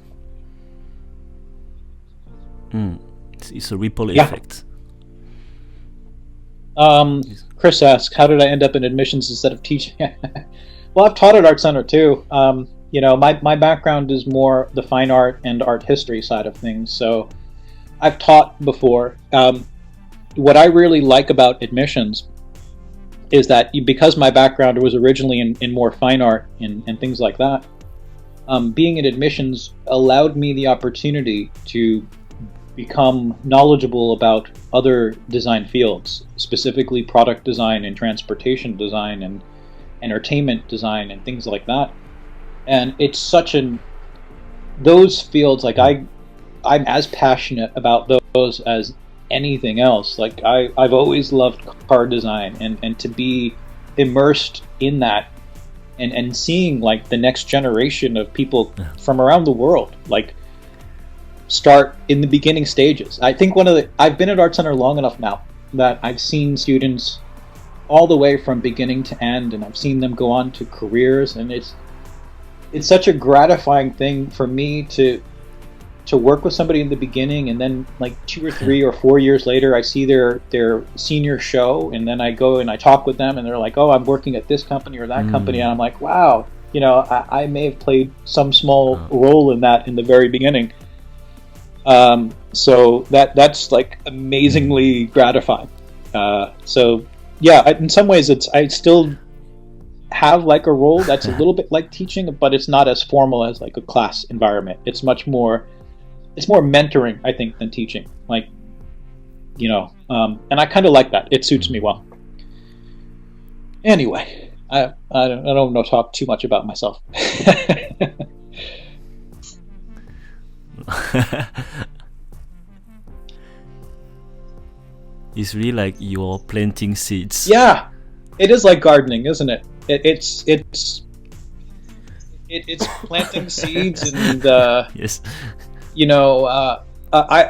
[SPEAKER 1] It's a ripple effect.
[SPEAKER 2] Chris asks, how did I end up in admissions instead of teaching? Well, I've taught at Art Center too. You know, my background is more the fine art and art history side of things, so I've taught before. What I really like about admissions is that because my background was originally in more fine art and things like that, being in admissions allowed me the opportunity to become knowledgeable about other design fields, specifically product design and transportation design and entertainment design and things like that. And it's such those fields, like I'm as passionate about those as anything else. Like I've always loved car design, and to be immersed in that and seeing like the next generation of people from around the world, like start in the beginning stages. I think I've been at Art Center long enough now that I've seen students all the way from beginning to end, and I've seen them go on to careers, and it's such a gratifying thing for me to work with somebody in the beginning, and then like 2 or 3 or 4 years later I see their senior show, and then I go and I talk with them, and they're like, oh, I'm working at this company or that company, and I'm like, wow, you know, I may have played some small role in that in the very beginning. So that's like amazingly gratifying. So yeah, in some ways I still have like a role that's a little bit like teaching, but it's not as formal as like a class environment. It's more mentoring, I think, than teaching. Like, you know, and I kind of like that. It suits me well. Anyway, I don't want to talk too much about myself.
[SPEAKER 1] It's really like you're planting seeds.
[SPEAKER 2] Yeah, it is like gardening, isn't it? It's planting seeds, and
[SPEAKER 1] yes.
[SPEAKER 2] You know, I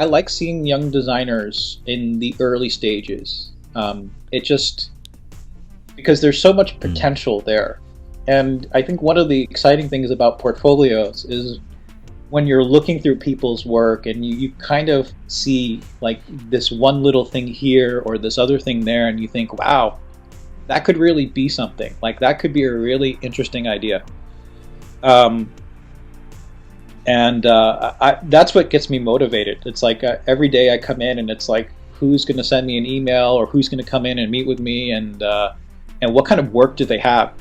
[SPEAKER 2] like seeing young designers in the early stages. It just, because there's so much potential there, and I think one of the exciting things about portfolios is when you're looking through people's work and you kind of see like this one little thing here or this other thing there, and you think, wow, that could really be something. Like that could be a really interesting idea. That's what gets me motivated. It's like every day I come in and it's like, who's going to send me an email, or who's going to come in and meet with me, and what kind of work do they have?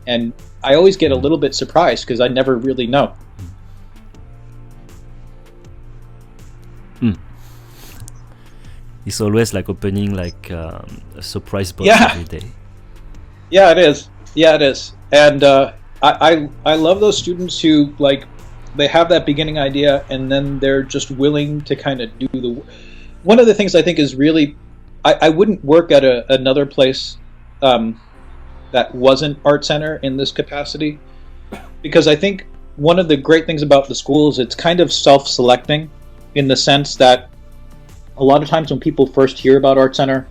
[SPEAKER 2] And I always get a little bit surprised because I never really know.
[SPEAKER 1] It's always like opening like a surprise box every day.
[SPEAKER 2] Yeah, it is. And I love those students who like, they have that beginning idea and then they're just willing to kind of do one of the things I think is really, I wouldn't work at another place that wasn't Art Center in this capacity, because I think one of the great things about the school is it's kind of self-selecting, in the sense that a lot of times when people first hear about Art Center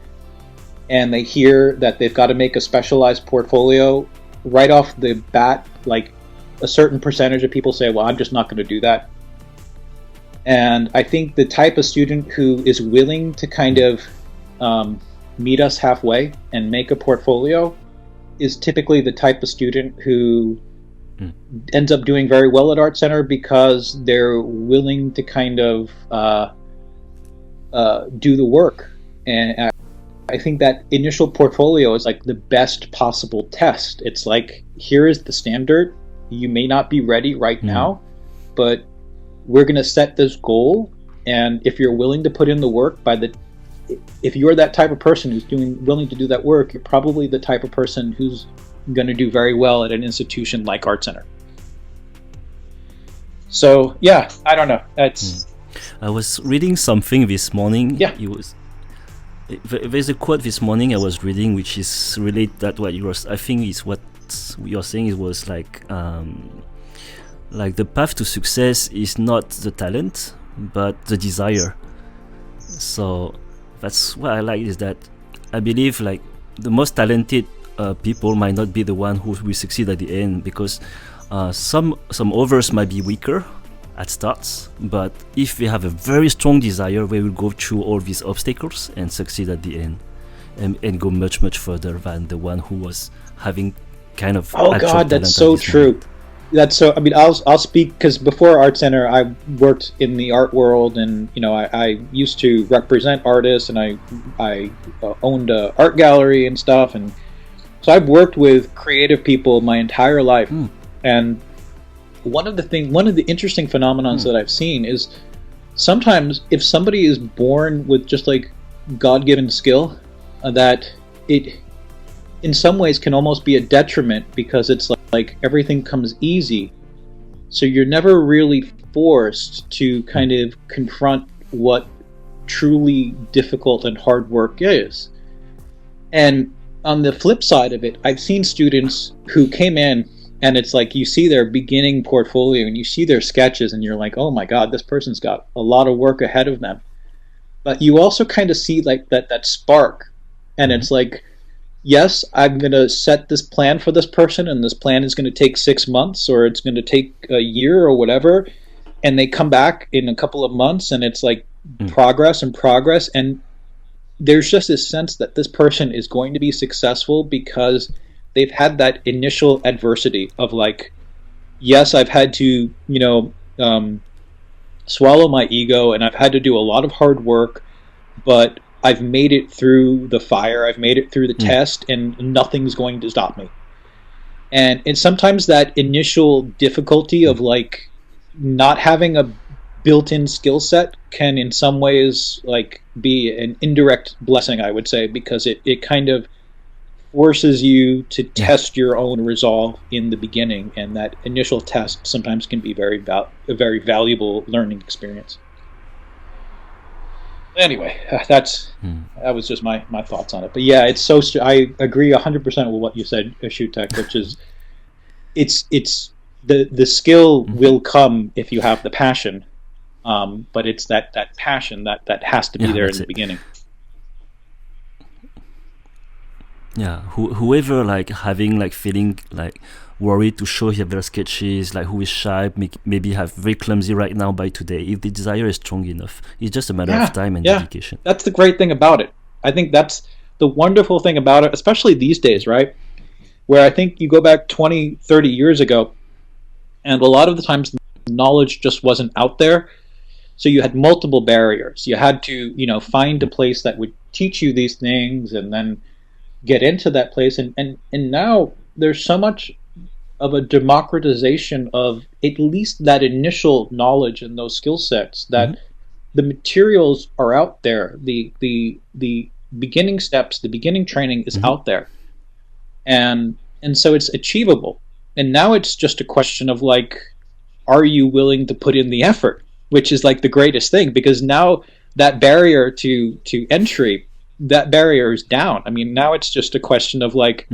[SPEAKER 2] and they hear that they've got to make a specialized portfolio, right off the bat, like a certain percentage of people say, well, I'm just not going to do that. And I think the type of student who is willing to kind of meet us halfway and make a portfolio is typically the type of student who ends up doing very well at Art Center, because they're willing to kind of do the work. And I think that initial portfolio is like the best possible test. It's like, here is the standard. You may not be ready right now, but we're going to set this goal. And if you're willing to put in the work, if you're that type of person who's willing to do that work, you're probably the type of person who's going to do very well at an institution like Art Center. So yeah, I don't know.
[SPEAKER 1] I was reading something this morning.
[SPEAKER 2] Yeah.
[SPEAKER 1] There's a quote this morning I was reading, which is related that what you were. I think is what you're saying. It was like the path to success is not the talent, but the desire. So that's what I like, is that I believe like the most talented people might not be the one who will succeed at the end, because some others might be weaker at starts, but if they have a very strong desire, they will go through all these obstacles and succeed at the end, and go much further than the one who was having kind of.
[SPEAKER 2] Oh God, that's so true. That's so. I mean, I'll speak, because before Art Center, I worked in the art world, and I used to represent artists, and I owned an art gallery and stuff, and so I've worked with creative people my entire life, and one of the interesting phenomenons that I've seen is sometimes if somebody is born with just like God-given skill, that it in some ways can almost be a detriment, because it's like everything comes easy, so you're never really forced to kind of confront what truly difficult and hard work is. And on the flip side of it, I've seen students who came in, and it's like you see their beginning portfolio and you see their sketches, and you're like, oh my God, this person's got a lot of work ahead of them. But you also kind of see like that spark, and it's like, yes, I'm going to set this plan for this person, and this plan is going to take 6 months, or it's going to take a year or whatever. And they come back in a couple of months, and it's like progress. And there's just this sense that this person is going to be successful because they've had that initial adversity of like, yes, I've had to, swallow my ego, and I've had to do a lot of hard work, but I've made it through the fire, I've made it through the test, and nothing's going to stop me. And sometimes that initial difficulty of like not having a built-in skill set can in some ways like be an indirect blessing, I would say, because it kind of forces you to test your own resolve in the beginning, and that initial test sometimes can be a very valuable learning experience. Anyway, that was just my thoughts on it. But yeah, it's so I agree 100% with what you said, Shutek, which is it's the skill will come if you have the passion, but it's that passion that has to be there in the beginning.
[SPEAKER 1] Yeah, whoever like having like feeling like worried to show their sketches, like who is shy, maybe have very clumsy right now by today, if the desire is strong enough, it's just a matter of time and dedication.
[SPEAKER 2] That's the great thing about it. I think that's the wonderful thing about it, especially these days, right? Where I think you go back 20, 30 years ago, and a lot of the times knowledge just wasn't out there. So you had multiple barriers. You had to, find a place that would teach you these things, and then get into that place. And now there's so much of a democratization of at least that initial knowledge and those skill sets, that the materials are out there. The beginning steps, the beginning training is out there. And so it's achievable. And now it's just a question of like, are you willing to put in the effort? Which is like the greatest thing, because now that barrier to entry, that barrier is down. I mean, now it's just a question of like,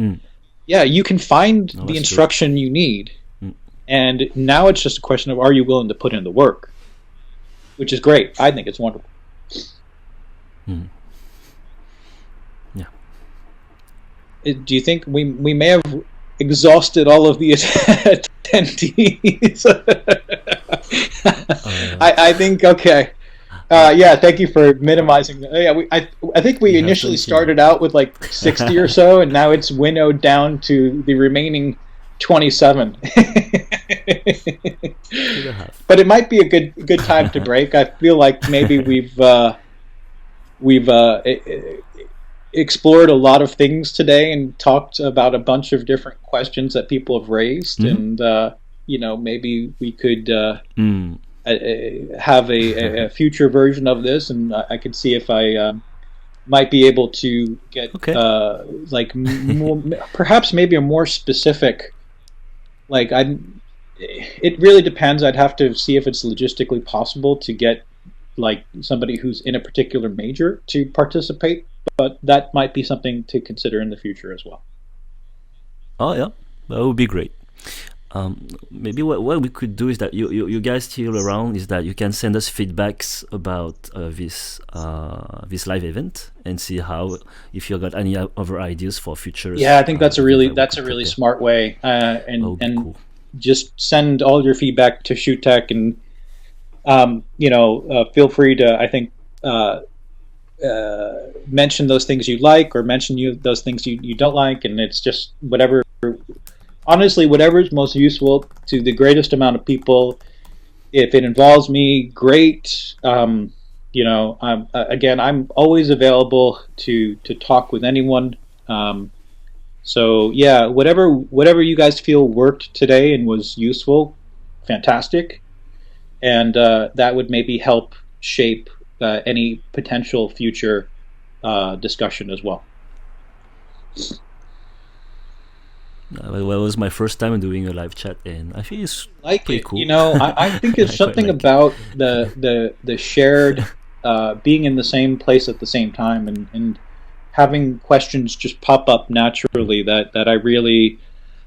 [SPEAKER 2] yeah, you can find the instruction you need, and now it's just a question of, are you willing to put in the work, which is great. I think it's wonderful.
[SPEAKER 1] Yeah.
[SPEAKER 2] Do you think we may have exhausted all of the attendees? I think, okay. Yeah, thank you for minimizing. Yeah, I think we initially started out with like 60 or so, and now it's winnowed down to the remaining 27. But it might be a good time to break. I feel like maybe we've explored a lot of things today and talked about a bunch of different questions that people have raised, and maybe we could have a future version of this, and I could see if I might be able to get like more, perhaps maybe a more specific, like it really depends. I'd have to see if it's logistically possible to get like somebody who's in a particular major to participate, but that might be something to consider in the future as well.
[SPEAKER 1] Oh yeah, that would be great. Maybe what we could do is that you guys still around, is that you can send us feedbacks about this live event and see how, if you got any other ideas for future.
[SPEAKER 2] Yeah, I think that's a really smart way, and
[SPEAKER 1] cool.
[SPEAKER 2] Just send all your feedback to ShootTech, and feel free to, I think, mention those things you like, or mention those things you don't like, and it's just whatever. Honestly, whatever is most useful to the greatest amount of people. If it involves me, great. I'm always available to talk with anyone. So yeah, whatever you guys feel worked today and was useful, fantastic. And that would maybe help shape any potential future discussion as well.
[SPEAKER 1] Well, it was my first time doing a live chat, and I think it's pretty cool.
[SPEAKER 2] I think there's something about the shared being in the same place at the same time, and having questions just pop up naturally. That I really,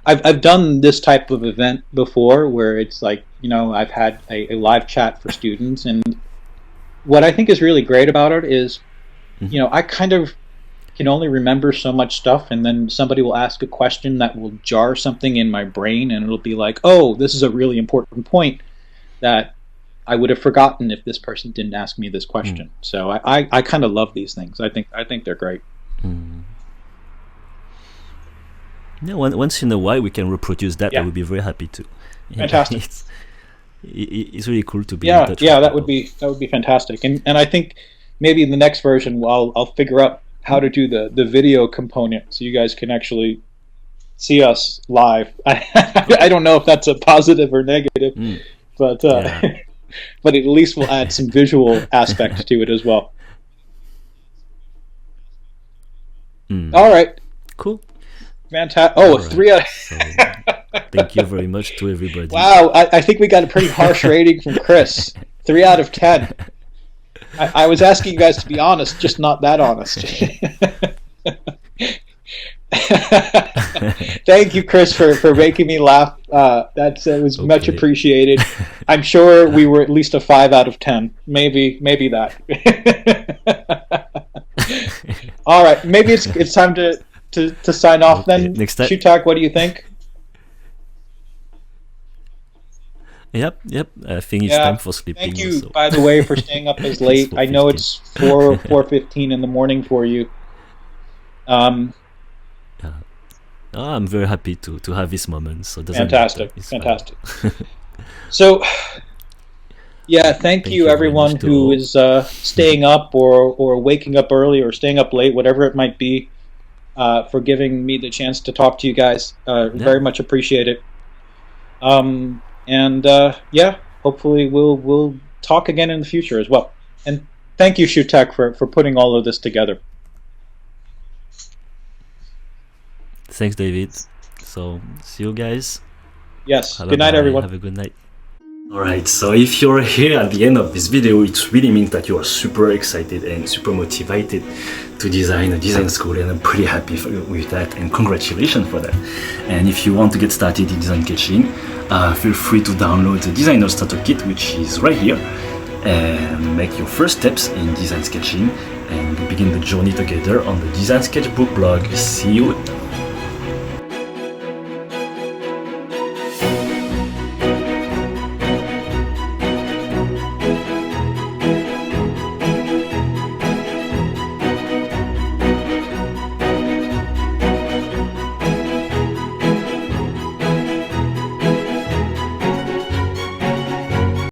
[SPEAKER 2] I've done this type of event before, where it's like, I've had a live chat for students, and what I think is really great about it is, I kind of can only remember so much stuff, and then somebody will ask a question that will jar something in my brain, and it'll be like, oh, this is a really important point that I would have forgotten if this person didn't ask me this question. So I kind of love these things. I think they're great.
[SPEAKER 1] Yeah, once in a while we can reproduce that. I would be very happy to.
[SPEAKER 2] Fantastic.
[SPEAKER 1] It's really cool to be in touch.
[SPEAKER 2] Yeah, that would be fantastic. And I think maybe in the next version I'll figure out how to do the video component, so you guys can actually see us live. I don't know if that's a positive or negative, but but at least we'll add some visual aspect to it as well. All right.
[SPEAKER 1] Cool.
[SPEAKER 2] Fantastic. Oh,
[SPEAKER 1] right.
[SPEAKER 2] 3 out.
[SPEAKER 1] So, thank you very much to everybody.
[SPEAKER 2] Wow, I think we got a pretty harsh rating from Chris. 3 out of 10. I was asking you guys to be honest, just not that honest. Thank you, Chris, for making me laugh. It was much appreciated. I'm sure we were at least a 5 out of 10. Maybe that. All right, maybe it's time to sign off then.
[SPEAKER 1] Next time.
[SPEAKER 2] ShootTech, what do you think?
[SPEAKER 1] Yep. I think it's time for sleeping.
[SPEAKER 2] Thank you,
[SPEAKER 1] also.
[SPEAKER 2] by the way, for staying up as late. I know it's 4:15 in the morning for you.
[SPEAKER 1] I'm very happy to have this moment. So it doesn't
[SPEAKER 2] fantastic. So, yeah, thank you everyone who is staying up or waking up early or staying up late, whatever it might be, for giving me the chance to talk to you guys. Very much appreciate it. And hopefully we'll talk again in the future as well. And thank you, ShootTech, for putting all of this together.
[SPEAKER 1] Thanks, David. So see you guys.
[SPEAKER 2] Yes. Good night, everyone.
[SPEAKER 1] Have a good night. Alright, so if you're here at the end of this video, it really means that you are super excited and super motivated to design a design school, and I'm pretty happy with that, and congratulations for that. And if you want to get started in design sketching, feel free to download the Designer Starter Kit, which is right here, and make your first steps in design sketching and begin the journey together on the Design Sketchbook blog. See you